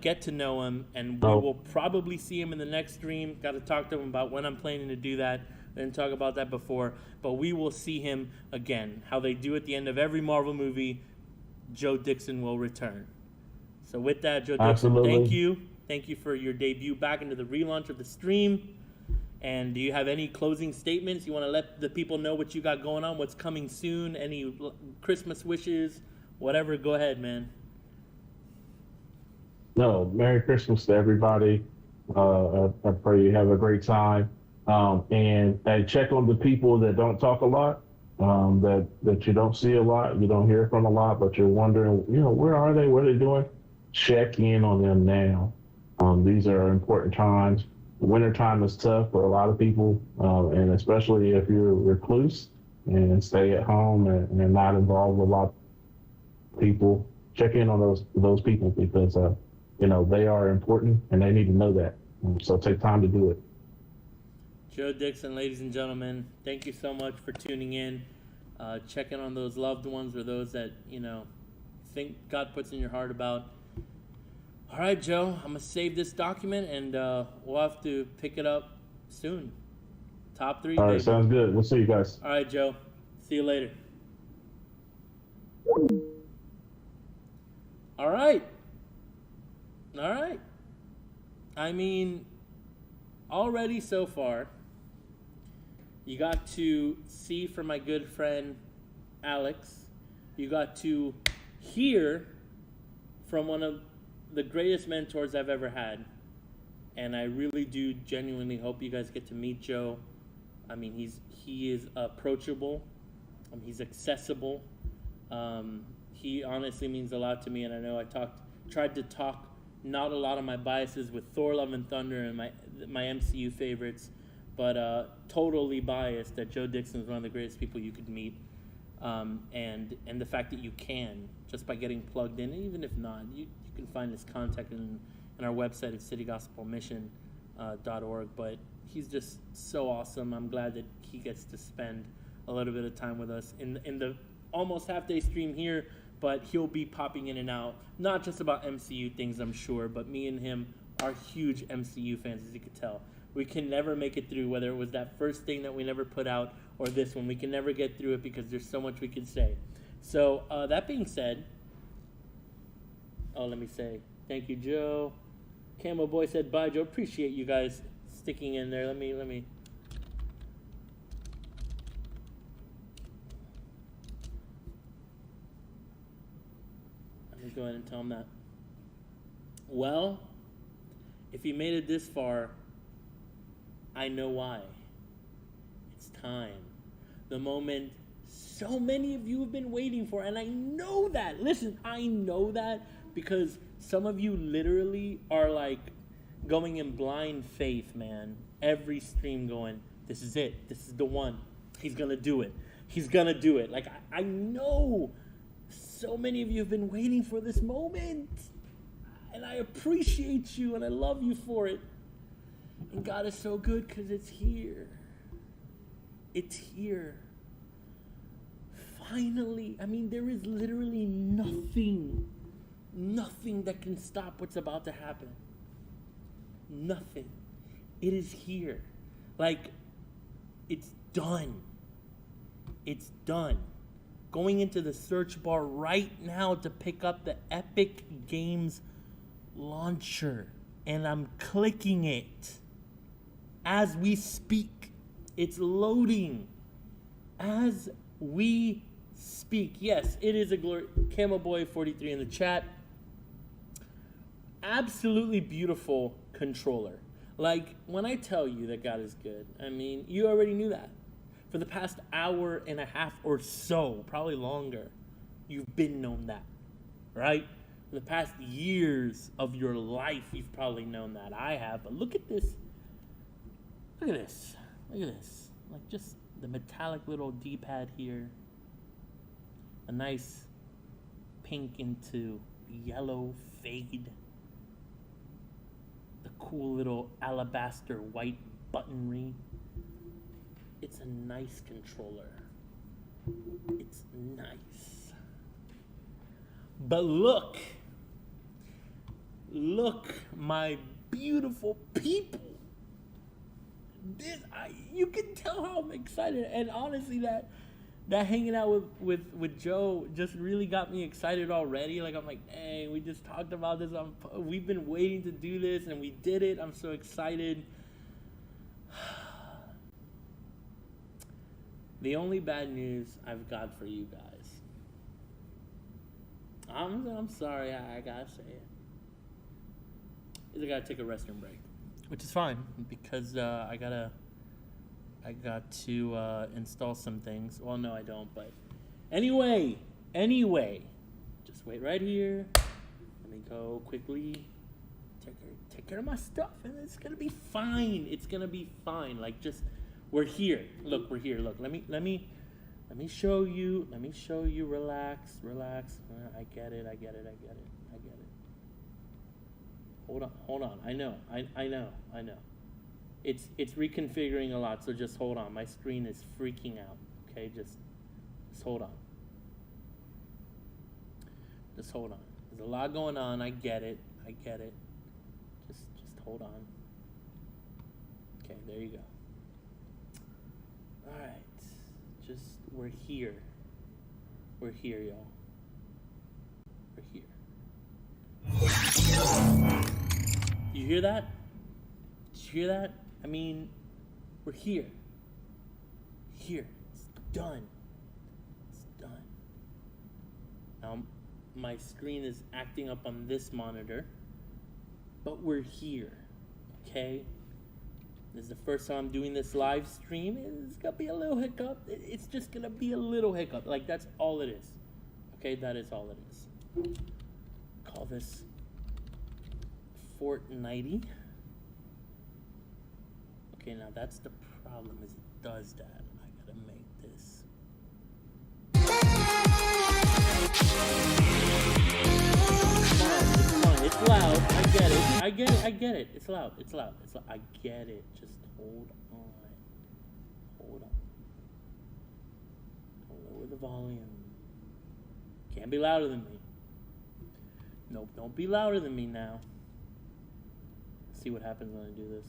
Get to know him, and we will probably see him in the next stream. Got to talk to him about when I'm planning to do that. Didn't talk about that before, but we will see him again. How they do at the end of every Marvel movie, Joe Dixon will return. So with that, Joe Dixon, Absolutely. thank you. Thank you for your debut back into the relaunch of the stream. And do you have any closing statements? You want to let the people know what you got going on, what's coming soon, any Christmas wishes, whatever, go ahead, man. No, Merry Christmas to everybody. I pray you have a great time. And check on the people that don't talk a lot, that you don't see a lot, you don't hear from a lot, but you're wondering, where are they? What are they doing? Check in on them now. These are important times. Winter time is tough for a lot of people, and especially if you're a recluse and stay at home and not involved with a lot of people. Check in on those people, because they are important and they need to know that. So take time to do it. Joe Dixon, ladies and gentlemen, thank you so much for tuning in, checking on those loved ones or those that, think God puts in your heart about. All right, Joe, I'm going to save this document, and we'll have to pick it up soon. Top 3, All right, baby. sounds good. We'll see you guys. All right, Joe. See you later. All right. I mean, already so far, you got to see from my good friend Alex. You got to hear from one of the greatest mentors I've ever had. And I really do genuinely hope you guys get to meet Joe. I mean, he is approachable. He's accessible. He honestly means a lot to me, and I know I tried to talk not a lot of my biases with Thor, Love, and Thunder and my MCU favorites, but totally biased that Joe Dixon is one of the greatest people you could meet, and the fact that you can, just by getting plugged in, even if not, you can find his contact in our website at citygospelmission.org, but he's just so awesome. I'm glad that he gets to spend a little bit of time with us in the almost half-day stream here, but he'll be popping in and out, not just about MCU things, I'm sure, but me and him are huge MCU fans, as you could tell. We can never make it through, whether it was that first thing that we never put out or this one. We can never get through it because there's so much we could say. So that being said, let me say thank you, Joe. Camo Boy said bye, Joe. Appreciate you guys sticking in there. Let me go ahead and tell him that. Well, if you made it this far, I know why. It's time. The moment so many of you have been waiting for, and I know that. Listen, I know that because some of you literally are like going in blind faith, man. Every stream going, this is it. This is the one. He's going to do it. He's going to do it. Like, I know so many of you have been waiting for this moment. And I appreciate you and I love you for it. And God is so good because it's here. It's here. finally, I mean, there is literally nothing that can stop what's about to happen. Nothing. It is here. Like, it's done. It's done. Going into the search bar right now to pick up the Epic Games launcher. And I'm clicking it as we speak. It's loading as we speak. Yes, it is a glory. Camo Boy 43 in the chat. Absolutely beautiful controller. Like, when I tell you that God is good, I mean, you already knew that. For the past hour and a half or so, probably longer, you've been known that, right? For the past years of your life, you've probably known that. I have. But look at this. Look at this. Look at this. Like, just the metallic little D-pad here. A nice pink into yellow fade. The cool little alabaster white buttonry. It's a nice controller. It's nice. But look, my beautiful people. You can tell how I'm excited, and honestly, that hanging out with Joe just really got me excited already. Like, I'm like, dang, we just talked about this. We've been waiting to do this, and we did it. I'm so excited. The only bad news I've got for you guys. I'm sorry, I gotta say it. Is I gotta take a restroom break, which is fine because I got to install some things. Well, no, I don't. But anyway, just wait right here. Let me go quickly take care of my stuff, and it's gonna be fine. It's gonna be fine. Like, just. We're here. Look, we're here. Look, let me show you. Let me show you. Relax. I get it. Hold on. I know. It's reconfiguring a lot, so just hold on. My screen is freaking out. Okay, just hold on. Just hold on. There's a lot going on. I get it. Just hold on. Okay, there you go. All right, we're here. We're here, y'all. We're here. You hear that? Did you hear that? I mean, we're here. Here. It's done. It's done. Now, my screen is acting up on this monitor, but we're here, okay? This is the first time I'm doing this live stream. It's gonna be a little hiccup. It's just gonna be a little hiccup. Like, that's all it is. Okay, that is all it is. Call this Fortnite. Okay, now that's the problem, is it does that. I gotta make this. Come on, it's loud. I get it. It's loud. I get it. Just hold on. Don't lower the volume. Can't be louder than me. Nope, don't be louder than me now. Let's see what happens when I do this.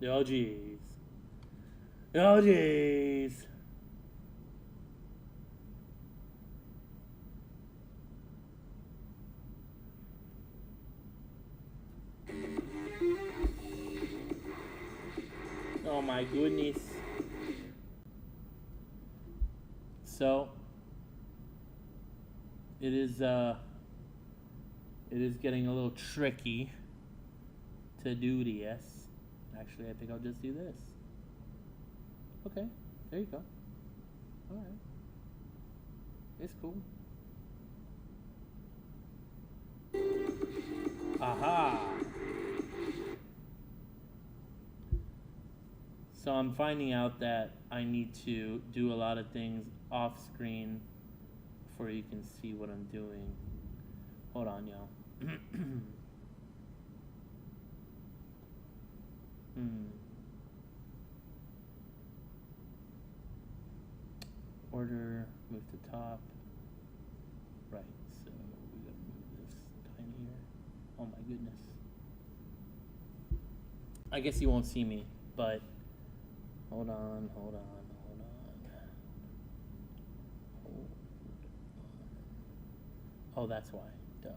Oh jeez. Oh my goodness. So it is getting a little tricky to do this. Actually, I think I'll just do this. Okay, there you go. Alright. It's cool. Aha! So I'm finding out that I need to do a lot of things off screen before you can see what I'm doing. Hold on, y'all. Hmm. Order, move to top. Right, so we gotta move this tinier. Oh my goodness. I guess you won't see me, but hold on. Hold on. Oh, that's why. Duh.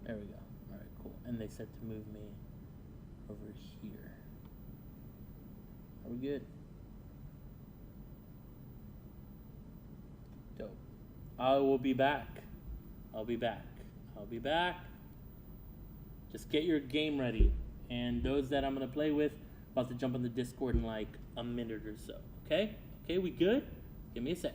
There we go. All right, cool. And they said to move me over here. Are we good? Dope. I will be back. I'll be back. Just get your game ready. And those that I'm going to play with, about to jump on the Discord in like a minute or so. Okay? Okay, we good? Give me a sec.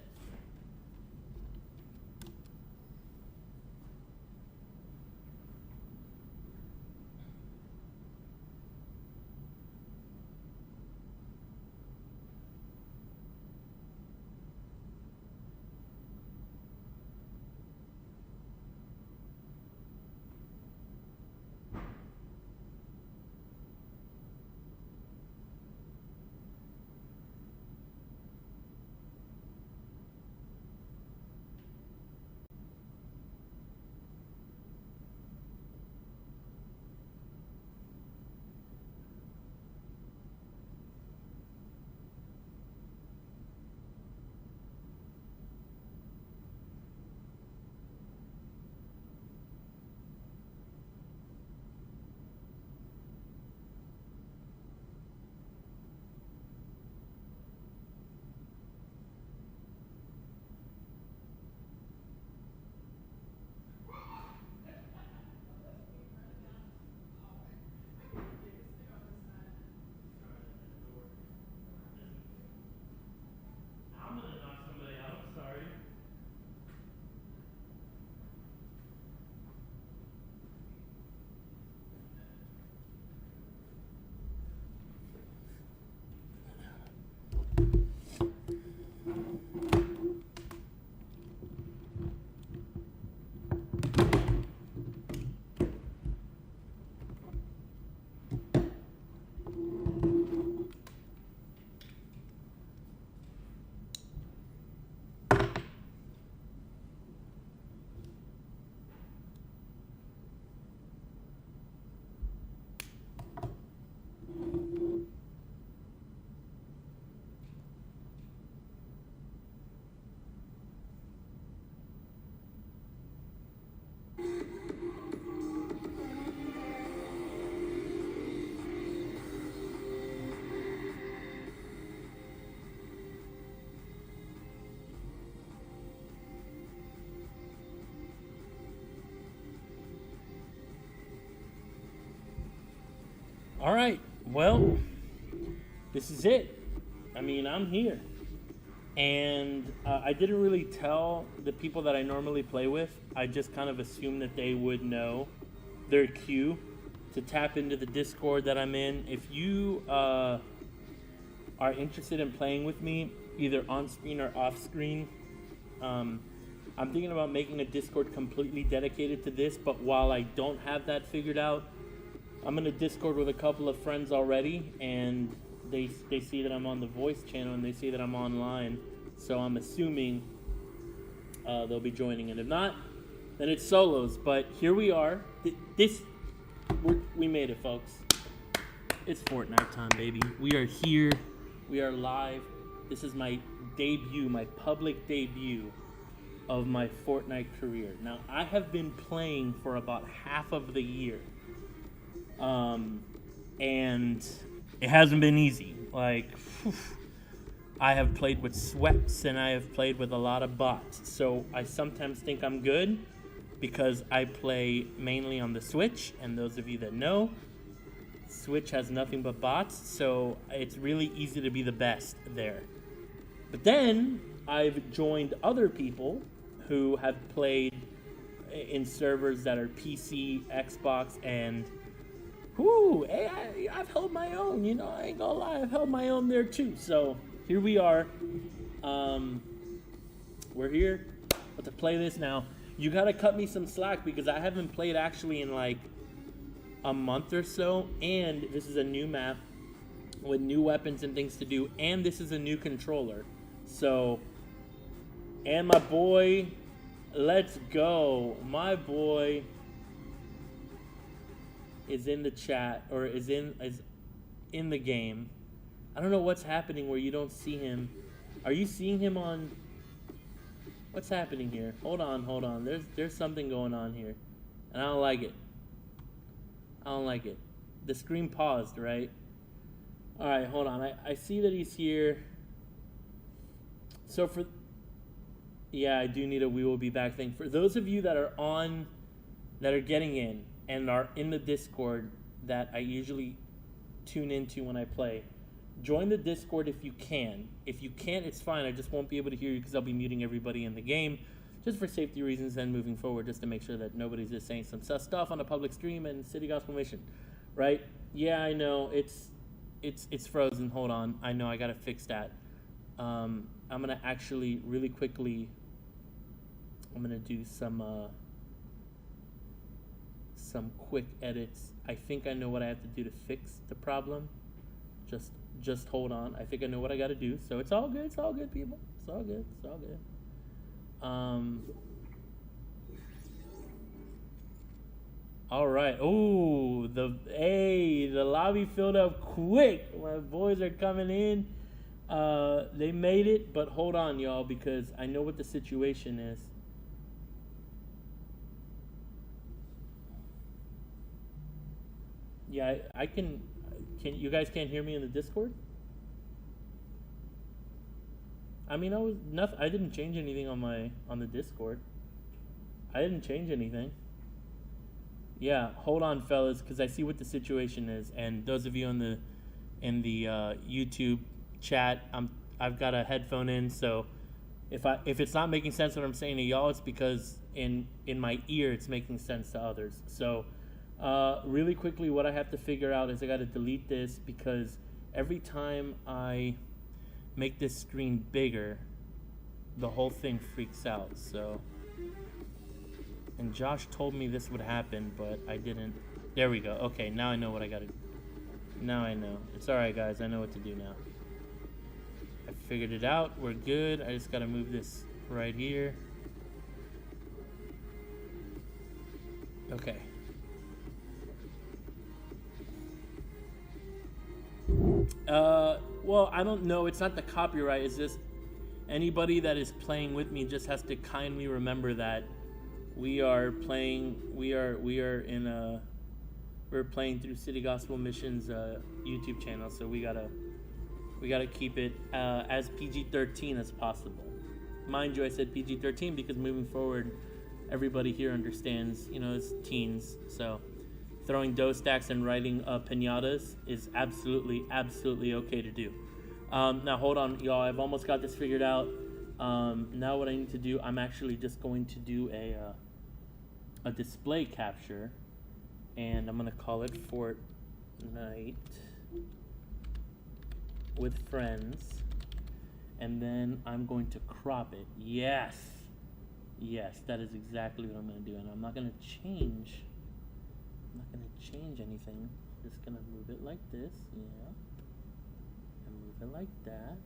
I'm gonna knock somebody out. I'm sorry. All right. Well, this is it. I mean, I'm here. And I didn't really tell the people that I normally play with. I just kind of assumed that they would know their cue to tap into the Discord that I'm in. If you are interested in playing with me, either on screen or off screen, I'm thinking about making a Discord completely dedicated to this. But while I don't have that figured out, I'm in a Discord with a couple of friends already, and they see that I'm on the voice channel and they see that I'm online, so I'm assuming they'll be joining. And if not, then it's solos. But here we are. We made it, folks. It's Fortnite time, baby. We are here. We are live. This is my debut, my public debut of my Fortnite career. Now, I have been playing for about half of the year. And it hasn't been easy. Like, I have played with sweats and I have played with a lot of bots. So I sometimes think I'm good because I play mainly on the Switch. And those of you that know, Switch has nothing but bots. So it's really easy to be the best there. But then I've joined other people who have played in servers that are PC, Xbox, and I've held my own, you know, I ain't gonna lie, I've held my own there too. So here we are. We're here to play this now. You gotta cut me some slack because I haven't played actually in like a month or so, and this is a new map with new weapons and things to do, and this is a new controller. So, and my boy, let's go. My boy is in the chat, or is in the game. I don't know what's happening where you don't see him. Are you seeing him on? What's happening here? Hold on. There's something going on here, and I don't like it. I don't like it. The screen paused, right? All right, hold on. I see that he's here. So yeah, I do need a "we will be back" thing. For those of you that are getting in and are in the Discord that I usually tune into when I play, join the Discord if you can. If you can't, it's fine. I just won't be able to hear you because I'll be muting everybody in the game, just for safety reasons and moving forward, just to make sure that nobody's just saying some sus stuff on a public stream and City Gospel Mission, right? Yeah, I know it's frozen. Hold on, I know I gotta fix that. I'm gonna actually really quickly. I'm gonna do some quick edits. I think I know what I have to do to fix the problem. Just hold on. I think I know what I got to do. So it's all good. It's all good, people. It's all good. It's all good. All right. Oh, the lobby filled up quick. My boys are coming in. They made it, but hold on, y'all, because I know what the situation is. Yeah, I can. You guys can't hear me in the Discord? I mean, I didn't change anything on the Discord. I didn't change anything. Yeah, hold on, fellas, because I see what the situation is. And those of you in the YouTube chat, I've got a headphone in, so if it's not making sense what I'm saying to y'all, it's because in my ear it's making sense to others. So really quickly, what I have to figure out is I got to delete this, because every time I make this screen bigger, the whole thing freaks out. So, and Josh told me this would happen, but I didn't. There we go. Okay, now I know what I got to do. Now I know. It's all right, guys. I know what to do now. I figured it out. We're good. I just got to move this right here. Okay. Well, I don't know. It's not the copyright. It's just anybody that is playing with me just has to kindly remember that we are playing. We're playing through City Gospel Mission's YouTube channel, so we gotta keep it as PG-13 as possible. Mind you, I said PG-13 because moving forward, everybody here understands, it's teens, so throwing dough stacks and writing pinatas is absolutely okay to do. Now hold on, y'all. I've almost got this figured out. Now what I need to do, I'm actually just going to do a display capture, and I'm gonna call it Fortnite with friends, and then I'm going to crop it. Yes, that is exactly what I'm gonna do, and I'm not gonna change anything. Just gonna move it like this, yeah, and move it like that.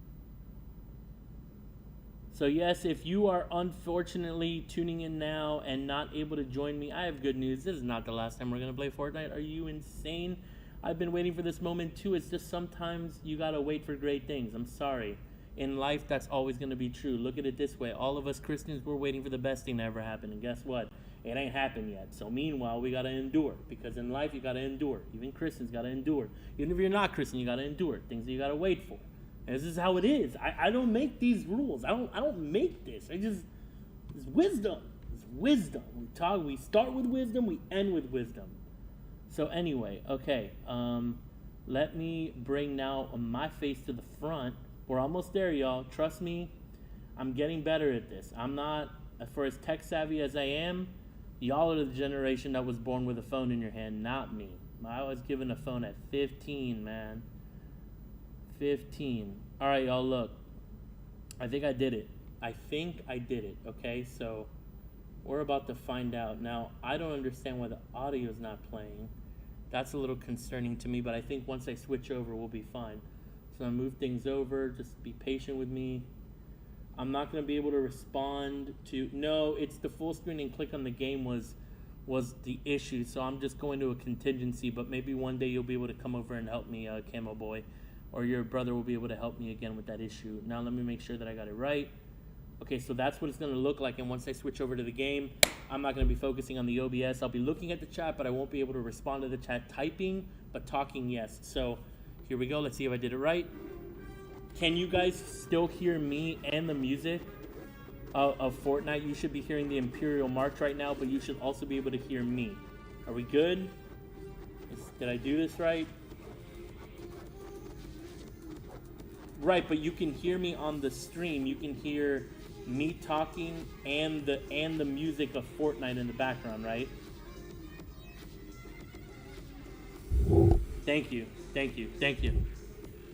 So yes, if you are unfortunately tuning in now and not able to join me, I have good news. This is not the last time we're gonna play Fortnite. Are you insane? I've been waiting for this moment too. It's just sometimes you gotta wait for great things. I'm sorry. In life, that's always gonna be true. Look at it this way. All of us Christians, we're waiting for the best thing to ever happen. And guess what? It ain't happened yet. So meanwhile, we gotta endure. Because in life, you gotta endure. Even Christians gotta endure. Even if you're not Christian, you gotta endure. Things that you gotta wait for. And this is how it is. I don't make these rules. I don't make this. It's wisdom. It's wisdom. We start with wisdom, we end with wisdom. So anyway, okay. Let me bring now my face to the front. We're almost there, y'all. Trust me, I'm getting better at this. I'm not, for as tech savvy as I am, y'all are the generation that was born with a phone in your hand, not me. I was given a phone at 15, man. 15. All right, y'all, look. I think I did it. Okay? So we're about to find out. Now, I don't understand why the audio is not playing. That's a little concerning to me, but I think once I switch over, we'll be fine. So I move things over. Just be patient with me. I'm not going to be able to respond to... No, it's the full screen and click on the game was the issue. So I'm just going to a contingency, but maybe one day you'll be able to come over and help me, Camo Boy. Or your brother will be able to help me again with that issue. Now let me make sure that I got it right. Okay, so that's what it's going to look like. And once I switch over to the game, I'm not going to be focusing on the OBS. I'll be looking at the chat, but I won't be able to respond to the chat typing, but talking, yes. So here we go. Let's see if I did it right. Can you guys still hear me and the music of Fortnite? You should be hearing the Imperial March right now, but you should also be able to hear me. Are we good? Did I do this right? Right, but you can hear me on the stream. You can hear me talking and the music of Fortnite in the background, right? Thank you.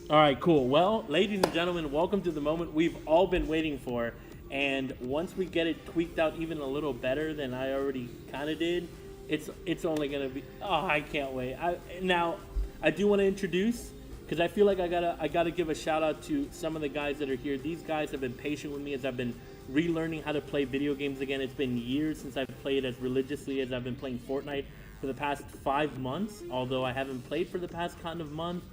All right, cool. Well, ladies and gentlemen, welcome to the moment we've all been waiting for. And once we get it tweaked out even a little better than I already kind of did, it's only gonna be. Oh, I can't wait. Now, I do want to introduce, because I feel like I gotta give a shout out to some of the guys that are here. These guys have been patient with me as I've been relearning how to play video games again. It's been years since I've played as religiously as I've been playing Fortnite for the past 5 months. Although I haven't played for the past kind of month,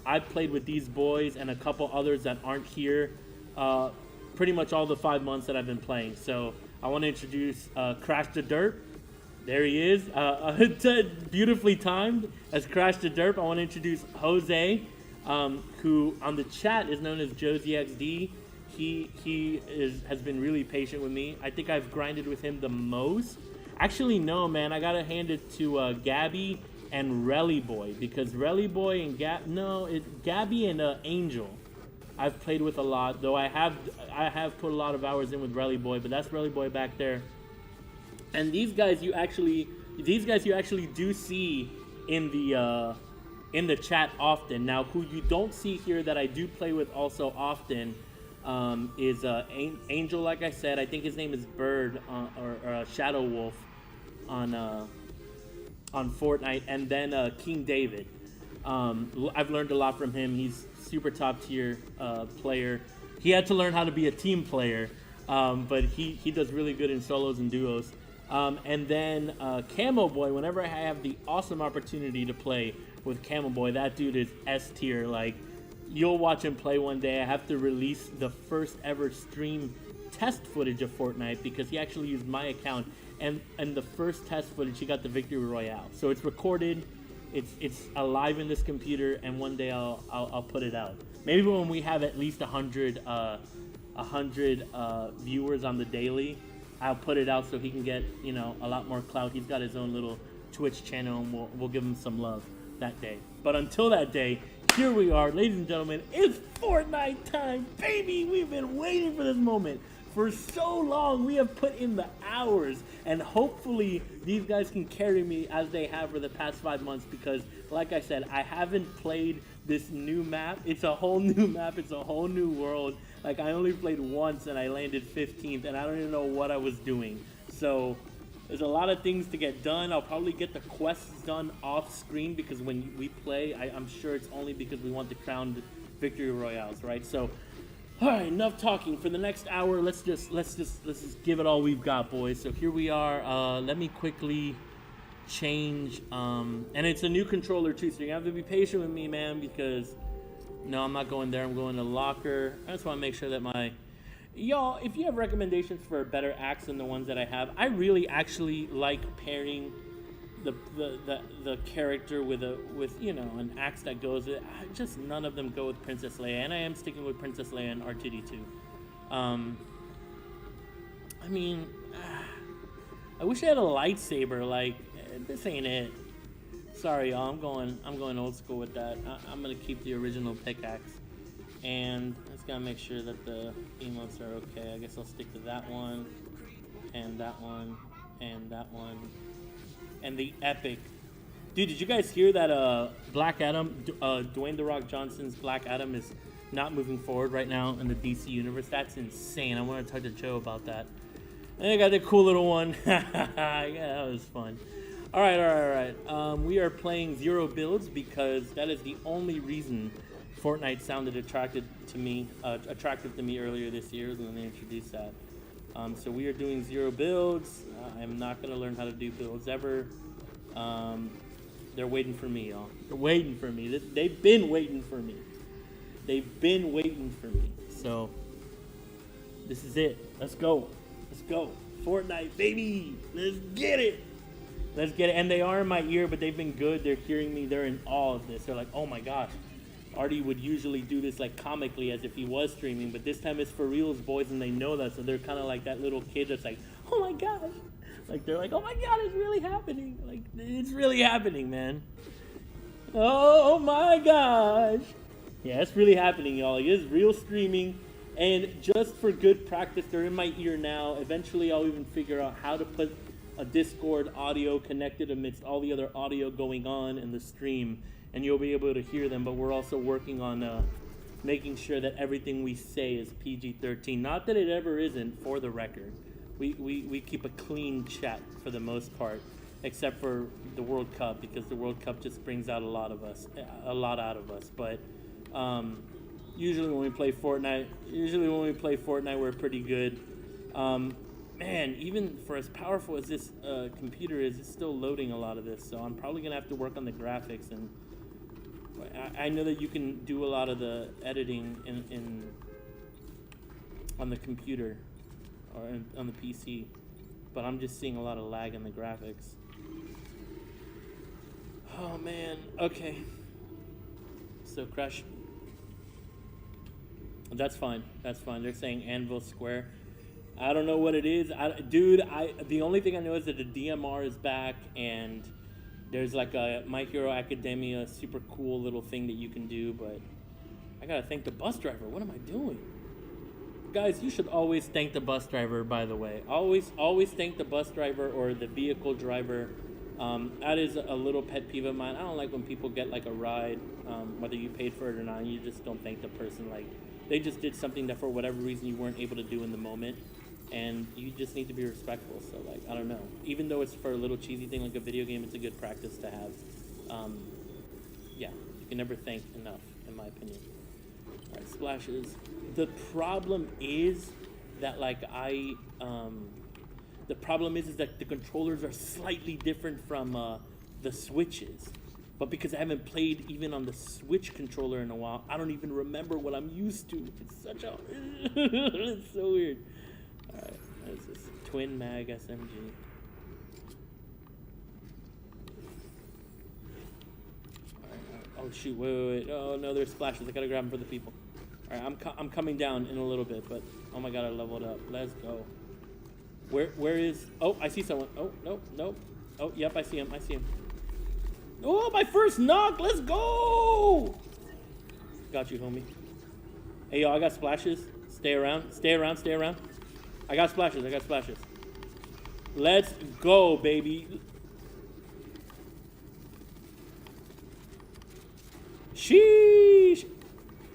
I've played with these boys and a couple others that aren't here pretty much all the 5 months that I've been playing. So I want to introduce Crash the Derp. There he is, beautifully timed as Crash the Derp. I want to introduce Jose, who on the chat is known as JosieXD. He has been really patient with me. I think I've grinded with him the most. Actually, no, man, I gotta hand it to Gabby and Relly Boy, because Relly Boy and Gabby and Angel I've played with a lot, though I have put a lot of hours in with Relly Boy, but that's Relly Boy back there. And these guys you actually do see in the chat often. Now, who you don't see here that I do play with also often is Angel, like I said. I think his name is Bird or Shadow Wolf on Fortnite, and then King David. I've learned a lot from him. He's super top tier player. He had to learn how to be a team player, but he does really good in solos and duos. And then Camo Boy, whenever I have the awesome opportunity to play with Camo Boy, that dude is S tier. Like, you'll watch him play one day. I have to release the first ever stream test footage of Fortnite because he actually used my account, and the first test footage he got the victory royale. So it's recorded, it's alive in this computer, and one day I'll put it out. Maybe when we have at least 100 viewers on the daily, I'll put it out so he can get, a lot more clout. He's got his own little Twitch channel, and we'll give him some love that day. But until that day, here we are, ladies and gentlemen. It's Fortnite time, baby. We've been waiting for this moment for so long. We have put in the hours, and hopefully these guys can carry me as they have for the past 5 months, because like I said, I haven't played this new map. It's a whole new map. It's a whole new world. Like, I only played once and I landed 15th, and I don't even know what I was doing. So there's a lot of things to get done. I'll probably get the quests done off screen, because when we play, I'm sure it's only because we want the crowned victory royales, right? So, all right, enough talking. For the next hour, let's just give it all we've got, boys. So here we are. Let me quickly change, and it's a new controller too, so you have to be patient with me, man, because no, I'm not going there. I'm going to locker. I just want to make sure that y'all, if you have recommendations for a better axe than the ones that I have, I really actually like pairing the character with an axe that goes with it. Just none of them go with Princess Leia, and I am sticking with Princess Leia and R2D2. I mean, I wish I had a lightsaber. Like, this ain't it. Sorry, y'all. I'm going old school with that. I'm gonna keep the original pickaxe, and I just gotta make sure that the emotes are okay. I guess I'll stick to that one, and that one, and that one, and the epic. Dude, did you guys hear that? Black Adam, Dwayne The Rock Johnson's Black Adam is not moving forward right now in the DC universe. That's insane. I want to talk to Joe about that. And I got the cool little one. Yeah, that was fun. All right, all right, all right. We are playing zero builds because that is the only reason Fortnite sounded attractive to me earlier this year when they introduced that. So we are doing zero builds. I'm not gonna learn how to do builds ever. They're waiting for me, y'all. They're waiting for me. They've been waiting for me. They've been waiting for me. So this is it. Let's go. Let's go. Fortnite, baby. Let's get it. Let's get it. And they are in my ear, but they've been good. They're hearing me. They're in awe of this. They're like, oh my gosh. Artie would usually do this like comically as if he was streaming, but this time it's for reals, boys, and they know that. So they're kind of like that little kid that's like, oh my gosh. Like, they're like, oh my God, it's really happening. Like, it's really happening, man. Oh my gosh. Yeah, it's really happening, y'all. Like, it's real streaming. And just for good practice, they're in my ear now. Eventually, I'll even figure out how to put a Discord audio connected amidst all the other audio going on in the stream, and you'll be able to hear them. But we're also working on making sure that everything we say is PG-13. Not that it ever isn't, for the record. We keep a clean chat for the most part, except for the World Cup, because the World Cup just brings out a lot out of us. But usually when we play Fortnite, we're pretty good. Man, even for as powerful as this computer is, it's still loading a lot of this. So I'm probably gonna have to work on the graphics, and I know that you can do a lot of the editing on the computer or on the PC, but I'm just seeing a lot of lag in the graphics. Oh man, okay. So Crush. That's fine. That's fine. They're saying Anvil Square. I don't know what it is. The only thing I know is that the DMR is back, and there's like a My Hero Academia super cool little thing that you can do, but I gotta thank the bus driver. What am I doing? Guys, you should always thank the bus driver, by the way. Always thank the bus driver or the vehicle driver. That is a little pet peeve of mine. I don't like when people get like a ride, whether you paid for it or not, and you just don't thank the person. Like, they just did something that for whatever reason you weren't able to do in the moment, and you just need to be respectful. So like, I don't know. Even though it's for a little cheesy thing like a video game, it's a good practice to have. Yeah, you can never thank enough, in my opinion. All right, splashes. The problem is that like the problem is that the controllers are slightly different from the Switches. But because I haven't played even on the Switch controller in a while, I don't even remember what I'm used to. It's such a... it's so weird. All right, what is this? Twin Mag SMG. All right. Oh, shoot. Wait. Oh, no, there's splashes. I got to grab them for the people. All right, I'm coming down in a little bit, but... Oh, my God, I leveled up. Let's go. Where is... Oh, I see someone. Oh, nope. Oh, yep, I see him. Oh, my first knock! Let's go! Got you, homie. Hey, yo, I got splashes. Stay around. I got splashes. Let's go, baby. Sheesh!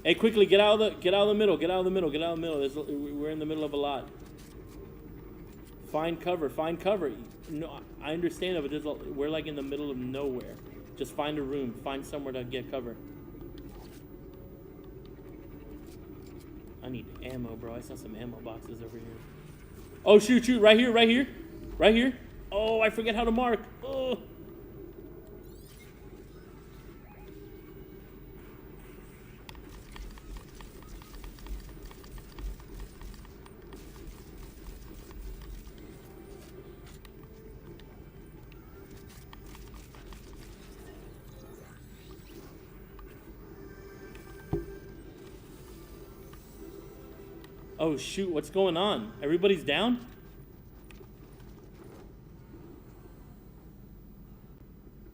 Hey, quickly, get out of the middle. We're in the middle of a lot. Find cover. No, I understand it, but we're like in the middle of nowhere. Just find a room. Find somewhere to get cover. I need ammo, bro. I saw some ammo boxes over here. Oh, shoot. Right here. Oh, I forget how to mark. Oh. Oh shoot, what's going on? Everybody's down?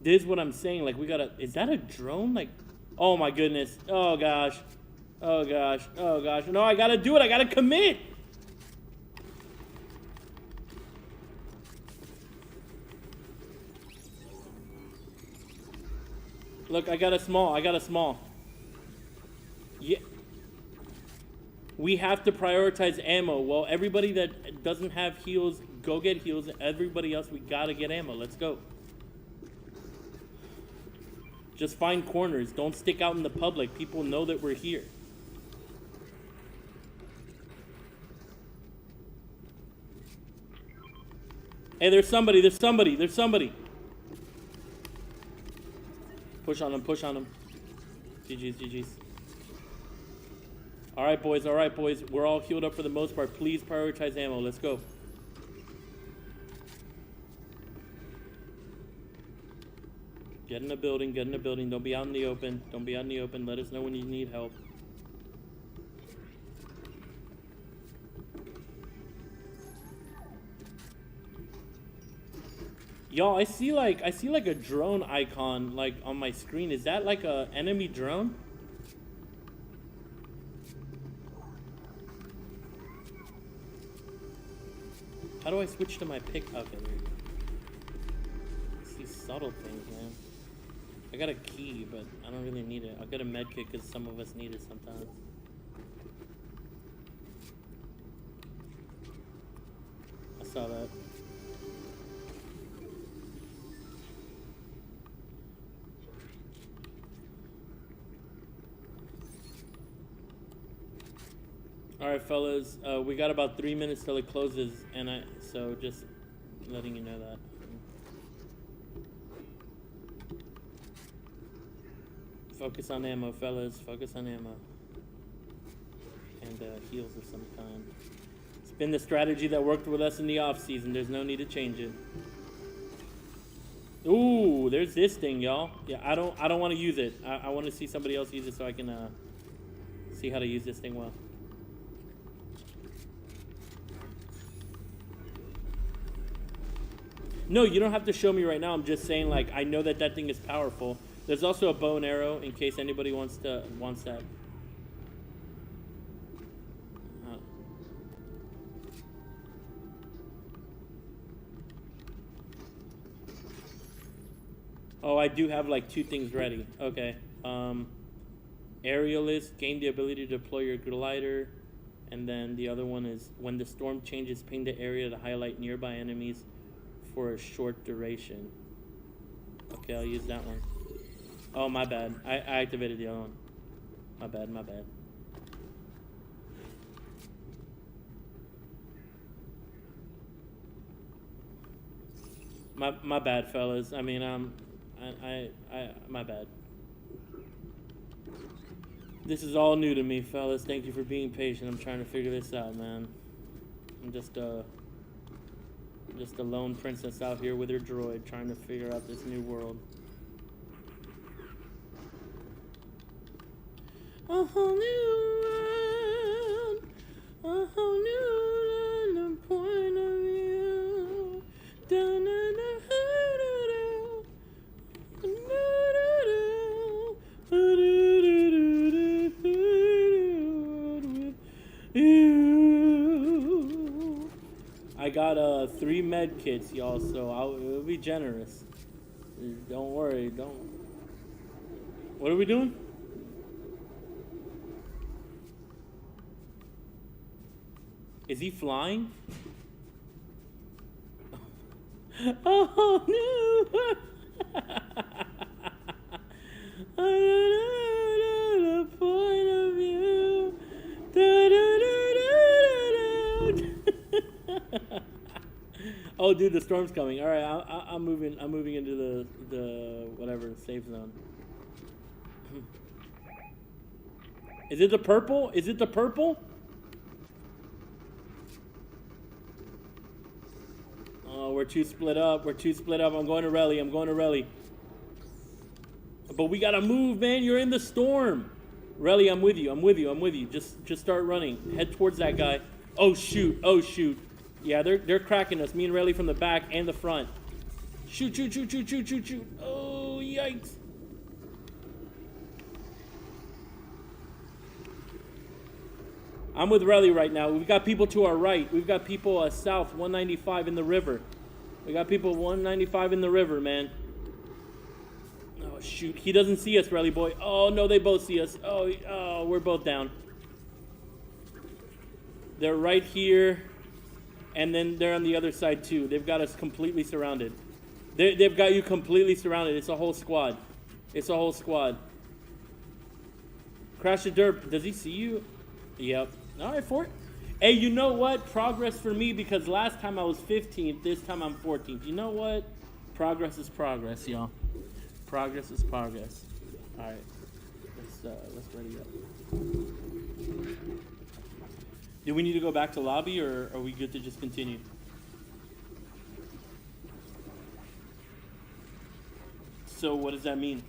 This is what I'm saying, like we gotta, is that a drone? Like, oh my goodness, oh gosh. No, I gotta do it, I gotta commit! Look, I got a small. Yeah. We have to prioritize ammo. Well, everybody that doesn't have heals, go get heals. Everybody else, we gotta get ammo. Let's go. Just find corners. Don't stick out in the public. People know that we're here. Hey, there's somebody. There's somebody. There's somebody. Push on him. Push on him. GG's. GG's. All right, boys. All right, boys. We're all healed up for the most part. Please prioritize ammo. Let's go. Get in the building. Get in the building. Don't be out in the open. Don't be out in the open. Let us know when you need help. Y'all, I see like a drone icon like on my screen. Is that like a enemy drone? How do I switch to my pick? Okay, there you go. It's these subtle things, man. I got a key, but I don't really need it. I'll get a med kit because some of us need it sometimes. I saw that. All right, fellas, we got about 3 minutes till it closes, and so just letting you know that. Focus on ammo, fellas. Focus on ammo. And heals of some kind. It's been the strategy that worked with us in the off season. There's no need to change it. Ooh, there's this thing, y'all. Yeah, I don't want to use it. I want to see somebody else use it so I can see how to use this thing well. No, you don't have to show me right now. I'm just saying, like, I know that thing is powerful. There's also a bow and arrow in case anybody wants that. Oh, I do have like 2 things ready. Okay. Aerialist, gain the ability to deploy your glider. And then the other one is when the storm changes, ping the area to highlight nearby enemies for a short duration. Okay, I'll use that one. Oh, my bad. I activated the other one. My bad, my bad. My bad, fellas. I mean, my bad. This is all new to me, fellas. Thank you for being patient. I'm trying to figure this out, man. I'm just a lone princess out here with her droid trying to figure out this new world. A whole new world, a whole new point of view. I got 3 med kits, y'all, so I'll be generous. Don't worry, don't. What are we doing? Is he flying? Oh no! Point of view. Oh, dude, the storm's coming. All right, I'm moving. I'm moving into the whatever safe zone. Is it the purple? Is it the purple? Oh, we're too split up. We're too split up. I'm going to rally. I'm going to rally. But we gotta move, man. You're in the storm. Relly, I'm with you. I'm with you. I'm with you. Just start running. Head towards that guy. Oh shoot. Oh shoot. Yeah, they're cracking us. Me and Relly from the back and the front. Shoot, shoot, shoot, shoot, shoot, shoot, shoot. Oh, yikes. I'm with Relly right now. We've got people to our right. We've got people south, 195 in the river. We got people 195 in the river, man. Oh, shoot. He doesn't see us, Relly boy. Oh, no, they both see us. Oh, we're both down. They're right here. And then they're on the other side, too. They've got us completely surrounded. They've got you completely surrounded. It's a whole squad. It's a whole squad. Crash the derp. Does he see you? Yep. All right, Fort. Hey, you know what? Progress for me because last time I was 15th. This time I'm 14th. You know what? Progress is progress, y'all. Progress is progress. All right. Let's ready up. Do we need to go back to lobby or are we good to just continue? So what does that mean?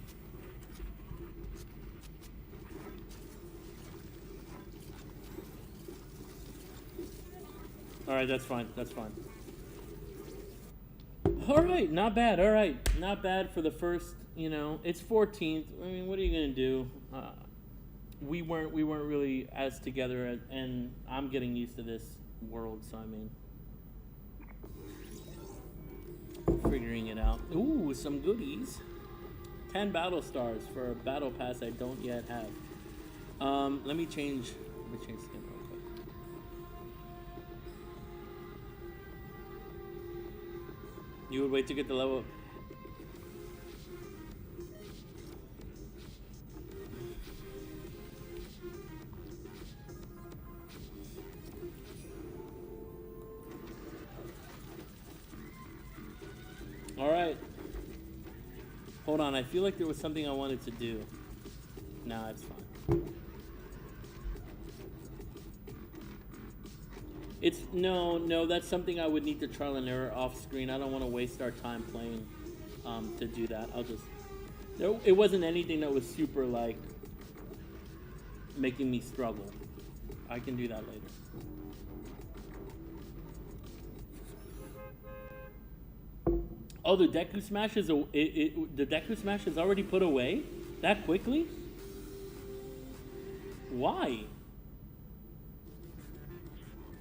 All right, that's fine. That's fine. All right, not bad. All right, not bad for the first. You know, it's 14th. I mean, what are you gonna do? We weren't really as together, and I'm getting used to this world. So I mean, figuring it out. Ooh, some goodies. 10 battle stars for a battle pass I don't yet have. Let me change skin real quick. You would wait to get the level up. All right. Hold on, I feel like there was something I wanted to do. Nah, it's fine. No, that's something I would need to trial and error off screen. I don't want to waste our time playing to do that. It wasn't anything that was super like making me struggle. I can do that later. Oh, the Deku Smash is the Deku Smash is already put away that quickly? Why?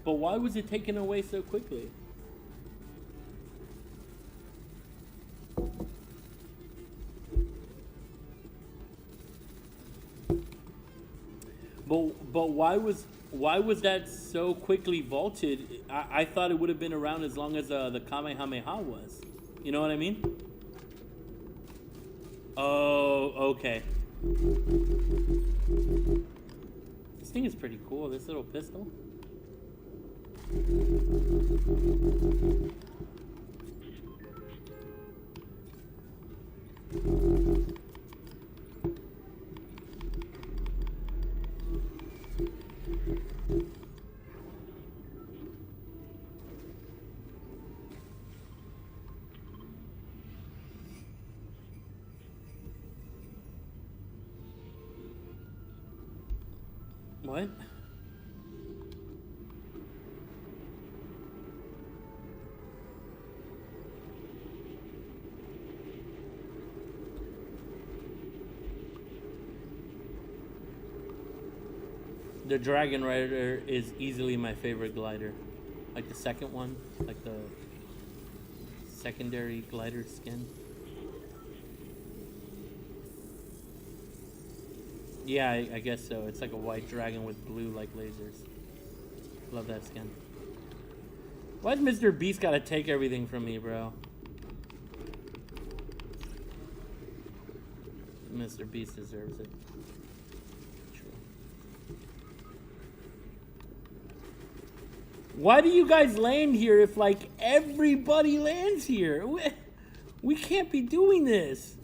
But why was it taken away so quickly? But why was that so quickly vaulted? I thought it would have been around as long as the Kamehameha was. You know what I mean? Oh, okay. This thing is pretty cool, this little pistol. What? The Dragon Rider is easily my favorite glider. Like the second one, like the secondary glider skin. Yeah, I guess so. It's like a white dragon with blue like lasers. Love that skin. Why's Mr. Beast gotta take everything from me, bro? Mr. Beast deserves it. True. Why do you guys land here if like everybody lands here? We can't be doing this.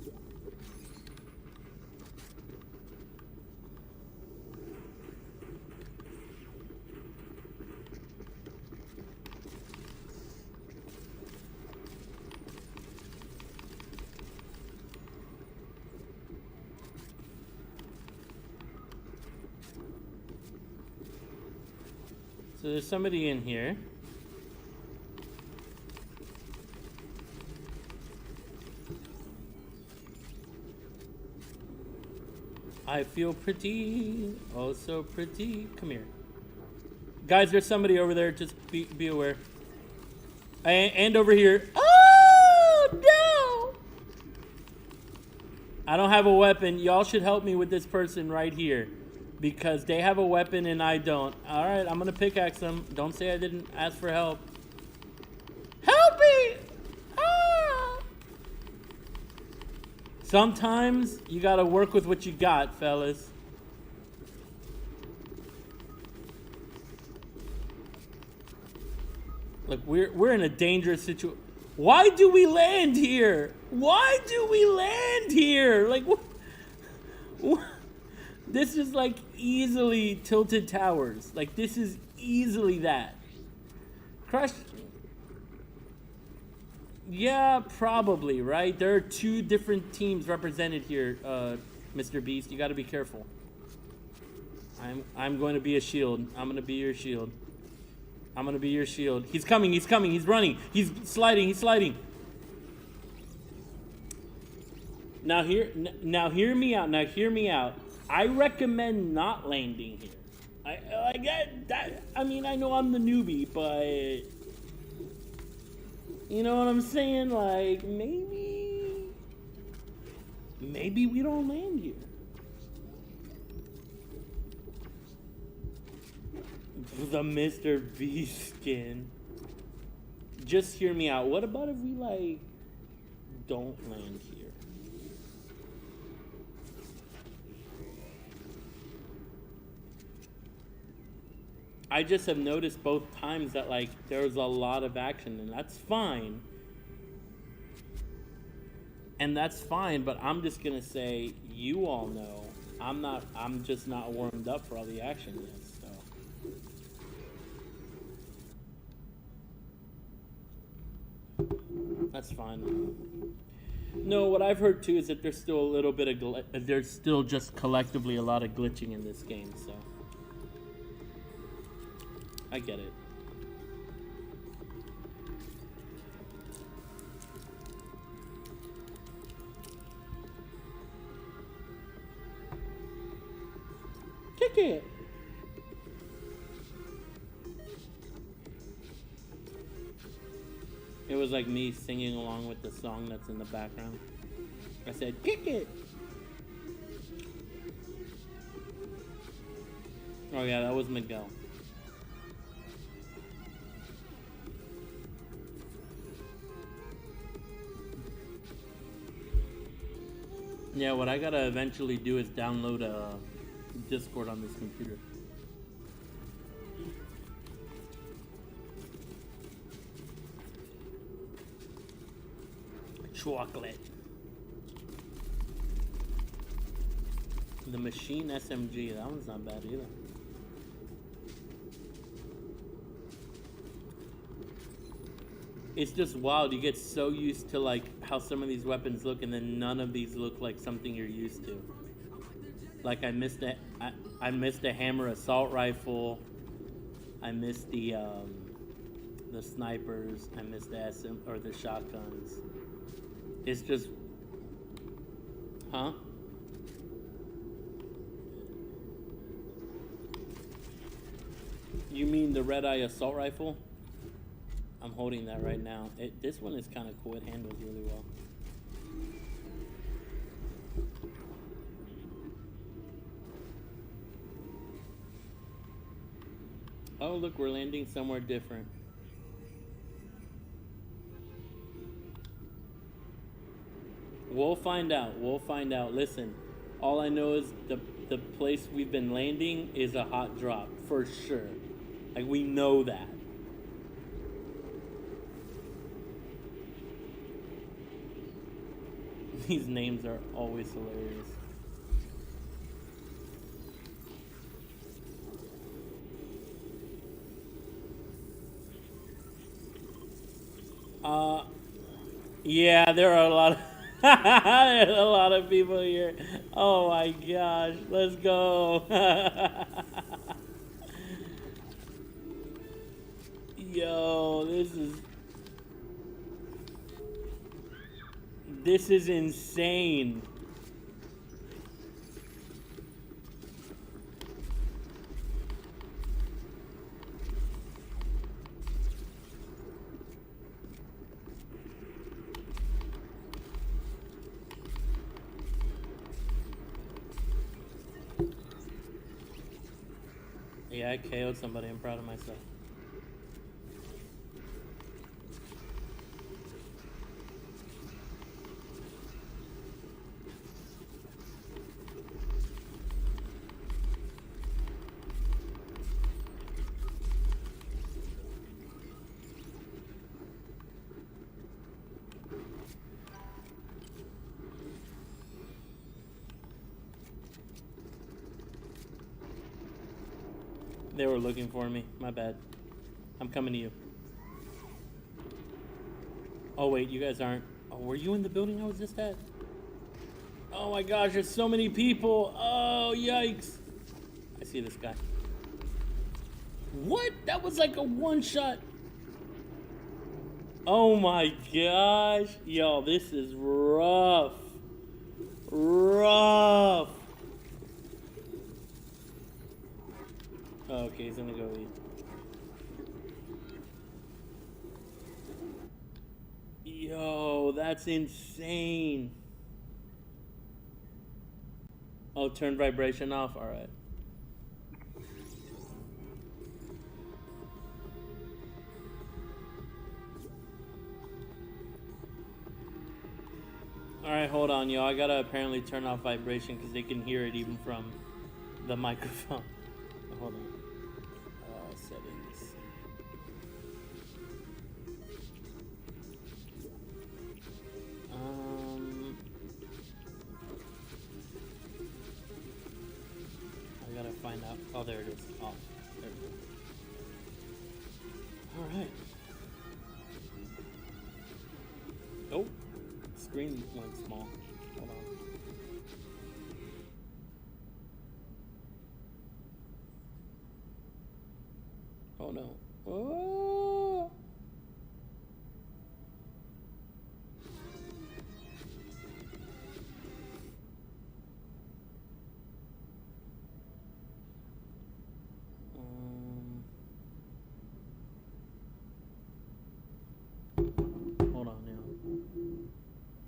So there's somebody in here. I feel pretty, oh so pretty. Come here. Guys, there's somebody over there. Just be aware. And over here. Oh, no! I don't have a weapon. Y'all should help me with this person right here. Because they have a weapon and I don't. Alright, I'm gonna pickaxe them. Don't say I didn't ask for help. Help me! Ah! Sometimes you gotta work with what you got, fellas. Look, we're in a dangerous situation. Why do we land here? Why do we land here? Like, what? This is like easily Tilted Towers. Like, this is easily that. Crush. Yeah, probably, right? There are two different teams represented here, Mr. Beast. You got to be careful. I'm going to be a shield. I'm going to be your shield. I'm going to be your shield. He's coming. He's coming. He's running. He's sliding. He's sliding. Now hear me out. Now hear me out. I recommend not landing here. I mean, I know I'm the newbie, but you know what I'm saying? Like, maybe we don't land here. The Mr. Beast skin. Just hear me out. What about if we, like, don't land here? I just have noticed both times that, like, there's a lot of action, and that's fine. And that's fine, but I'm just gonna say, you all know, I'm just not warmed up for all the action yet, so. That's fine. No, what I've heard too is that there's still a little bit of there's still just collectively a lot of glitching in this game, so. I get it. Kick it. It was like me singing along with the song that's in the background. I said, kick it. Oh yeah, that was Miguel. Yeah, what I gotta eventually do is download a Discord on this computer. Chocolate. The machine SMG, that one's not bad either. It's just wild. You get so used to like how some of these weapons look, and then none of these look like something you're used to. Like I missed a hammer assault rifle. I missed the snipers. I missed the shotguns. It's just, huh? You mean the red eye assault rifle? I'm holding that right now. This one is kind of cool. It handles really well. Oh, look, we're landing somewhere different. We'll find out. We'll find out. Listen, all I know is the place we've been landing is a hot drop for sure. Like, we know that. These names are always hilarious. Yeah, there are a lot of there's a lot of people here. Oh my gosh, let's go. Yo, this is insane. Yeah, I KO'd somebody. I'm proud of myself. They were looking for me. My bad. I'm coming to you. Oh, wait, you guys aren't. Oh, were you in the building I was just at? Oh my gosh, there's so many people. Oh, yikes. I see this guy. What? That was like a one shot. Oh my gosh. Yo, this is rough. Rough. Okay, he's gonna go eat. Yo, that's insane. Oh, turn vibration off. All right. All right, hold on, yo. I gotta apparently turn off vibration because they can hear it even from the microphone. Hold on. Settings. I gotta find out. Oh, there it is. Oh, there we go. All right. Oh, screen went small. Hold on. Oh no. Oh. Hold on now.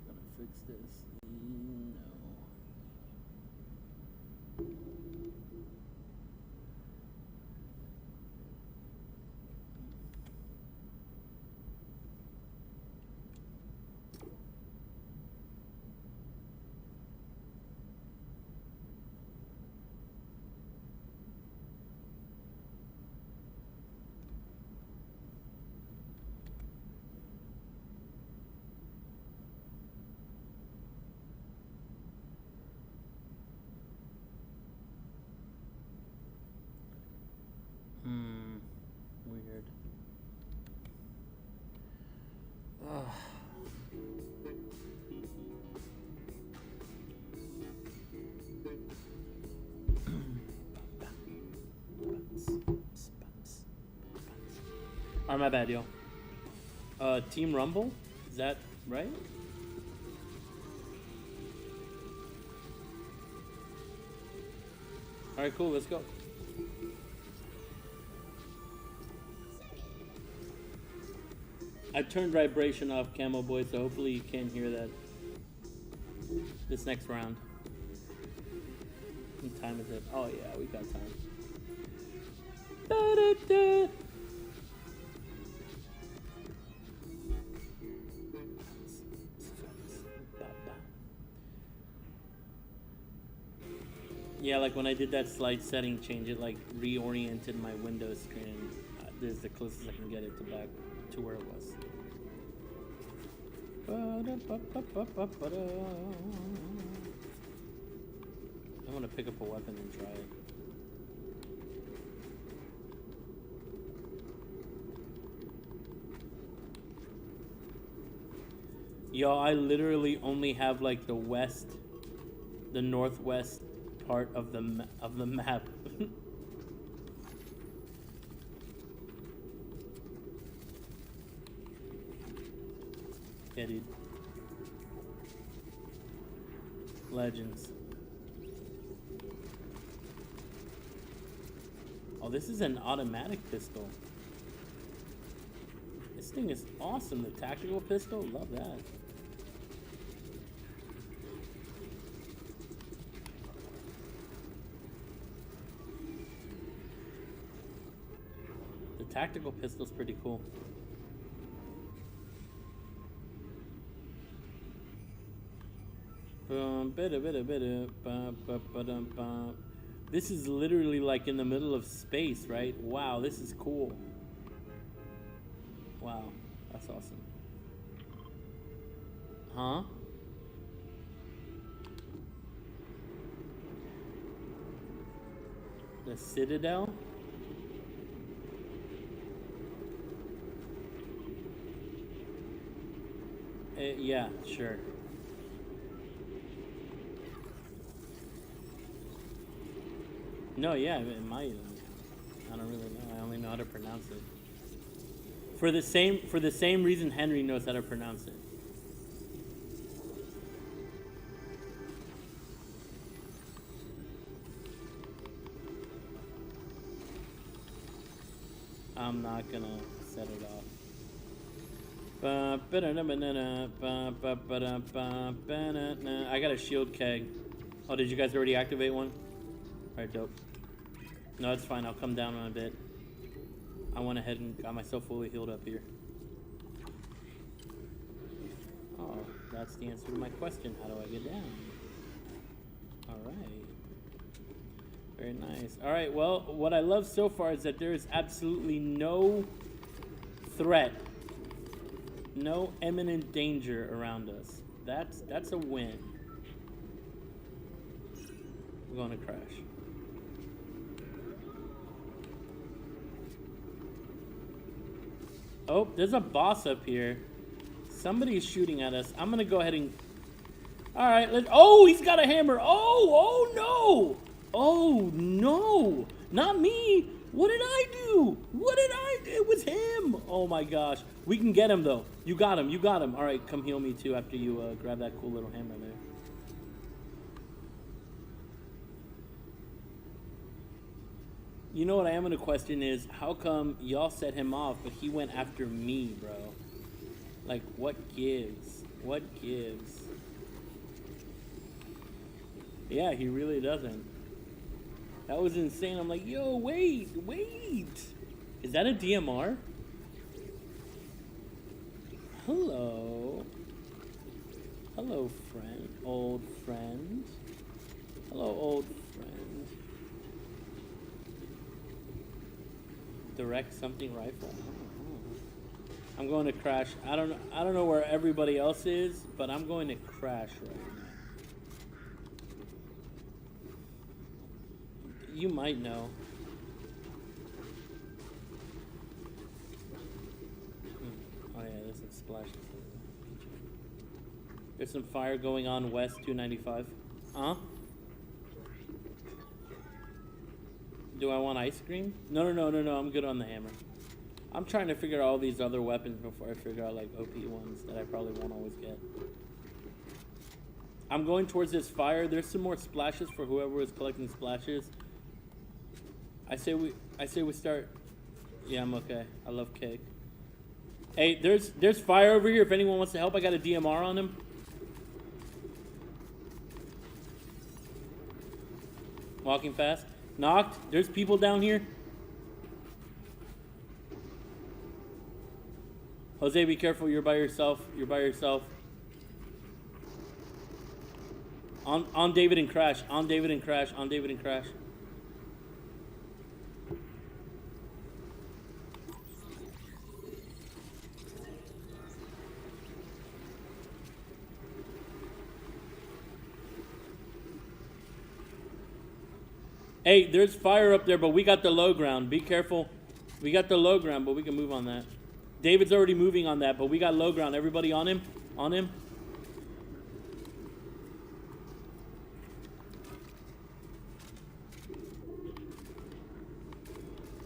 Gotta fix this. No. Weird. Ugh. Alright, my bad, yo. Team Rumble? Is that right? Alright, cool, let's go. I turned vibration off, Camo Boy, so hopefully you can hear that this next round. What time is it? Oh yeah, we got time. Da-da-da. Yeah, like when I did that slide setting change, it like reoriented my Windows screen. This is the closest I can get it to back to where it was. I want to pick up a weapon and try it. Yo, I literally only have like the northwest part of the map. Yeah, dude. Legends. Oh, this is an automatic pistol. This thing is awesome. The tactical pistol, love that. The tactical pistol's pretty cool. This is literally like in the middle of space, right? Wow, this is cool. Wow, that's awesome. Huh? The Citadel? Yeah, sure. No, yeah, it might. I don't really know. I only know how to pronounce it. For the same reason Henry knows how to pronounce it. I'm not gonna set it off. I got a shield keg. Oh, did you guys already activate one? Alright, dope. No, it's fine. I'll come down on a bit. I went ahead and got myself fully healed up here. Oh, that's the answer to my question. How do I get down? Alright. Very nice. Alright, well, what I love so far is that there is absolutely no threat. No imminent danger around us. That's a win. We're going to crash. Oh, there's a boss up here. Somebody's shooting at us. I'm gonna go ahead and... Alright, let's... Oh, he's got a hammer. Oh no! Oh no! Not me! What did I do? What did I do? It was him! Oh my gosh. We can get him though. You got him. Alright, come heal me too after you grab that cool little hammer there. You know what I am gonna question is, how come y'all set him off, but he went after me, bro? Like, what gives? What gives? Yeah, he really doesn't. That was insane. I'm like, yo, wait. Is that a DMR? Hello. Hello, friend. Old friend. Hello, old friend. Direct something rifle. I'm going to crash. I don't know where everybody else is, but I'm going to crash right now. You might know. Oh yeah, there's some splashes. There's some fire going on west 295. Huh? Do I want ice cream? No, I'm good on the hammer. I'm trying to figure out all these other weapons before I figure out, like, OP ones that I probably won't always get. I'm going towards this fire. There's some more splashes for whoever is collecting splashes. I say we start. Yeah, I'm okay. I love cake. Hey, there's fire over here if anyone wants to help. I got a DMR on him. Walking fast. Knocked. There's people down here. Jose, be careful. You're by yourself. On David and crash. On David and crash. Hey, there's fire up there, but we got the low ground. Be careful. We got the low ground, but we can move on that. David's already moving on that, but we got low ground. Everybody on him? On him?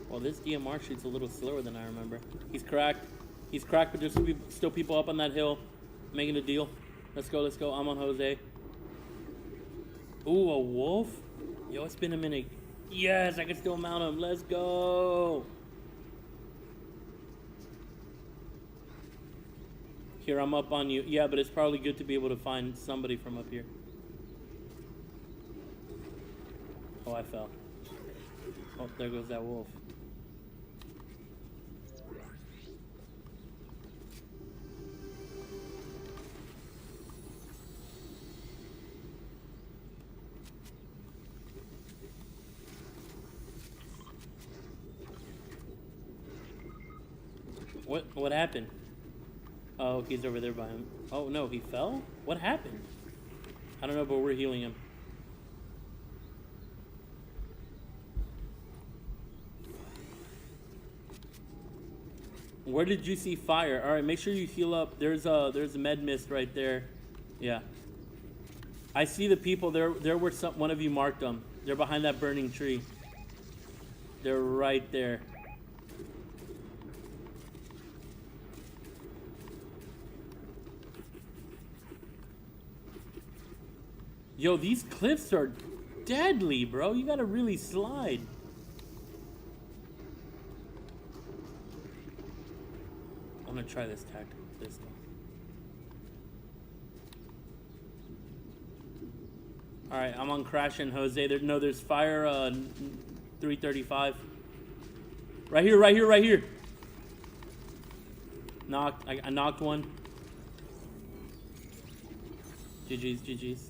Well, this DMR shoots a little slower than I remember. He's cracked. But there's still people up on that hill making a deal. Let's go. I'm on Jose. Ooh, a wolf? Yo, it's been a minute. Yes, I can still mount him. Let's go. Here, I'm up on you. Yeah, but it's probably good to be able to find somebody from up here. Oh, I fell. Oh, there goes that wolf. What happened? Oh, he's over there by him. Oh, no, he fell? What happened? I don't know, but we're healing him. Where did you see fire? All right, make sure you heal up. There's a med mist right there. Yeah. I see the people there. There were one of you marked them. They're behind that burning tree. They're right there. Yo, these cliffs are deadly, bro. You gotta really slide. I'm gonna try this tactical pistol. All right, I'm on Crash and Jose. There's fire. 335. Right here, right here, right here. Knocked. I knocked one. GG's, GG's.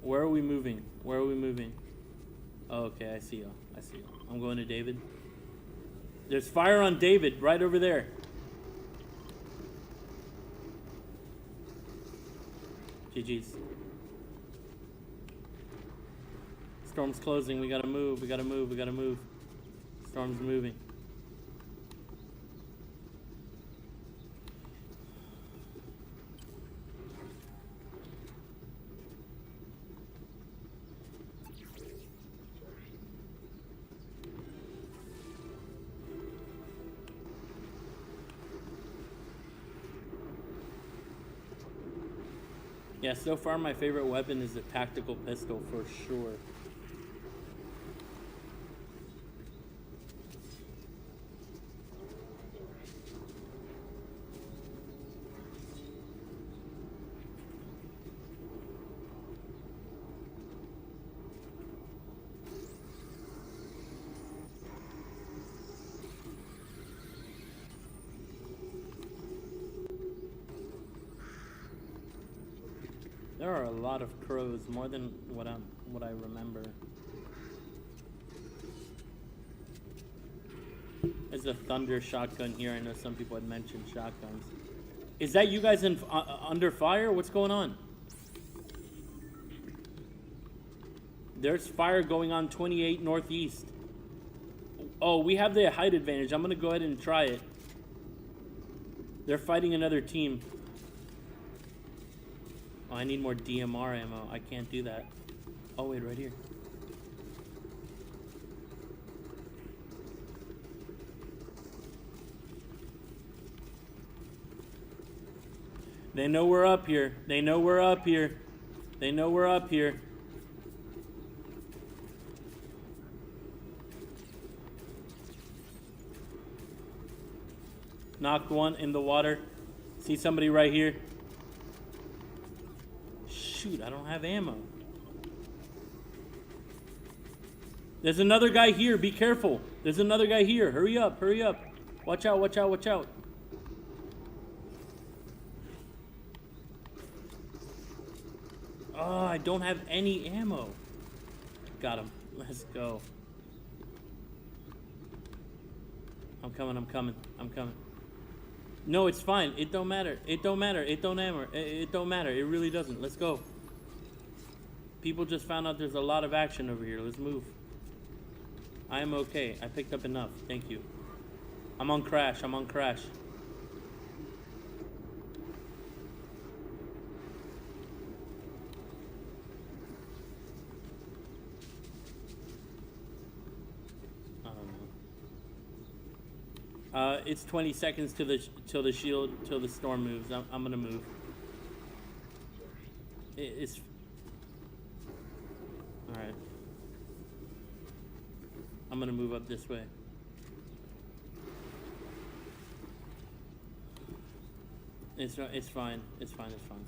Where are we moving? Where are we moving? Oh, okay, I see you. I see you. I'm going to David. There's fire on David right over there. GG's. Storm's closing. We gotta move. We gotta move. We gotta move. Storm's moving. Yeah, so far my favorite weapon is a tactical pistol for sure. There are a lot of crows, more than what I remember. There's a thunder shotgun here. I know some people had mentioned shotguns. Is that you guys in under fire? What's going on? There's fire going on 28 northeast. Oh, we have the height advantage. I'm gonna go ahead and try it. They're fighting another team. Oh, I need more DMR ammo. I can't do that. Oh, wait, right here. They know we're up here. They know we're up here. They know we're up here. Knocked one in the water. See somebody right here. Shoot, I don't have ammo. There's another guy here. Be careful. There's another guy here. Hurry up, hurry up. Watch out, watch out, watch out. Oh, I don't have any ammo. Got him. Let's go. I'm coming, I'm coming, I'm coming. No, it's fine. It don't matter. It don't matter. It don't matter. It don't matter. It really doesn't. Let's go. People just found out there's a lot of action over here. Let's move. I am okay. I picked up enough. Thank you. I'm on Crash. I'm on Crash. It's 20 seconds till the shield, till the storm moves. I'm gonna move. It's all right. I'm gonna move up this way. It's fine. It's fine. It's fine.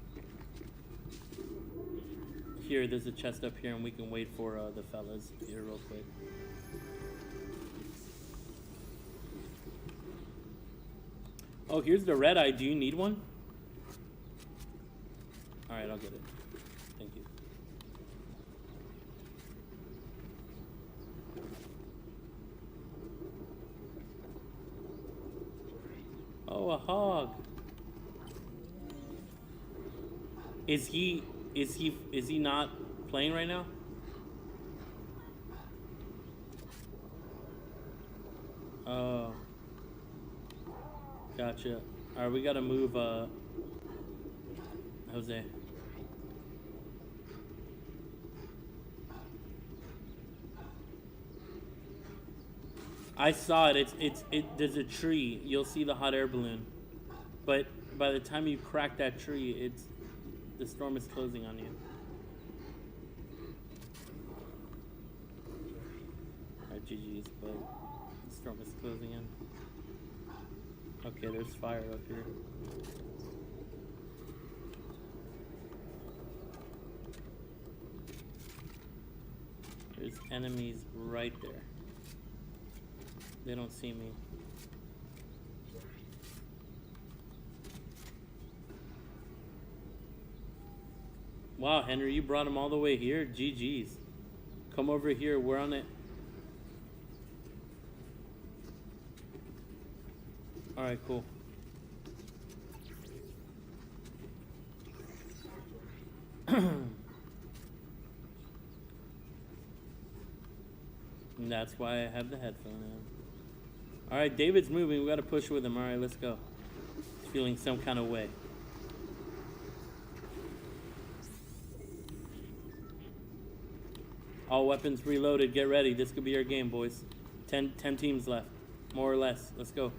Here, there's a chest up here, and we can wait for the fellas here real quick. Oh, here's the red eye. Do you need one? All right, I'll get it. Thank you. Oh, a hog. Is he not playing right now? Oh. Gotcha. Alright, we gotta move, Jose. I saw it. There's a tree. You'll see the hot air balloon. But by the time you crack that tree, the storm is closing on you. Alright, GG's, but the storm is closing in. Okay, there's fire up here. There's enemies right there. They don't see me. Wow, Henry, you brought them all the way here? GG's. Come over here. We're on it. Alright, cool. And that's why I have the headphone on. Alright, David's moving. We gotta push with him. Alright, let's go. He's feeling some kind of way. All weapons reloaded. Get ready. This could be our game, boys. 10 teams left. More or less. Let's go.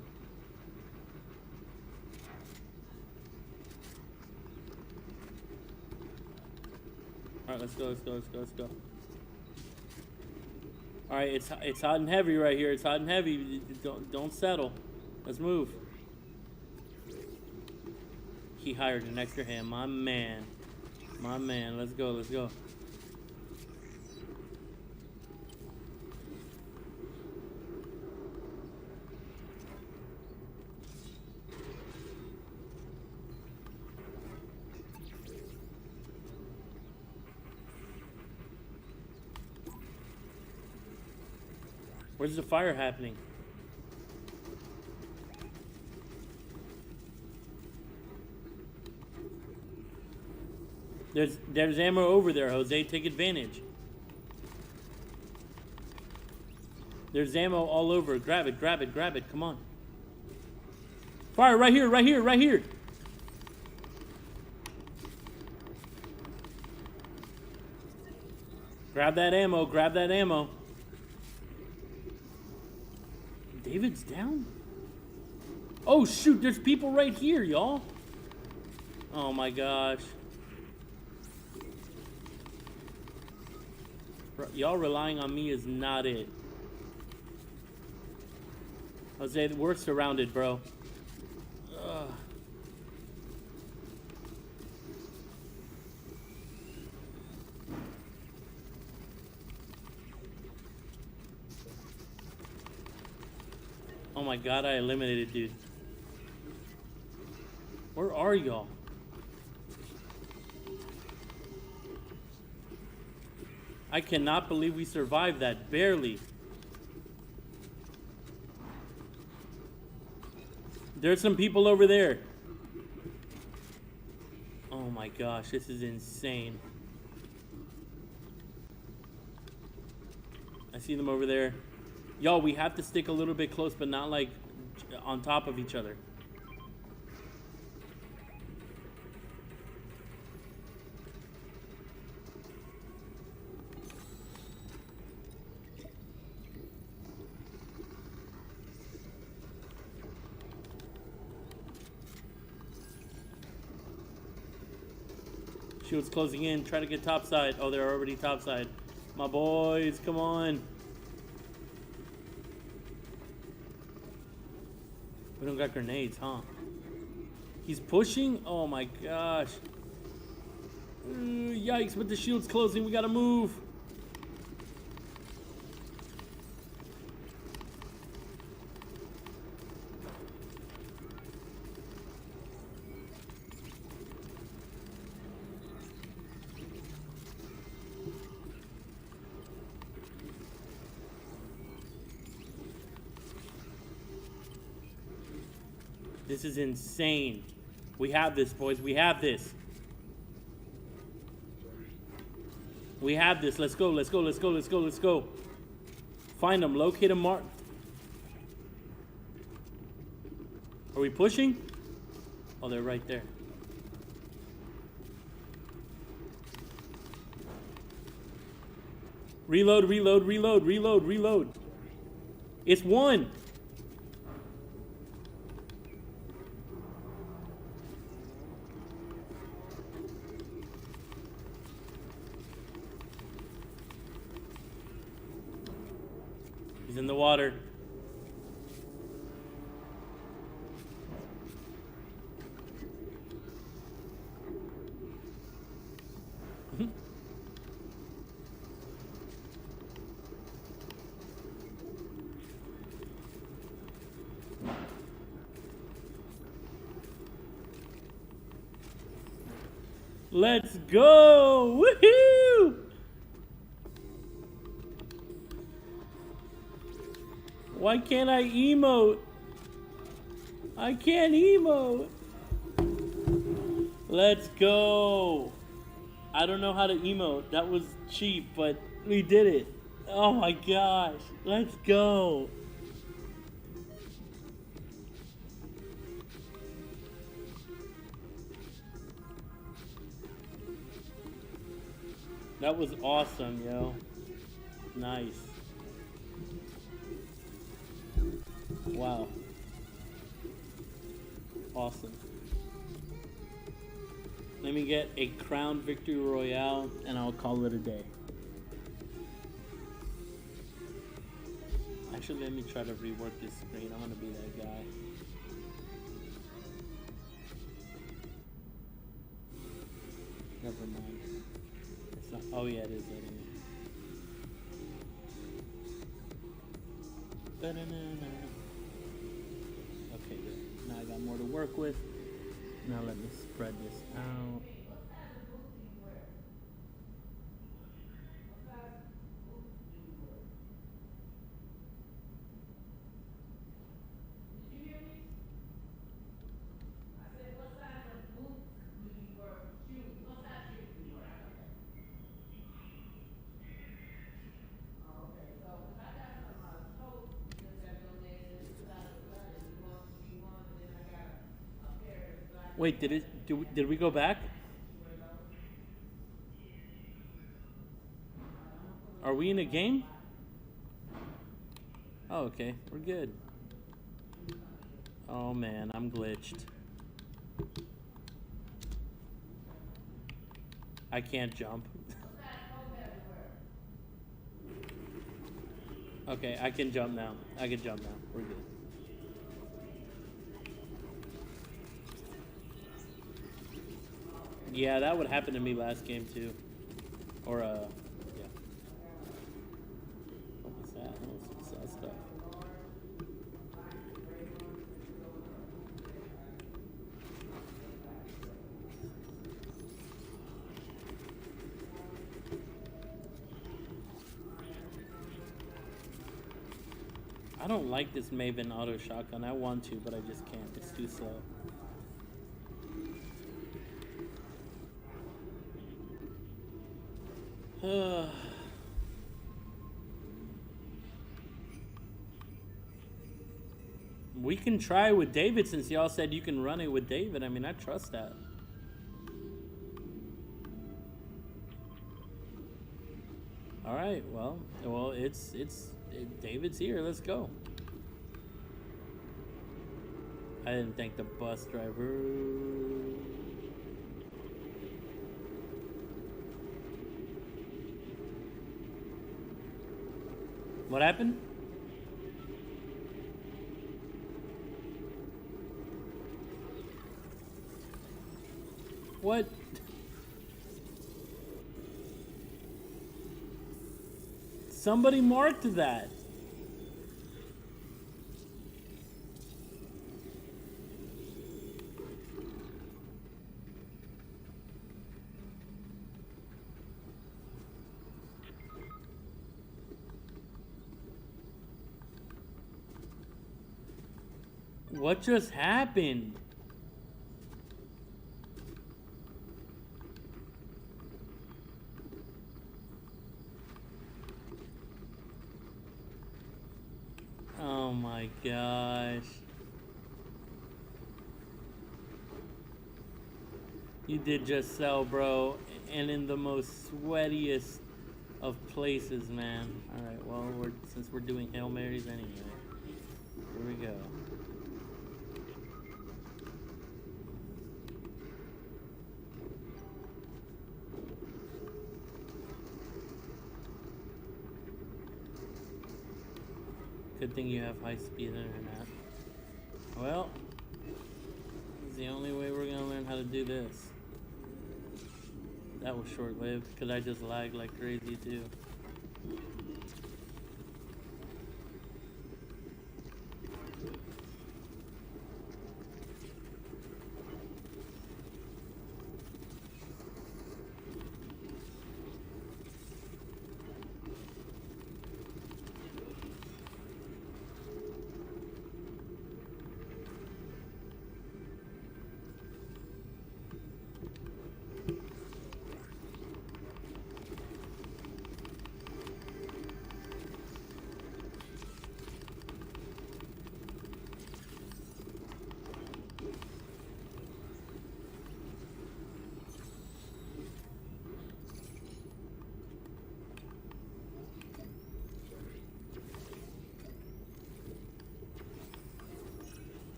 Alright, let's go. Alright, it's hot and heavy right here. It's hot and heavy. Don't settle. Let's move. He hired an extra hand. My man. Let's go. Where's the fire happening? There's ammo over there, Jose. Take advantage. There's ammo all over. Grab it. Come on. Fire right here. Grab that ammo. David's down? Oh shoot, there's people right here, y'all. Oh my gosh. Y'all relying on me is not it. Jose, we're surrounded, bro. Ugh. Oh my god, I eliminated dude. Where are y'all? I cannot believe we survived that. Barely. There's some people over there. Oh my gosh, this is insane. I see them over there. Y'all, we have to stick a little bit close, but not like on top of each other. Shield's closing in. Try to get topside. Oh, they're already topside. My boys, come on. We don't got grenades, huh? He's pushing? Oh my gosh. Yikes, but the shield's closing. We gotta move. This is insane. We have this, boys. We have this. We have this. Let's go. Find them. Locate them. Mark. Are we pushing? Oh, they're right there. Reload, reload, reload, reload, reload. It's one. He's in the water. Let's go! Woohoo! Why can't I emote? I can't emote. Let's go. I don't know how to emote. That was cheap, but we did it. Oh my gosh. Let's go. That was awesome, yo. Nice. Wow. Awesome. Let me get a crown victory royale and I'll call it a day. Actually, let me try to rework this screen. I want to be that guy. Never mind. It's not. Oh yeah, it is letting me. Okay, good. Now I got more to work with. Now let me spread this out. Wait, did we go back? Are we in a game? Oh, okay. We're good. Oh man, I'm glitched. I can't jump. Okay, I can jump now. I can jump now. We're good. Yeah, that would happen to me last game too. Or yeah. What was that? What's that stuff? I don't like this Maven auto shotgun. I want to, but I just can't. It's too slow. We can try with David since y'all said you can run it with David. I mean, I trust that. All right. Well, David's here. Let's go. I didn't thank the bus driver. What happened? What? Somebody marked that. What just happened? Oh my gosh. You did just sell, bro, and in the most sweatiest of places, man. All right, well, since we're doing Hail Marys anyway, here we go. Good thing you have high-speed internet. Well, it's the only way we're gonna learn how to do this. That was short-lived, because I just lagged like crazy, too.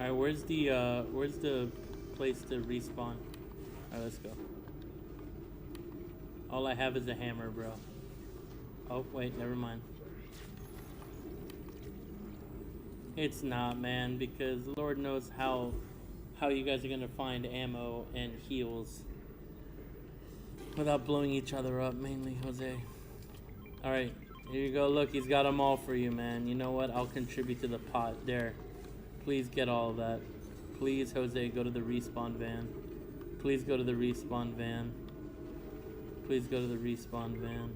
Alright, where's the place to respawn? Alright, let's go. All I have is a hammer, bro. Oh, wait, never mind. It's not, man, because Lord knows how you guys are gonna find ammo and heals without blowing each other up, mainly Jose. Alright, here you go. Look, he's got them all for you, man. You know what? I'll contribute to the pot. There. Please get all of that. Please, Jose, go to the respawn van. Please go to the respawn van. Please go to the respawn van.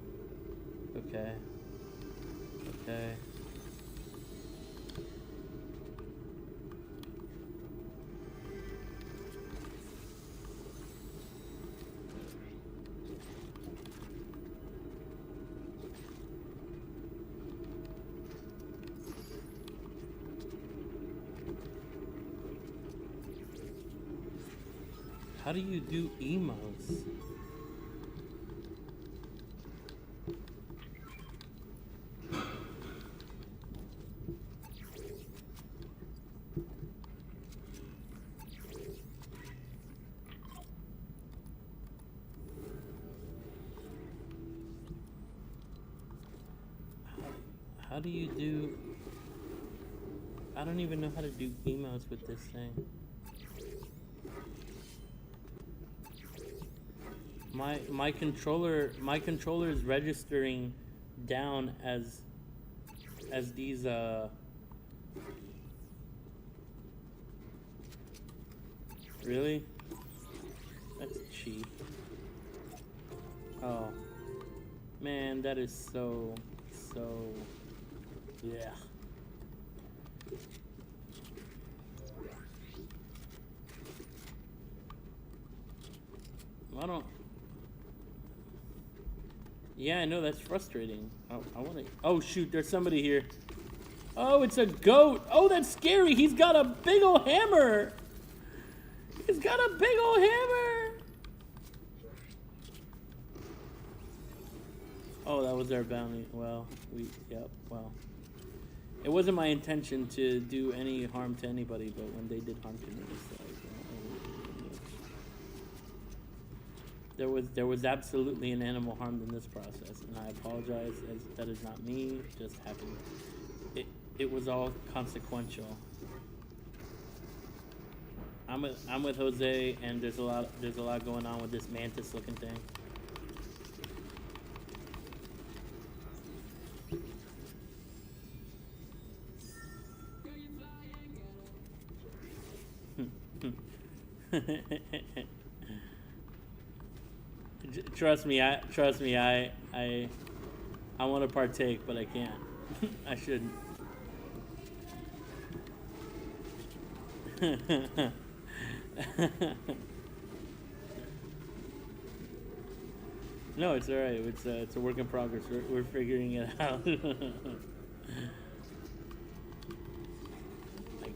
Okay. Okay. How do you do emotes? How do you do... I don't even know how to do emotes with this thing. My controller is registering down as these really? That's cheap. Oh man, that is so yeah. I don't. Yeah, I know, that's frustrating. I want to. Oh shoot, there's somebody here. Oh, it's a goat. Oh, that's scary. He's got a big old hammer. He's got a big old hammer. Oh, that was our bounty. Well, yep, well. It wasn't my intention to do any harm to anybody, but when they did harm to me, it's like, there was absolutely an animal harmed in this process, and I apologize, as that is not me, it just happened. It was all consequential. I'm with Jose, and there's a lot going on with this mantis looking thing. Trust me, I want to partake, but I can't. I shouldn't. No, it's all right. It's a work in progress. We're figuring it out.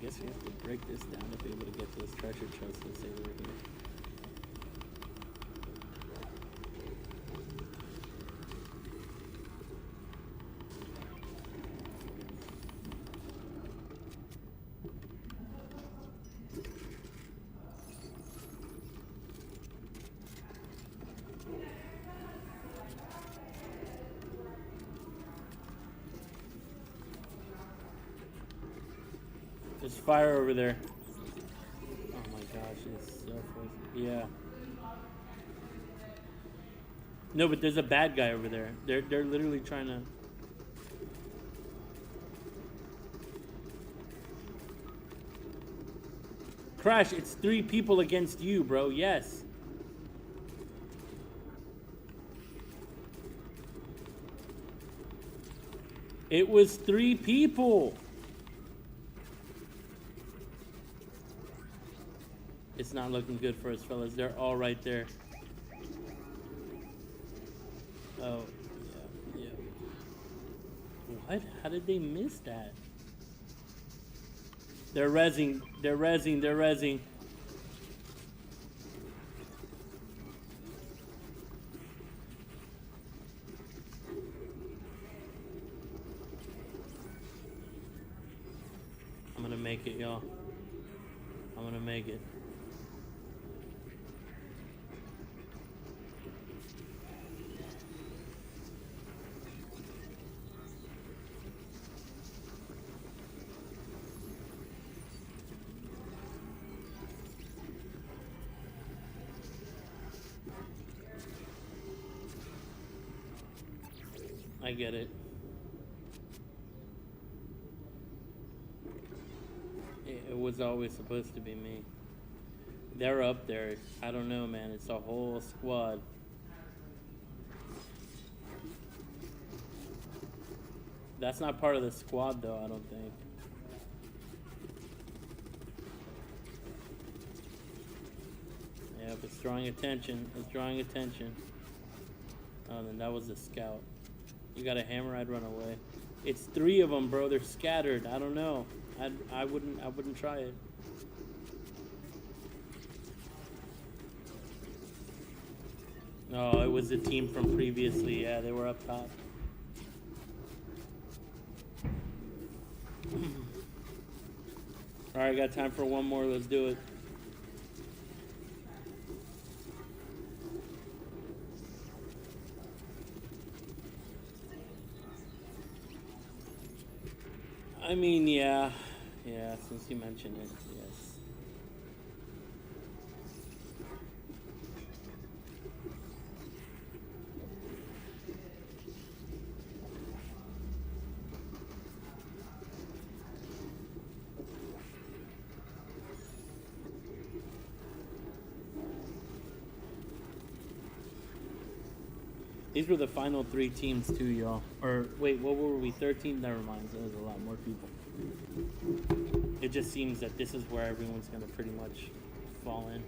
guess we have to break this down to be able to get to this treasure chest and say we're here. There's fire over there. Oh my gosh, it's so frozen. Yeah. No, but there's a bad guy over there. They're literally trying to. Crash, it's 3 people against you, bro. Yes. It was 3 people. It's not looking good for us, fellas. They're all right there. Oh, yeah, yeah. What? How did they miss that? They're rezzing. They're rezzing. They're rezzing. I'm gonna make it, y'all. I'm gonna make it. I get it. It was always supposed to be me. They're up there. I don't know, man. It's a whole squad. That's not part of the squad, though, I don't think. Yeah, if it's drawing attention, it's drawing attention. Oh, then that was a scout. You got a hammer, I'd run away. It's 3 of them, bro. They're scattered. I don't know. I wouldn't try it. Oh, it was the team from previously. Yeah, they were up top. All right, got time for one more. Let's do it. I mean, yeah, since you mentioned it, yes. These were the final 3 teams too, y'all. Or wait, what were we? 13? Never mind. There was a lot more people. It just seems that this is where everyone's gonna pretty much fall in.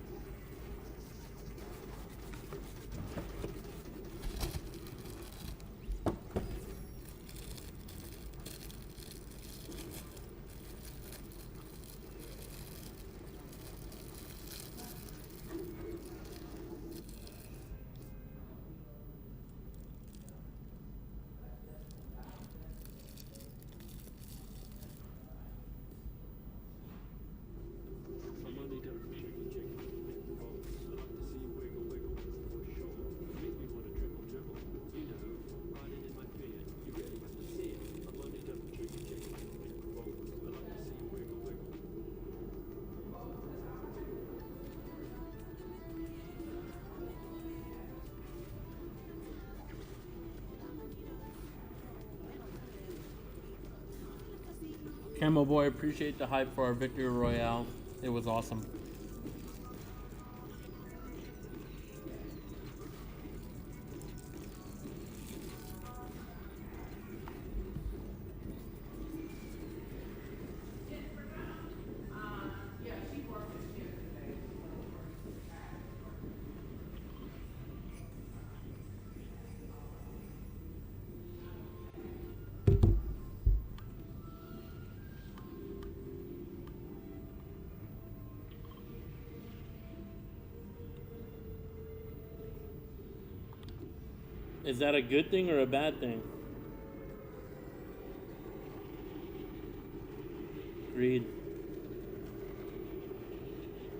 Camo Boy, appreciate the hype for our Victory Royale. It was awesome. Is that a good thing or a bad thing? Agreed.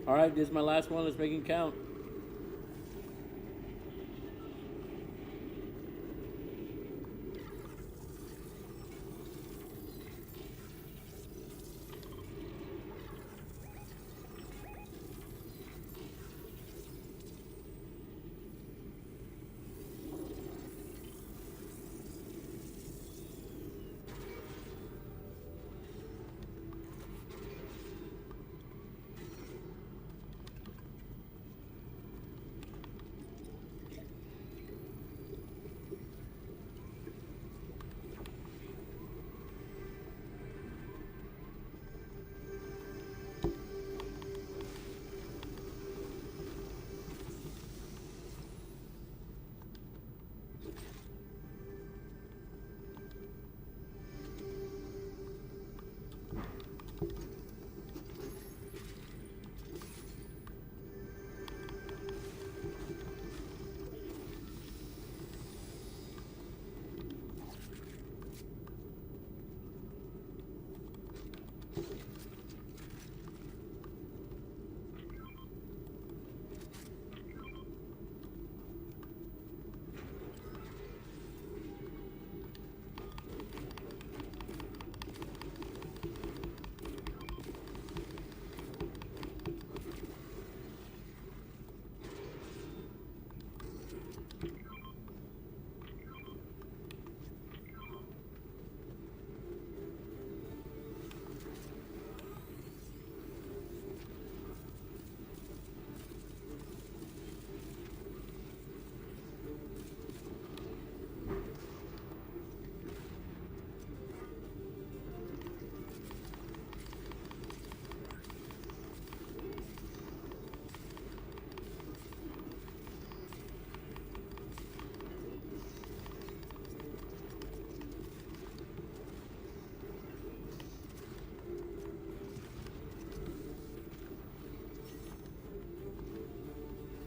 All right, this is my last one. Let's make it count.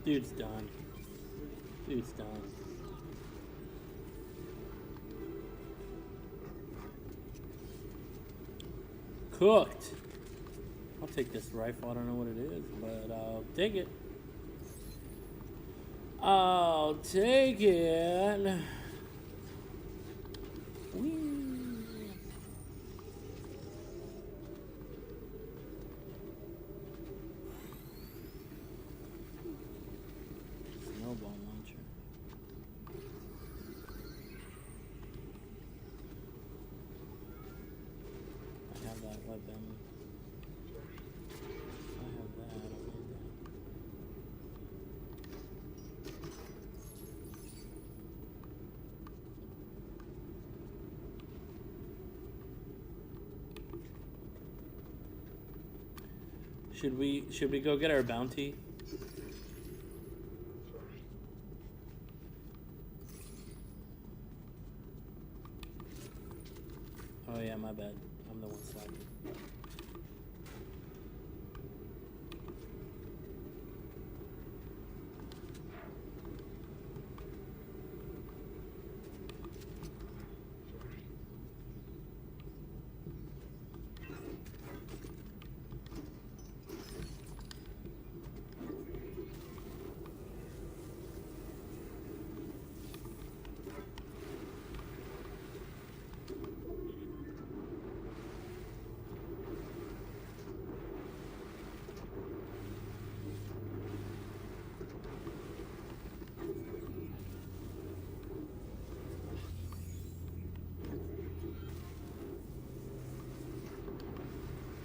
Dude's done. Dude's done. Cooked. I'll take this rifle. I don't know what it is, but I'll take it. I'll take it. Whee. Snowball launcher. I have that weapon. I have that. I need that. Should we go get our bounty? Oh yeah, my bad. I'm the one slacking.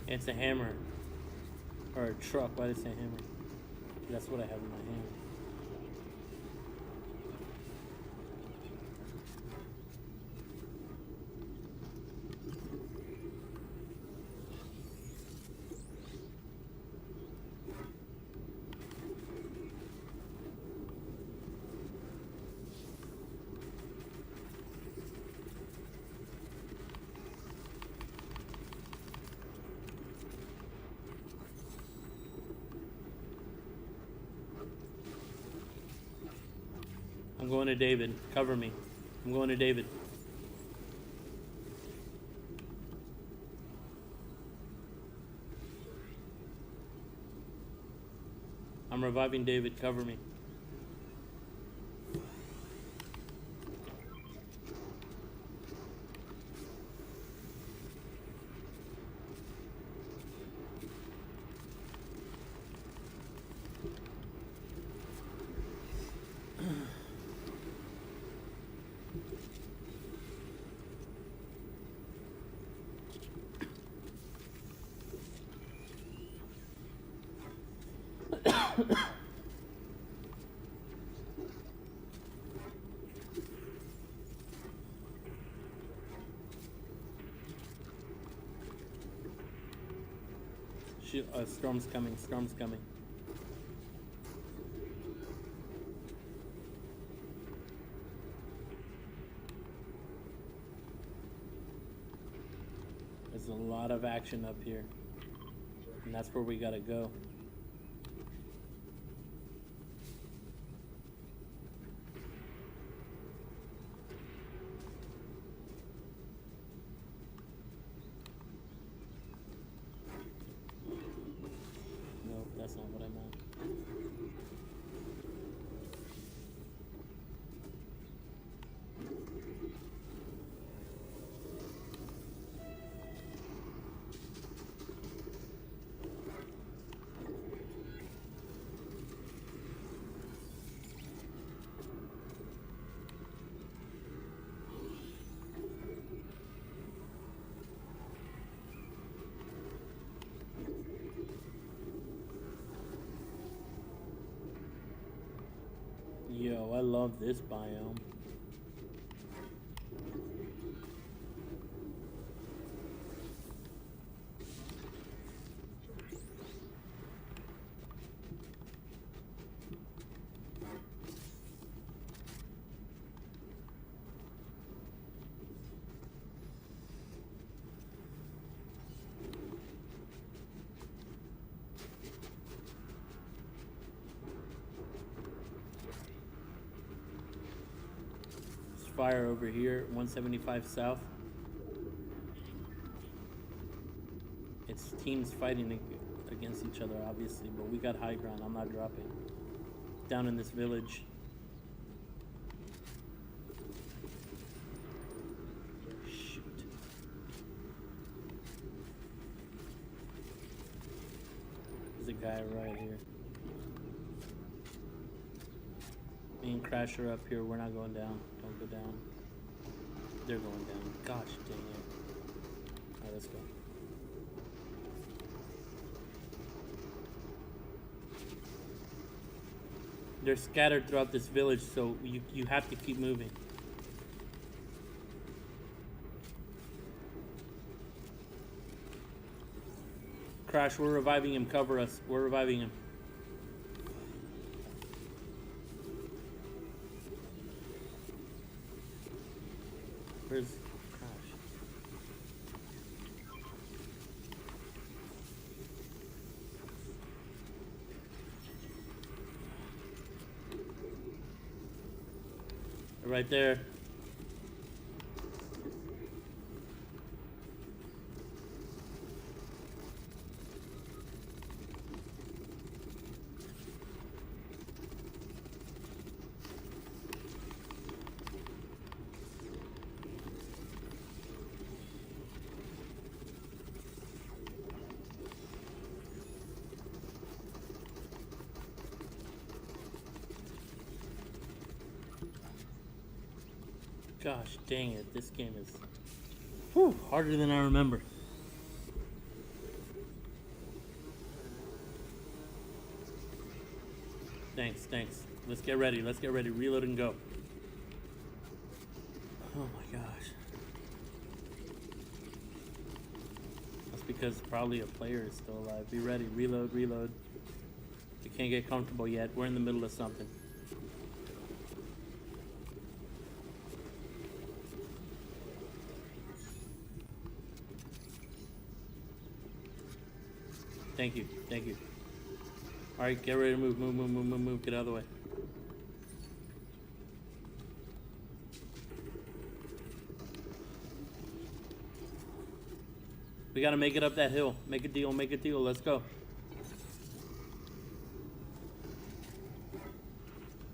It's a hammer. Or a truck. Why did it say hammer? That's what I have in my hand. I'm going to David. Cover me. I'm going to David. I'm reviving David. Cover me. Storm's coming. Storm's coming. There's a lot of action up here. And that's where we gotta go. Nope, that's not what I meant. Yo, I love this biome. Fire over here, 175 south. It's teams fighting against each other, obviously, but we got high ground. I'm not dropping. Down in this village. Shoot. There's a guy right here. Me and Crasher up here. We're not going down. Don't go down. They're going down. Gosh dang it. Alright, let's go. They're scattered throughout this village, so you have to keep moving. Crash, we're reviving him. Cover us. We're reviving him. Where's Crash? They're right there. Gosh dang it, this game is harder than I remember. Thanks. Let's get ready, reload and go. Oh my gosh. That's because probably a player is still alive. Be ready, reload. You can't get comfortable yet, we're in the middle of something. Thank you. Alright, get ready to move, get out of the way. We gotta make it up that hill. Make a deal, make a deal. Let's go.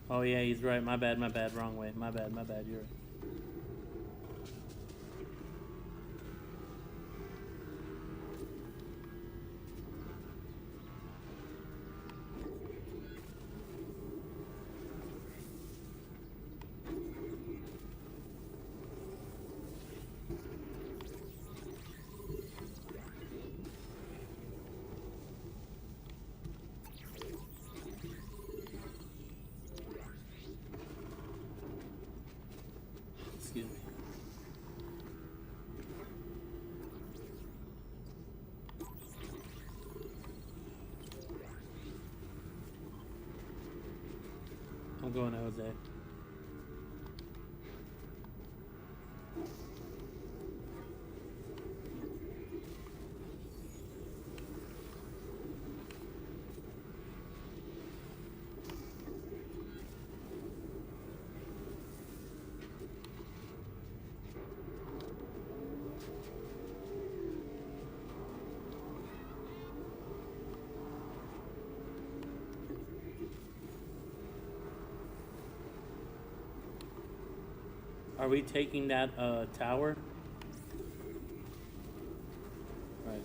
Oh yeah, he's right. My bad, wrong way. My bad, you're right. Excuse me. I'm going to Jose. Are we taking that tower? Right.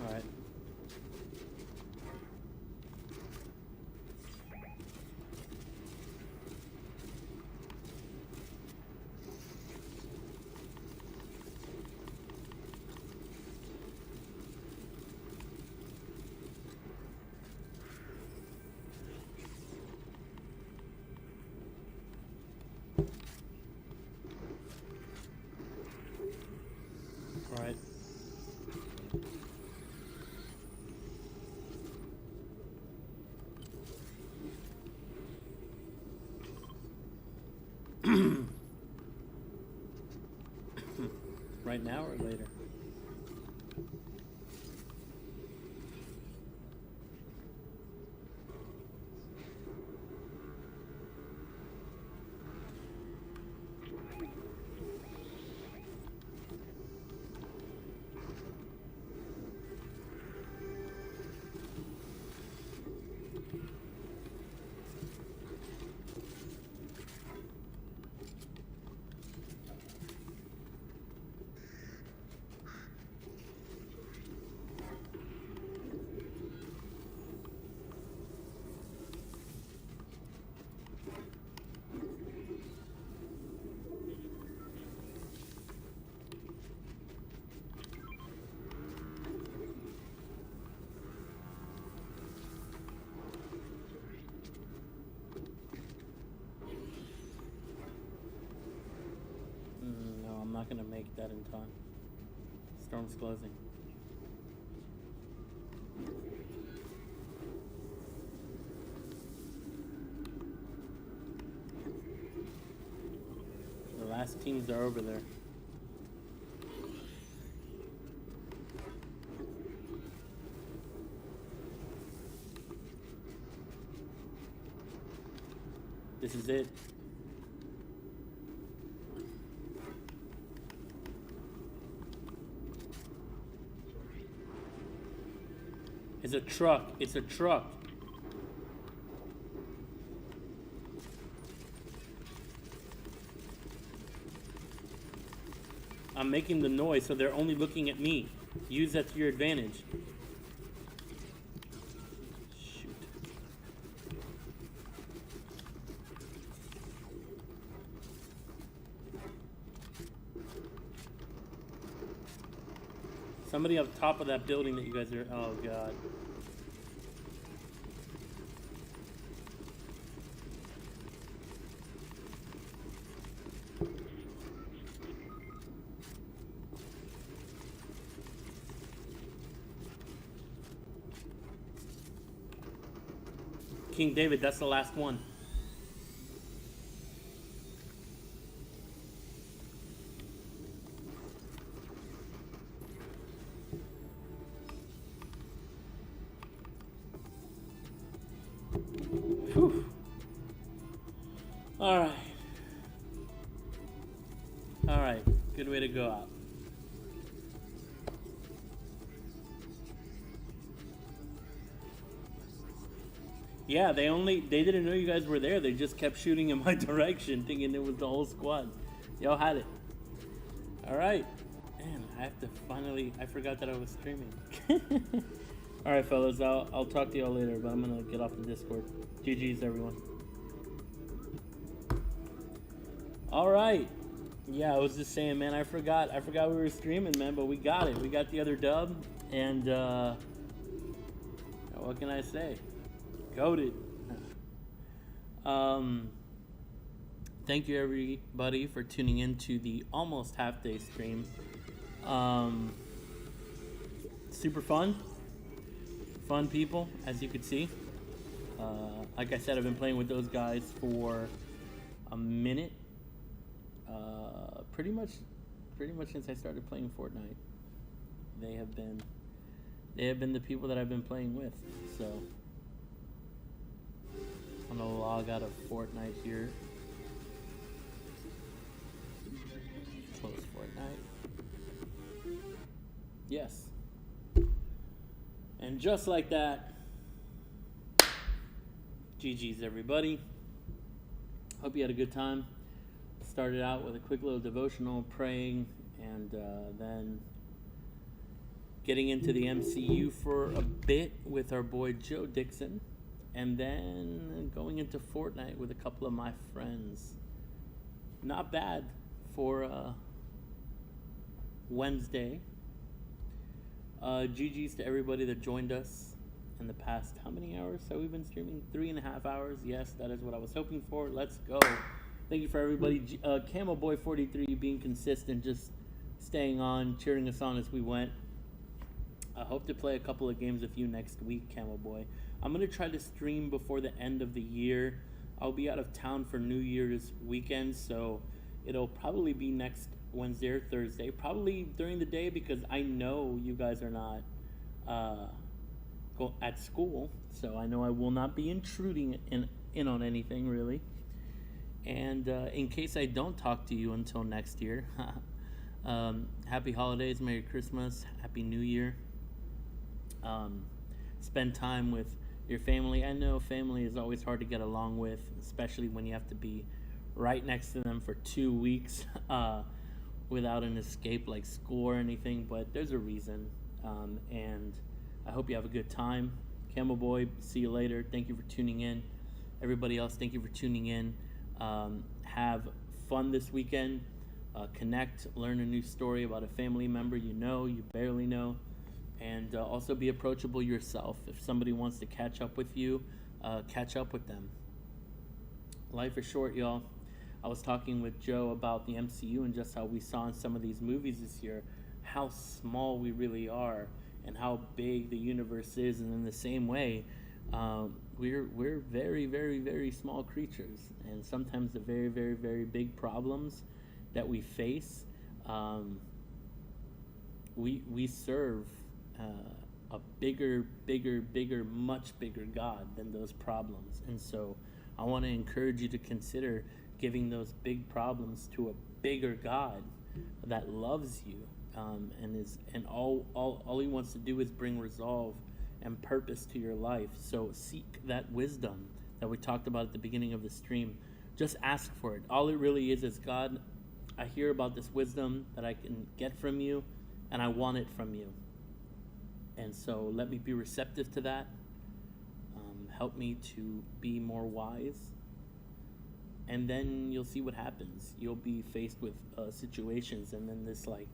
All right. All right. Right now or later? No, I'm not gonna make that in time. Storm's closing. The last teams are over there. This is it. It's a truck. It's a truck. I'm making the noise, so they're only looking at me. Use that to your advantage. Shoot. Somebody up top of that building that you guys are. Oh, God. King David, that's the last one. Whew. All right. All right. Good way to go out. Yeah, they didn't know you guys were there. They just kept shooting in my direction, thinking it was the whole squad. Y'all had it. All right. Man, I have to finally. I forgot that I was streaming. All right, fellas. I'll talk to y'all later, but I'm gonna get off the Discord. GG's, everyone. All right. Yeah, I was just saying, man. I forgot we were streaming, man. But we got it. We got the other dub, and what can I say? Goated. Thank you everybody for tuning in to the almost half day stream. Super fun people, as you could see. Like I said, I've been playing with those guys for a minute. Pretty much since I started playing Fortnite. They have been the people that I've been playing with. So I'm gonna log out of Fortnite here. Close Fortnite. Yes. And just like that, GG's everybody. Hope you had a good time. Started out with a quick little devotional, praying, and then getting into the MCU for a bit with our boy Joe Dixon. And then going into Fortnite with a couple of my friends. Not bad for Wednesday. GG's to everybody that joined us in the past. How many hours have we been streaming? 3.5 hours. Yes, that is what I was hoping for. Let's go. Thank you for everybody. Camo Boy 43 being consistent, just staying on, cheering us on as we went. I hope to play a couple of games with you next week, Camo Boy. I'm going to try to stream before the end of the year. I'll be out of town for New Year's weekend, so it'll probably be next Wednesday or Thursday. Probably during the day because I know you guys are not at school, so I know I will not be intruding in on anything, really. And in case I don't talk to you until next year, happy holidays, Merry Christmas, Happy New Year. Spend time with your family. I know family is always hard to get along with, especially when you have to be right next to them for 2 weeks without an escape like school or anything, but there's a reason. And I hope you have a good time. Camel Boy, see you later. Thank you for tuning in. Everybody else, thank you for tuning in. Have fun this weekend. Connect, learn a new story about a family member you know, you barely know. And also be approachable yourself. If somebody wants to catch up with you, catch up with them. Life is short, y'all. I was talking with Joe about the MCU and just how we saw in some of these movies this year how small we really are and how big the universe is. And in the same way, we're very, very, very small creatures. And sometimes the very, very, very big problems that we face, we serve a bigger, much bigger God than those problems. And so I want to encourage you to consider giving those big problems to a bigger God that loves you, and all he wants to do is bring resolve and purpose to your life. So seek that wisdom that we talked about at the beginning of the stream. Just ask for it. All it really is God, I hear about this wisdom that I can get from you, and I want it from you. And so let me be receptive to that. Help me to be more wise. And then you'll see what happens. You'll be faced with situations, and then this like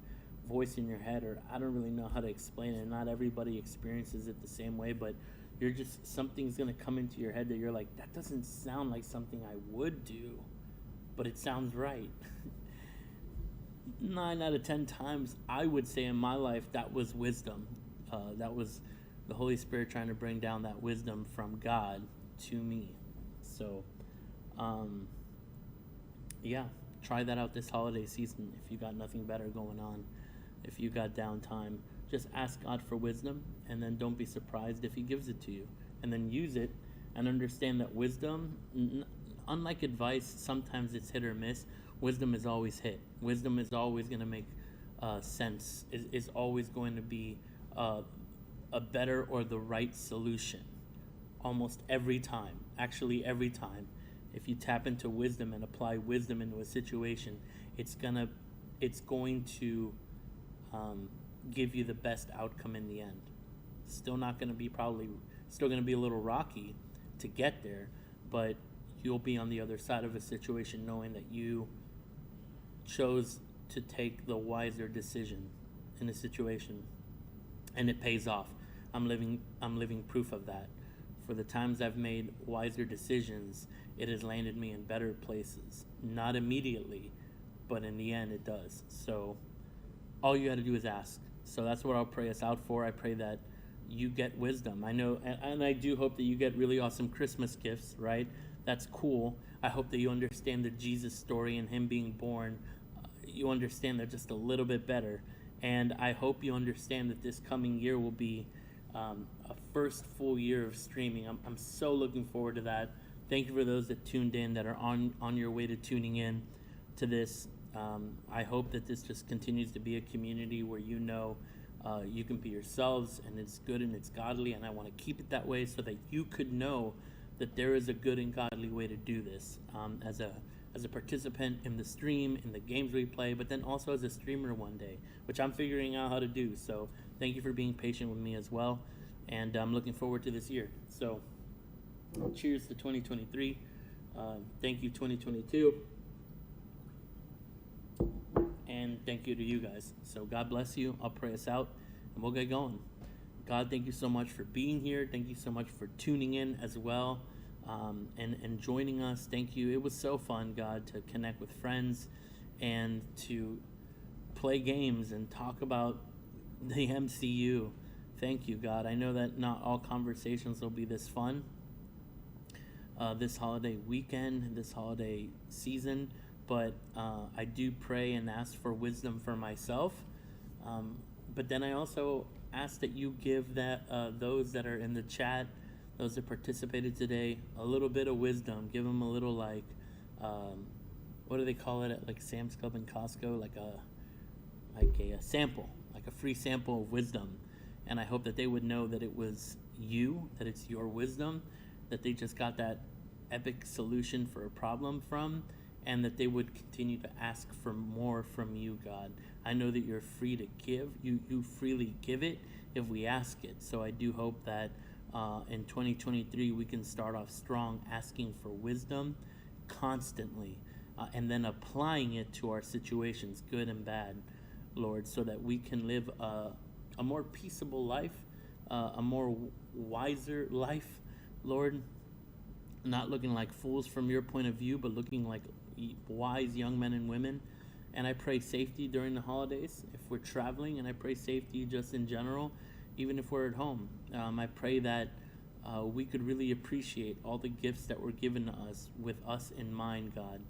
voice in your head, or I don't really know how to explain it. Not everybody experiences it the same way, but you're just, something's going to come into your head that you're like, that doesn't sound like something I would do, but it sounds right. 9 out of 10 times, I would say in my life, that was wisdom. That was the Holy Spirit trying to bring down that wisdom from God to me. So, yeah, try that out this holiday season if you got nothing better going on. If you got downtime, just ask God for wisdom, and then don't be surprised if he gives it to you. And then use it and understand that wisdom, unlike advice, sometimes it's hit or miss. wisdom is always hit. Wisdom is always going to make sense, is always going to be a better or the right solution almost every time. Actually, every time. If you tap into wisdom and apply wisdom into a situation, it's going to give you the best outcome in the end. Still not going to be still going to be a little rocky to get there, but you'll be on the other side of a situation knowing that you chose to take the wiser decision in a situation, and it pays off. I'm living proof of that. For the times I've made wiser decisions, it has landed me in better places. Not immediately, but in the end it does. So all you got to do is ask. So that's what I'll pray us out for. I pray that you get wisdom. I know, and I do hope that you get really awesome Christmas gifts, right? That's cool. I hope that you understand the Jesus story and him being born. You understand that just a little bit better. And I hope you understand that this coming year will be a first full year of streaming. I'm so looking forward to that. Thank you for those that tuned in, that are on your way to tuning in to this. I hope that this just continues to be a community where you can be yourselves, and it's good and it's godly, and I want to keep it that way so that you could know that there is a good and godly way to do this, as a participant in the stream, in the games we play, but then also as a streamer one day, which I'm figuring out how to do. So thank you for being patient with me as well, and I'm looking forward to this year. So cheers to 2023. Thank you 2022, and thank you to you guys. So God bless you. I'll pray us out and we'll get going. God, thank you so much for being here. Thank you so much for tuning in as well, and joining us. Thank you. It was so fun, God, to connect with friends and to play games and talk about the MCU. Thank you, God. I know that not all conversations will be this fun this holiday weekend, this holiday season, but I do pray and ask for wisdom for myself. But then I also ask that you give those that are in the chat, those that participated today, a little bit of wisdom. Give them a little, what do they call it at like Sam's Club and Costco, like a sample, like a free sample of wisdom. And I hope that they would know that it was you, that it's your wisdom, that they just got that epic solution for a problem from, and that they would continue to ask for more from you, God. I know that you're free to give. You freely give it if we ask it. So I do hope that in 2023 we can start off strong, asking for wisdom constantly, and then applying it to our situations, good and bad, Lord, so that we can live a more peaceable life, a more wiser life, Lord, not looking like fools from your point of view, but looking like wise young men and women. And I pray safety during the holidays if we're traveling, and I pray safety just in general, even if we're at home. I pray that we could really appreciate all the gifts that were given to us with us in mind, God,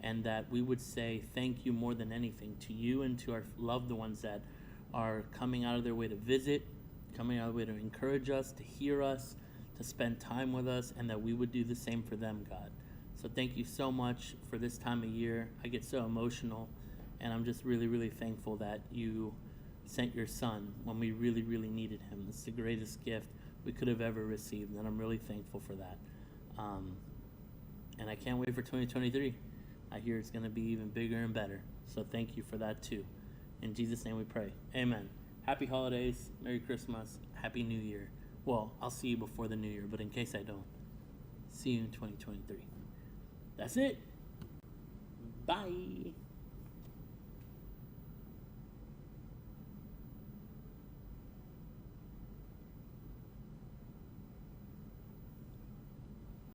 and that we would say thank you more than anything to you and to our loved ones that are coming out of their way to visit, coming out of their way to encourage us, to hear us, to spend time with us, and that we would do the same for them, God. So thank you so much for this time of year. I get so emotional, and I'm just really, really thankful that you sent your son when we really, really needed him. It's the greatest gift we could have ever received, and I'm really thankful for that. And I can't wait for 2023. I hear it's going to be even bigger and better. So thank you for that too. In Jesus' name we pray. Amen. Happy holidays. Merry Christmas. Happy New Year. Well, I'll see you before the New Year, but in case I don't, see you in 2023. That's it. Bye.